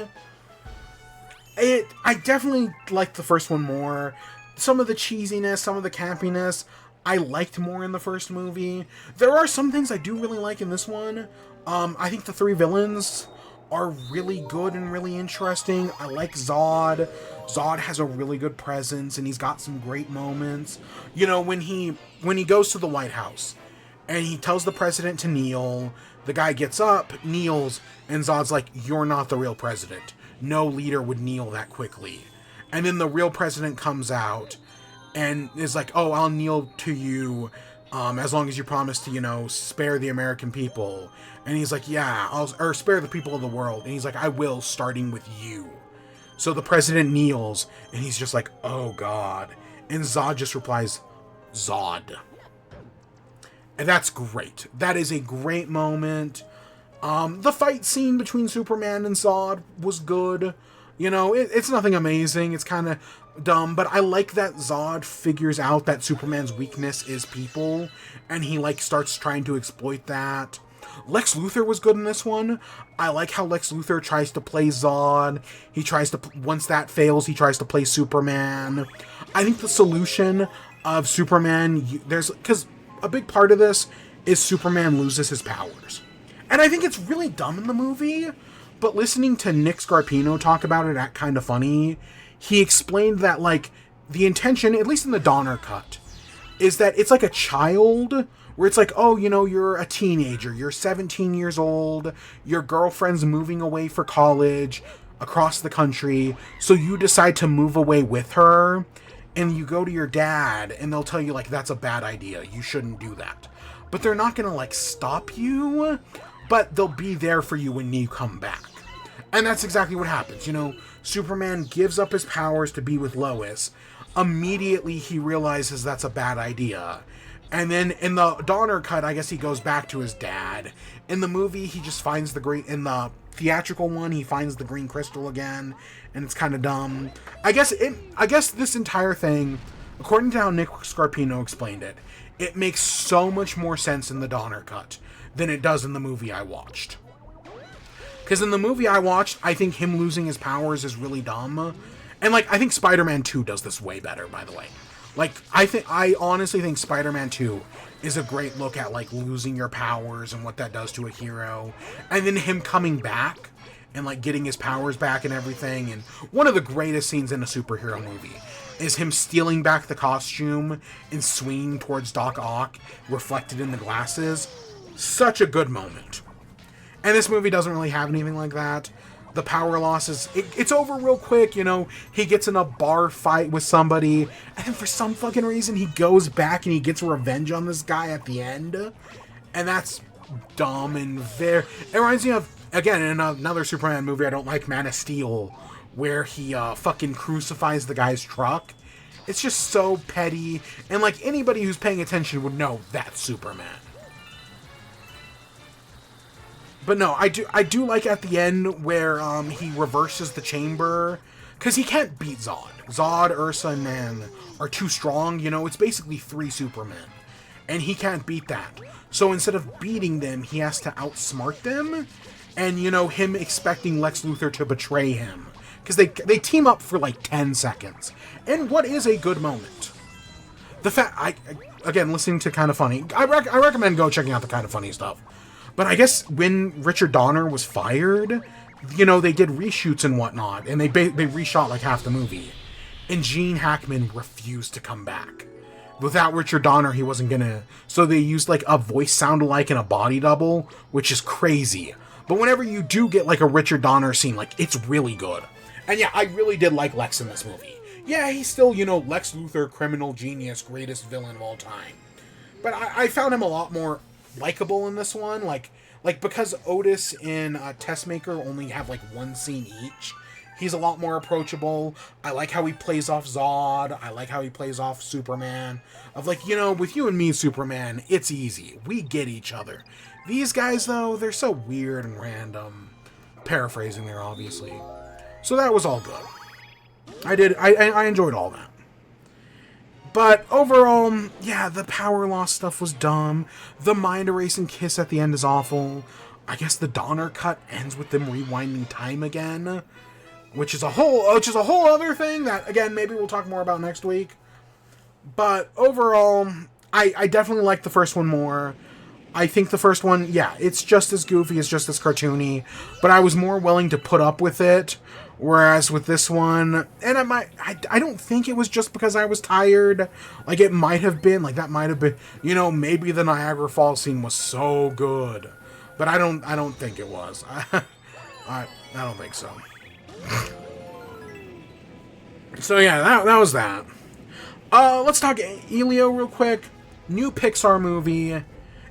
I definitely liked the first one more. Some of the cheesiness, some of the campiness, I liked more in the first movie. There are some things I do really like in this one. I think the three villains are really good and really interesting. I like Zod. Zod has a really good presence, and he's got some great moments. When he goes to the White House, and he tells the president to kneel... The guy gets up, kneels, and Zod's like, "You're not the real president. No leader would kneel that quickly." And then the real president comes out and is like, "Oh, I'll kneel to you as long as you promise to, spare the American people." And he's like, "Yeah, or spare the people of the world." And he's like, "I will, starting with you." So the president kneels, and he's just like, "Oh, God." And Zod just replies, "Zod." And that's great. That is a great moment. The fight scene between Superman and Zod was good. It's nothing amazing. It's kind of dumb. But I like that Zod figures out that Superman's weakness is people. And he, starts trying to exploit that. Lex Luthor was good in this one. I like how Lex Luthor tries to play Zod. Once that fails, he tries to play Superman. I think the solution of Superman... because a big part of this is Superman loses his powers. And I think it's really dumb in the movie, but listening to Nick Scarpino talk about it at Kinda Funny, he explained that, the intention, at least in the Donner cut, is that it's like a child, where it's like, oh, you're a teenager, you're 17 years old, your girlfriend's moving away for college across the country, so you decide to move away with her, and you go to your dad, and they'll tell you, that's a bad idea. You shouldn't do that. But they're not gonna, stop you, but they'll be there for you when you come back. And that's exactly what happens. Superman gives up his powers to be with Lois. Immediately, he realizes that's a bad idea. And then, in the Donner cut, I guess he goes back to his dad. In the movie, he just finds in the theatrical one, he finds the green crystal again, and it's kind of dumb. I guess this entire thing, according to how Nick Scarpino explained it, it makes so much more sense in the Donner cut than it does in the movie I watched. Because in the movie I watched, I think him losing his powers is really dumb. And, like, I think Spider-Man 2 does this way better, by the way. Like, I honestly think Spider-Man 2 is a great look at, like, losing your powers and what that does to a hero. And then him coming back and, like, getting his powers back and everything. And one of the greatest scenes in a superhero movie is him stealing back the costume and swinging towards Doc Ock, reflected in the glasses. Such a good moment. And this movie doesn't really have anything like that. The power losses, it's over real quick, you know. He gets in a bar fight with somebody, and then for some fucking reason, he goes back and he gets revenge on this guy at the end. And that's dumb and very... It reminds me of, again, in another Superman movie I don't like, Man of Steel, where he fucking crucifies the guy's truck. It's just so petty, and like anybody who's paying attention would know that's Superman. But no, I do like at the end where he reverses the chamber, because he can't beat Zod. Zod, Ursa, and Man are too strong, you know, it's basically 3 Supermen. And he can't beat that. So instead of beating them, he has to outsmart them, and, you know, him expecting Lex Luthor to betray him. Because they team up for like 10 seconds. And what is a good moment? The fact, again, listening to Kind of Funny, I recommend go checking out the Kind of Funny stuff. But I guess when Richard Donner was fired, you know, they did reshoots and whatnot, and they reshot like half the movie. And Gene Hackman refused to come back. Without Richard Donner, he wasn't gonna... So they used like a voice sound-alike and a body double, which is crazy. But whenever you do get like a Richard Donner scene, like, it's really good. And yeah, I really did like Lex in this movie. Yeah, he's still, you know, Lex Luthor, criminal genius, greatest villain of all time. But I found him a lot more likable in this one, like because Otis and Testmaker only have like one scene each, he's a lot more approachable. I like how he plays off Zod. I like how he plays off Superman. Of like, you know, with you and me, Superman, it's easy. We get each other. These guys, though, they're so weird and random. Paraphrasing there, obviously. So that was all good. I enjoyed all that. But overall, yeah, the power loss stuff was dumb. The mind erasing kiss at the end is awful. I guess the Donner cut ends with them rewinding time again, which is a whole other thing that, again, maybe we'll talk more about next week. But overall, I definitely like the first one more. I think the first one, yeah, it's just as goofy, it's just as cartoony, but I was more willing to put up with it. Whereas with this one, and I don't think it was just because I was tired. Like, it might have been, like, that might have been, you know, maybe the Niagara Falls scene was so good. But I don't think it was. I don't think so. So yeah, that was that. Let's talk Elio real quick. New Pixar movie.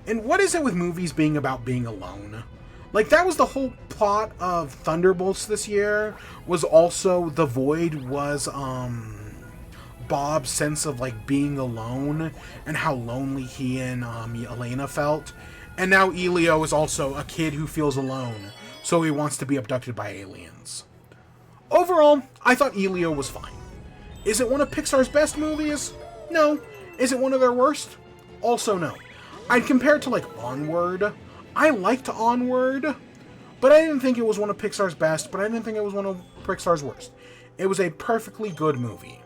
And what is it with movies being about being alone? Like, that was the whole plot of Thunderbolts this year, was also The Void was, Bob's sense of, like, being alone, and how lonely he and, Elena felt. And now Elio is also a kid who feels alone, so he wants to be abducted by aliens. Overall, I thought Elio was fine. Is it one of Pixar's best movies? No. Is it one of their worst? Also no. I'd compare it to, like, Onward. I liked Onward, but I didn't think it was one of Pixar's best, but I didn't think it was one of Pixar's worst. It was a perfectly good movie.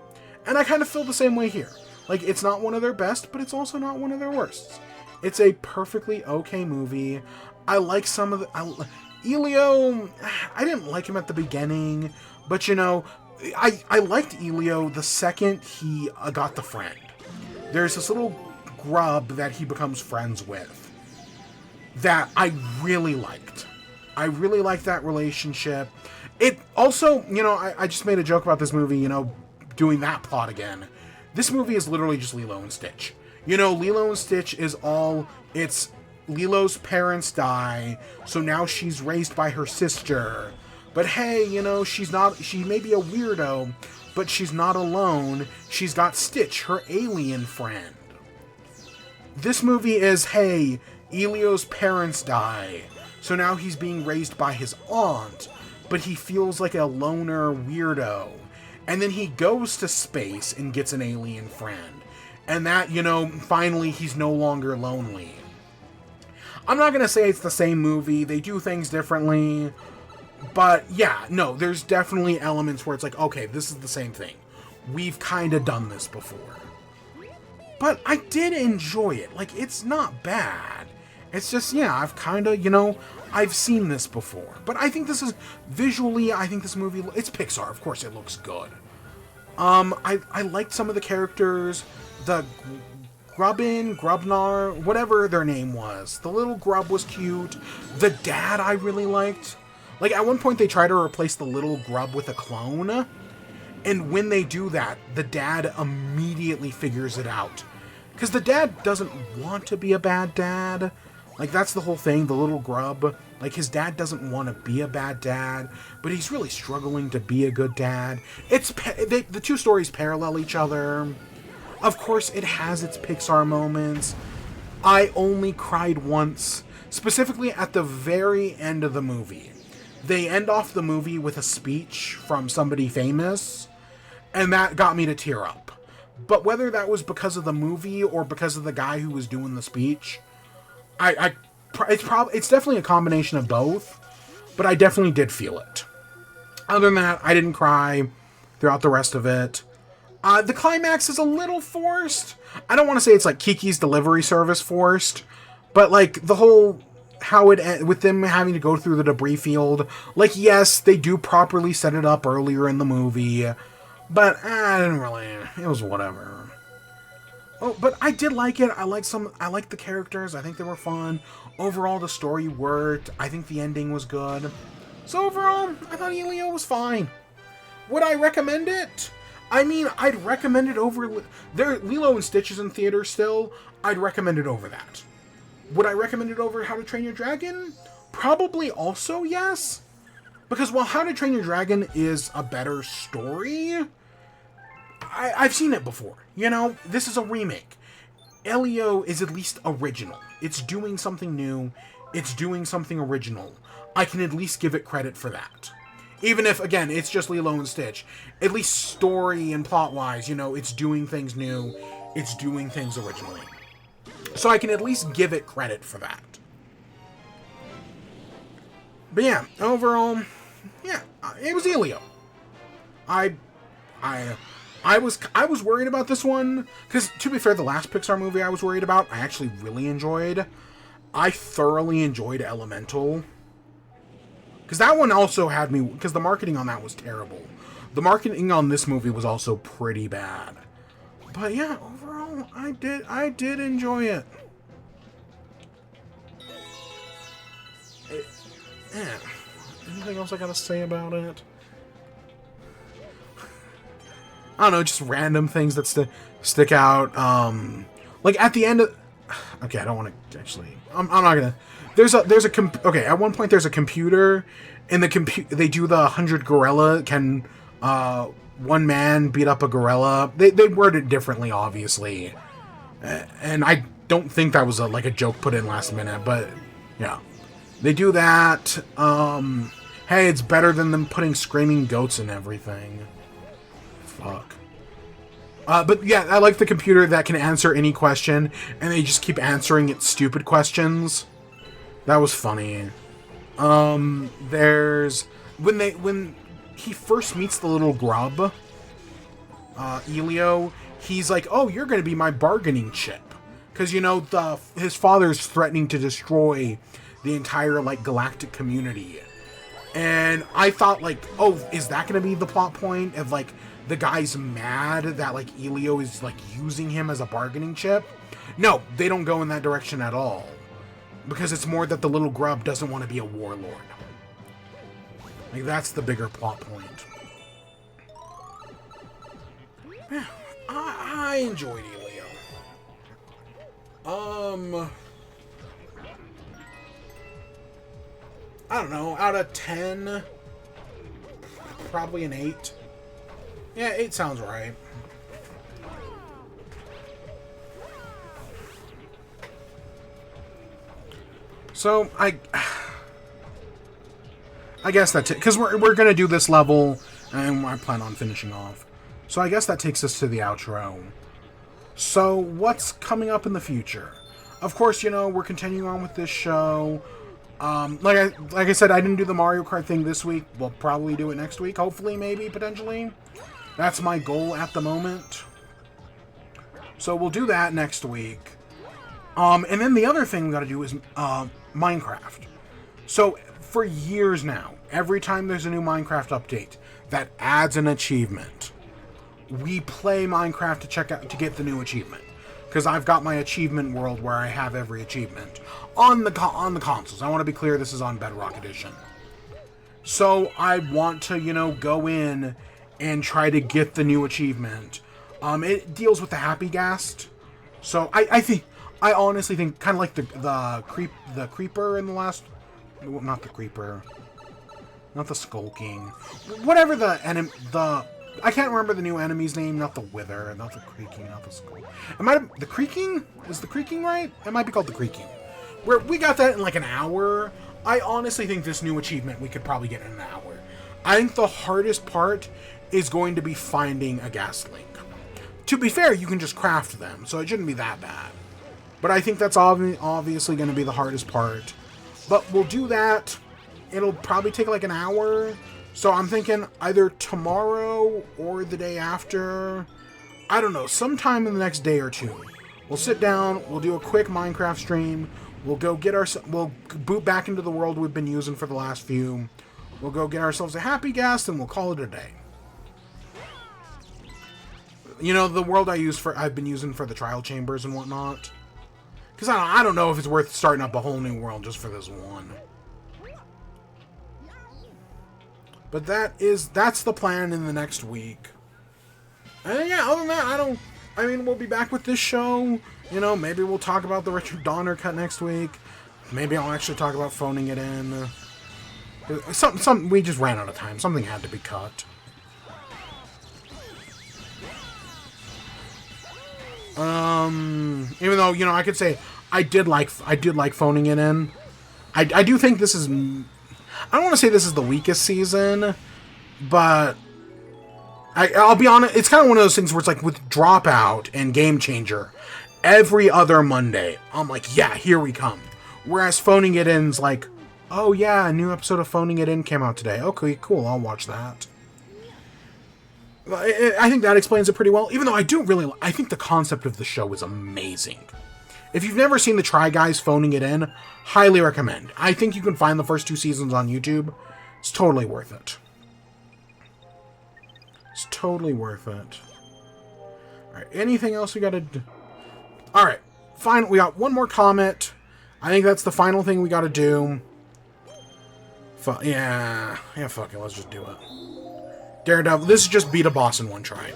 And I kind of feel the same way here. Like, it's not one of their best, but it's also not one of their worsts. It's a perfectly okay movie. I like some of the... Elio, I didn't like him at the beginning, but, you know, I liked Elio the second he got the friend. There's this little grub that he becomes friends with that I really liked. I really liked that relationship. It also, you know, I just made a joke about this movie, you know, doing that plot again. This movie is literally just Lilo and Stitch. You know, Lilo and Stitch is all, it's Lilo's parents die, so now she's raised by her sister. But hey, you know, she may be a weirdo, but she's not alone. She's got Stitch, her alien friend. This movie is, hey, Elio's parents die, so now he's being raised by his aunt, but he feels like a loner weirdo. And then he goes to space and gets an alien friend. And that, you know, finally he's no longer lonely. I'm not going to say it's the same movie. They do things differently. But yeah, no, there's definitely elements where it's like, okay, this is the same thing. We've kind of done this before. But I did enjoy it. Like, it's not bad. It's just, yeah, I've kind of, you know, I've seen this before. But I think this is, visually, I think this movie, it's Pixar, of course it looks good. I liked some of the characters. The Grubnar, whatever their name was. The little grub was cute. The dad I really liked. Like, at one point they try to replace the little grub with a clone. And when they do that, the dad immediately figures it out. Because the dad doesn't want to be a bad dad. Like, that's the whole thing, the little grub. Like, his dad doesn't want to be a bad dad, but he's really struggling to be a good dad. The two stories parallel each other. Of course, it has its Pixar moments. I only cried once, specifically at the very end of the movie. They end off the movie with a speech from somebody famous, and that got me to tear up. But whether that was because of the movie or because of the guy who was doing the speech, it's definitely a combination of both, but I definitely did feel it. Other than that, I didn't cry throughout the rest of it. The climax is a little forced. I don't want to say it's like Kiki's Delivery Service forced, but like the whole how it with them having to go through the debris field. Like, yes, they do properly set it up earlier in the movie, but I didn't really. It was whatever. Oh, but I did like it. I liked the characters. I think they were fun. Overall, the story worked. I think the ending was good. So overall, I thought Elio was fine. Would I recommend it? I mean, I'd recommend it over... Lilo and Stitch is in theater still. I'd recommend it over that. Would I recommend it over How to Train Your Dragon? Probably also yes. Because while How to Train Your Dragon is a better story, I've seen it before. You know, this is a remake. Elio is at least original. It's doing something new. It's doing something original. I can at least give it credit for that. Even if, again, it's just Lilo and Stitch. At least story and plot-wise, you know, it's doing things new. It's doing things originally. So I can at least give it credit for that. But yeah, overall, yeah, it was Elio. I was worried about this one, because to be fair, the last Pixar movie I was worried about, I actually really enjoyed. I thoroughly enjoyed Elemental. Because that one also had me... Because the marketing on that was terrible. The marketing on this movie was also pretty bad. But yeah, overall, I did enjoy it. Yeah. Anything else I gotta say about it? I don't know, just random things that stick out. Like at the end of... Okay, I don't want to actually... I'm not gonna... Okay, at one point there's a computer, and they do the 100 gorilla. Can one man beat up a gorilla? They word it differently, obviously, and I don't think that was a joke put in last minute, but yeah, they do that. Hey, it's better than them putting screaming goats in everything. Fuck. But yeah, I like the computer that can answer any question, and they just keep answering its stupid questions. That was funny. There's when he first meets the little grub, Elio, he's like, "Oh, you're gonna be my bargaining chip," because you know his father's threatening to destroy the entire galactic community, and I thought oh, is that gonna be the plot point of the guy's mad that Elio is using him as a bargaining chip? No, they don't go in that direction at all. Because it's more that the little grub doesn't want to be a warlord. That's the bigger plot point. Yeah, I enjoyed Elio. I don't know, out of 10, probably an 8. Yeah, 8 sounds right. So, I guess that's it. Because we're going to do this level, and I plan on finishing off. So I guess that takes us to the outro. So, what's coming up in the future? Of course, you know, we're continuing on with this show. Like I said, I didn't do the Mario Kart thing this week. We'll probably do it next week. Hopefully, maybe, potentially. That's my goal at the moment. So, we'll do that next week. And then the other thing we gotta do is, Minecraft. So, for years now, every time there's a new Minecraft update that adds an achievement, we play Minecraft to get the new achievement, because I've got my achievement world where I have every achievement on the consoles. I want to be clear, this is on Bedrock Edition. So I want to, you know, go in and try to get the new achievement. It deals with the Happy Ghast. So I honestly think kind of like the creeper in the last, not the creeper, not the skulking, whatever I can't remember the new enemy's name. Not the Wither, not the Creaking, not the Skull. The Creaking? Is the Creaking right? It might be called the Creaking. Where we got that in like an hour. I honestly think this new achievement we could probably get in an hour. I think the hardest part is going to be finding a gas link. To be fair, you can just craft them, so it shouldn't be that bad. But I think that's obviously going to be the hardest part. But we'll do that. It'll probably take like an hour. So I'm thinking either tomorrow or the day after. I don't know, sometime in the next day or two. We'll sit down, we'll do a quick Minecraft stream, we'll boot back into the world we've been using for the last few. We'll go get ourselves a Happy Ghast and we'll call it a day. You know, the world I've been using for the trial chambers and whatnot. Because I don't know if it's worth starting up a whole new world just for this one. But that's the plan in the next week. And yeah, other than that, we'll be back with this show. You know, maybe we'll talk about the Richard Donner cut next week. Maybe I'll actually talk about phoning it in. We just ran out of time. Something had to be cut. Even though, you know, I could say I did like phoning it in. I do think this is, I don't want to say this is the weakest season, but I'll be honest, it's kind of one of those things where it's like with Dropout and Game Changer, every other Monday, I'm like, yeah, here we come. Whereas Phoning It In's like, oh yeah, a new episode of Phoning It In came out today. Okay, cool, I'll watch that. I think that explains it pretty well, even though I think the concept of the show is amazing. If you've never seen the Try Guys Phoning It In, highly recommend. I think you can find the first 2 seasons on YouTube. It's totally worth it. It's totally worth it. Alright, anything else we gotta do? Alright, fine. We got one more comment. I think that's the final thing we gotta do. Yeah, fuck it. Let's just do it. Daredevil. This is just beat a boss in one try.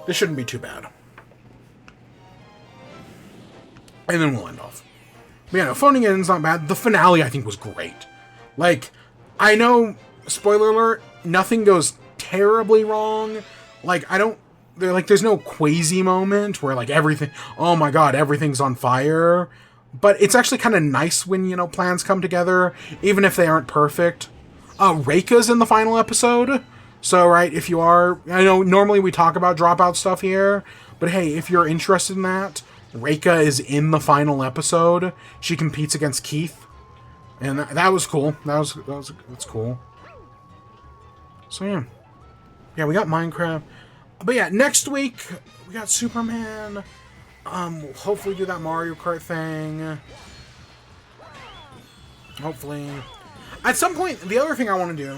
This shouldn't be too bad. And then we'll end off. But yeah, no, Phoning It In's not bad. The finale, I think, was great. Like, I know, spoiler alert, nothing goes terribly wrong. Like, there's no quasi moment where, like, everything, oh my god, everything's on fire. But it's actually kind of nice when, you know, plans come together, even if they aren't perfect. Reika's in the final episode. So, right, if you are, I know normally we talk about Dropout stuff here, but hey, if you're interested in that, Reika is in the final episode. She competes against Keith. And that was cool. That's cool. So, yeah. Yeah, we got Minecraft. But yeah, next week, we got Superman. We'll hopefully do that Mario Kart thing. Hopefully. At some point, the other thing I want to do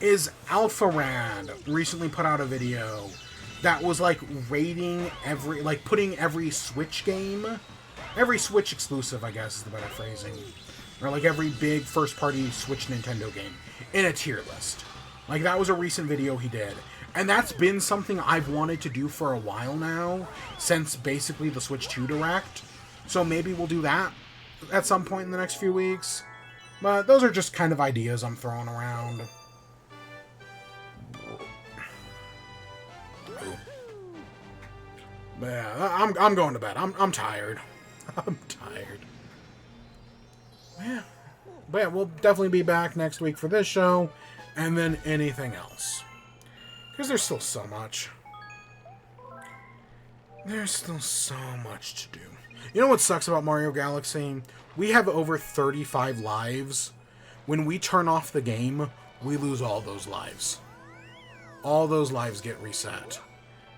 is Alpha Rad recently put out a video that was like rating putting every Switch game, every Switch exclusive, I guess is the better phrasing, or like every big first-party Switch Nintendo game in a tier list. Like, that was a recent video he did. And that's been something I've wanted to do for a while now, since basically the Switch 2 Direct. So maybe we'll do that at some point in the next few weeks. But those are just kind of ideas I'm throwing around. But yeah, I'm going to bed. I'm tired. I'm tired. Yeah. But yeah, we'll definitely be back next week for this show, and then anything else. Because there's still so much. There's still so much to do. You know what sucks about Mario Galaxy? We have over 35 lives. When we turn off the game, we lose all those lives. All those lives get reset.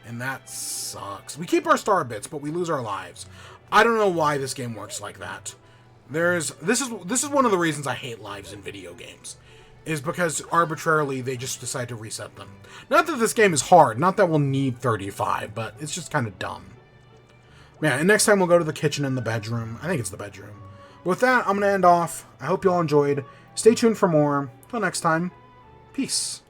And that sucks. We keep our star bits, but we lose our lives. I don't know why this game works like that. This is one of the reasons I hate lives in video games. Is because arbitrarily they just decide to reset them. Not that this game is hard, not that we'll need 35, but it's just kind of dumb. Yeah, and next time we'll go to the kitchen and the bedroom. I think it's the bedroom. But with that, I'm going to end off. I hope you all enjoyed. Stay tuned for more. Till next time, peace.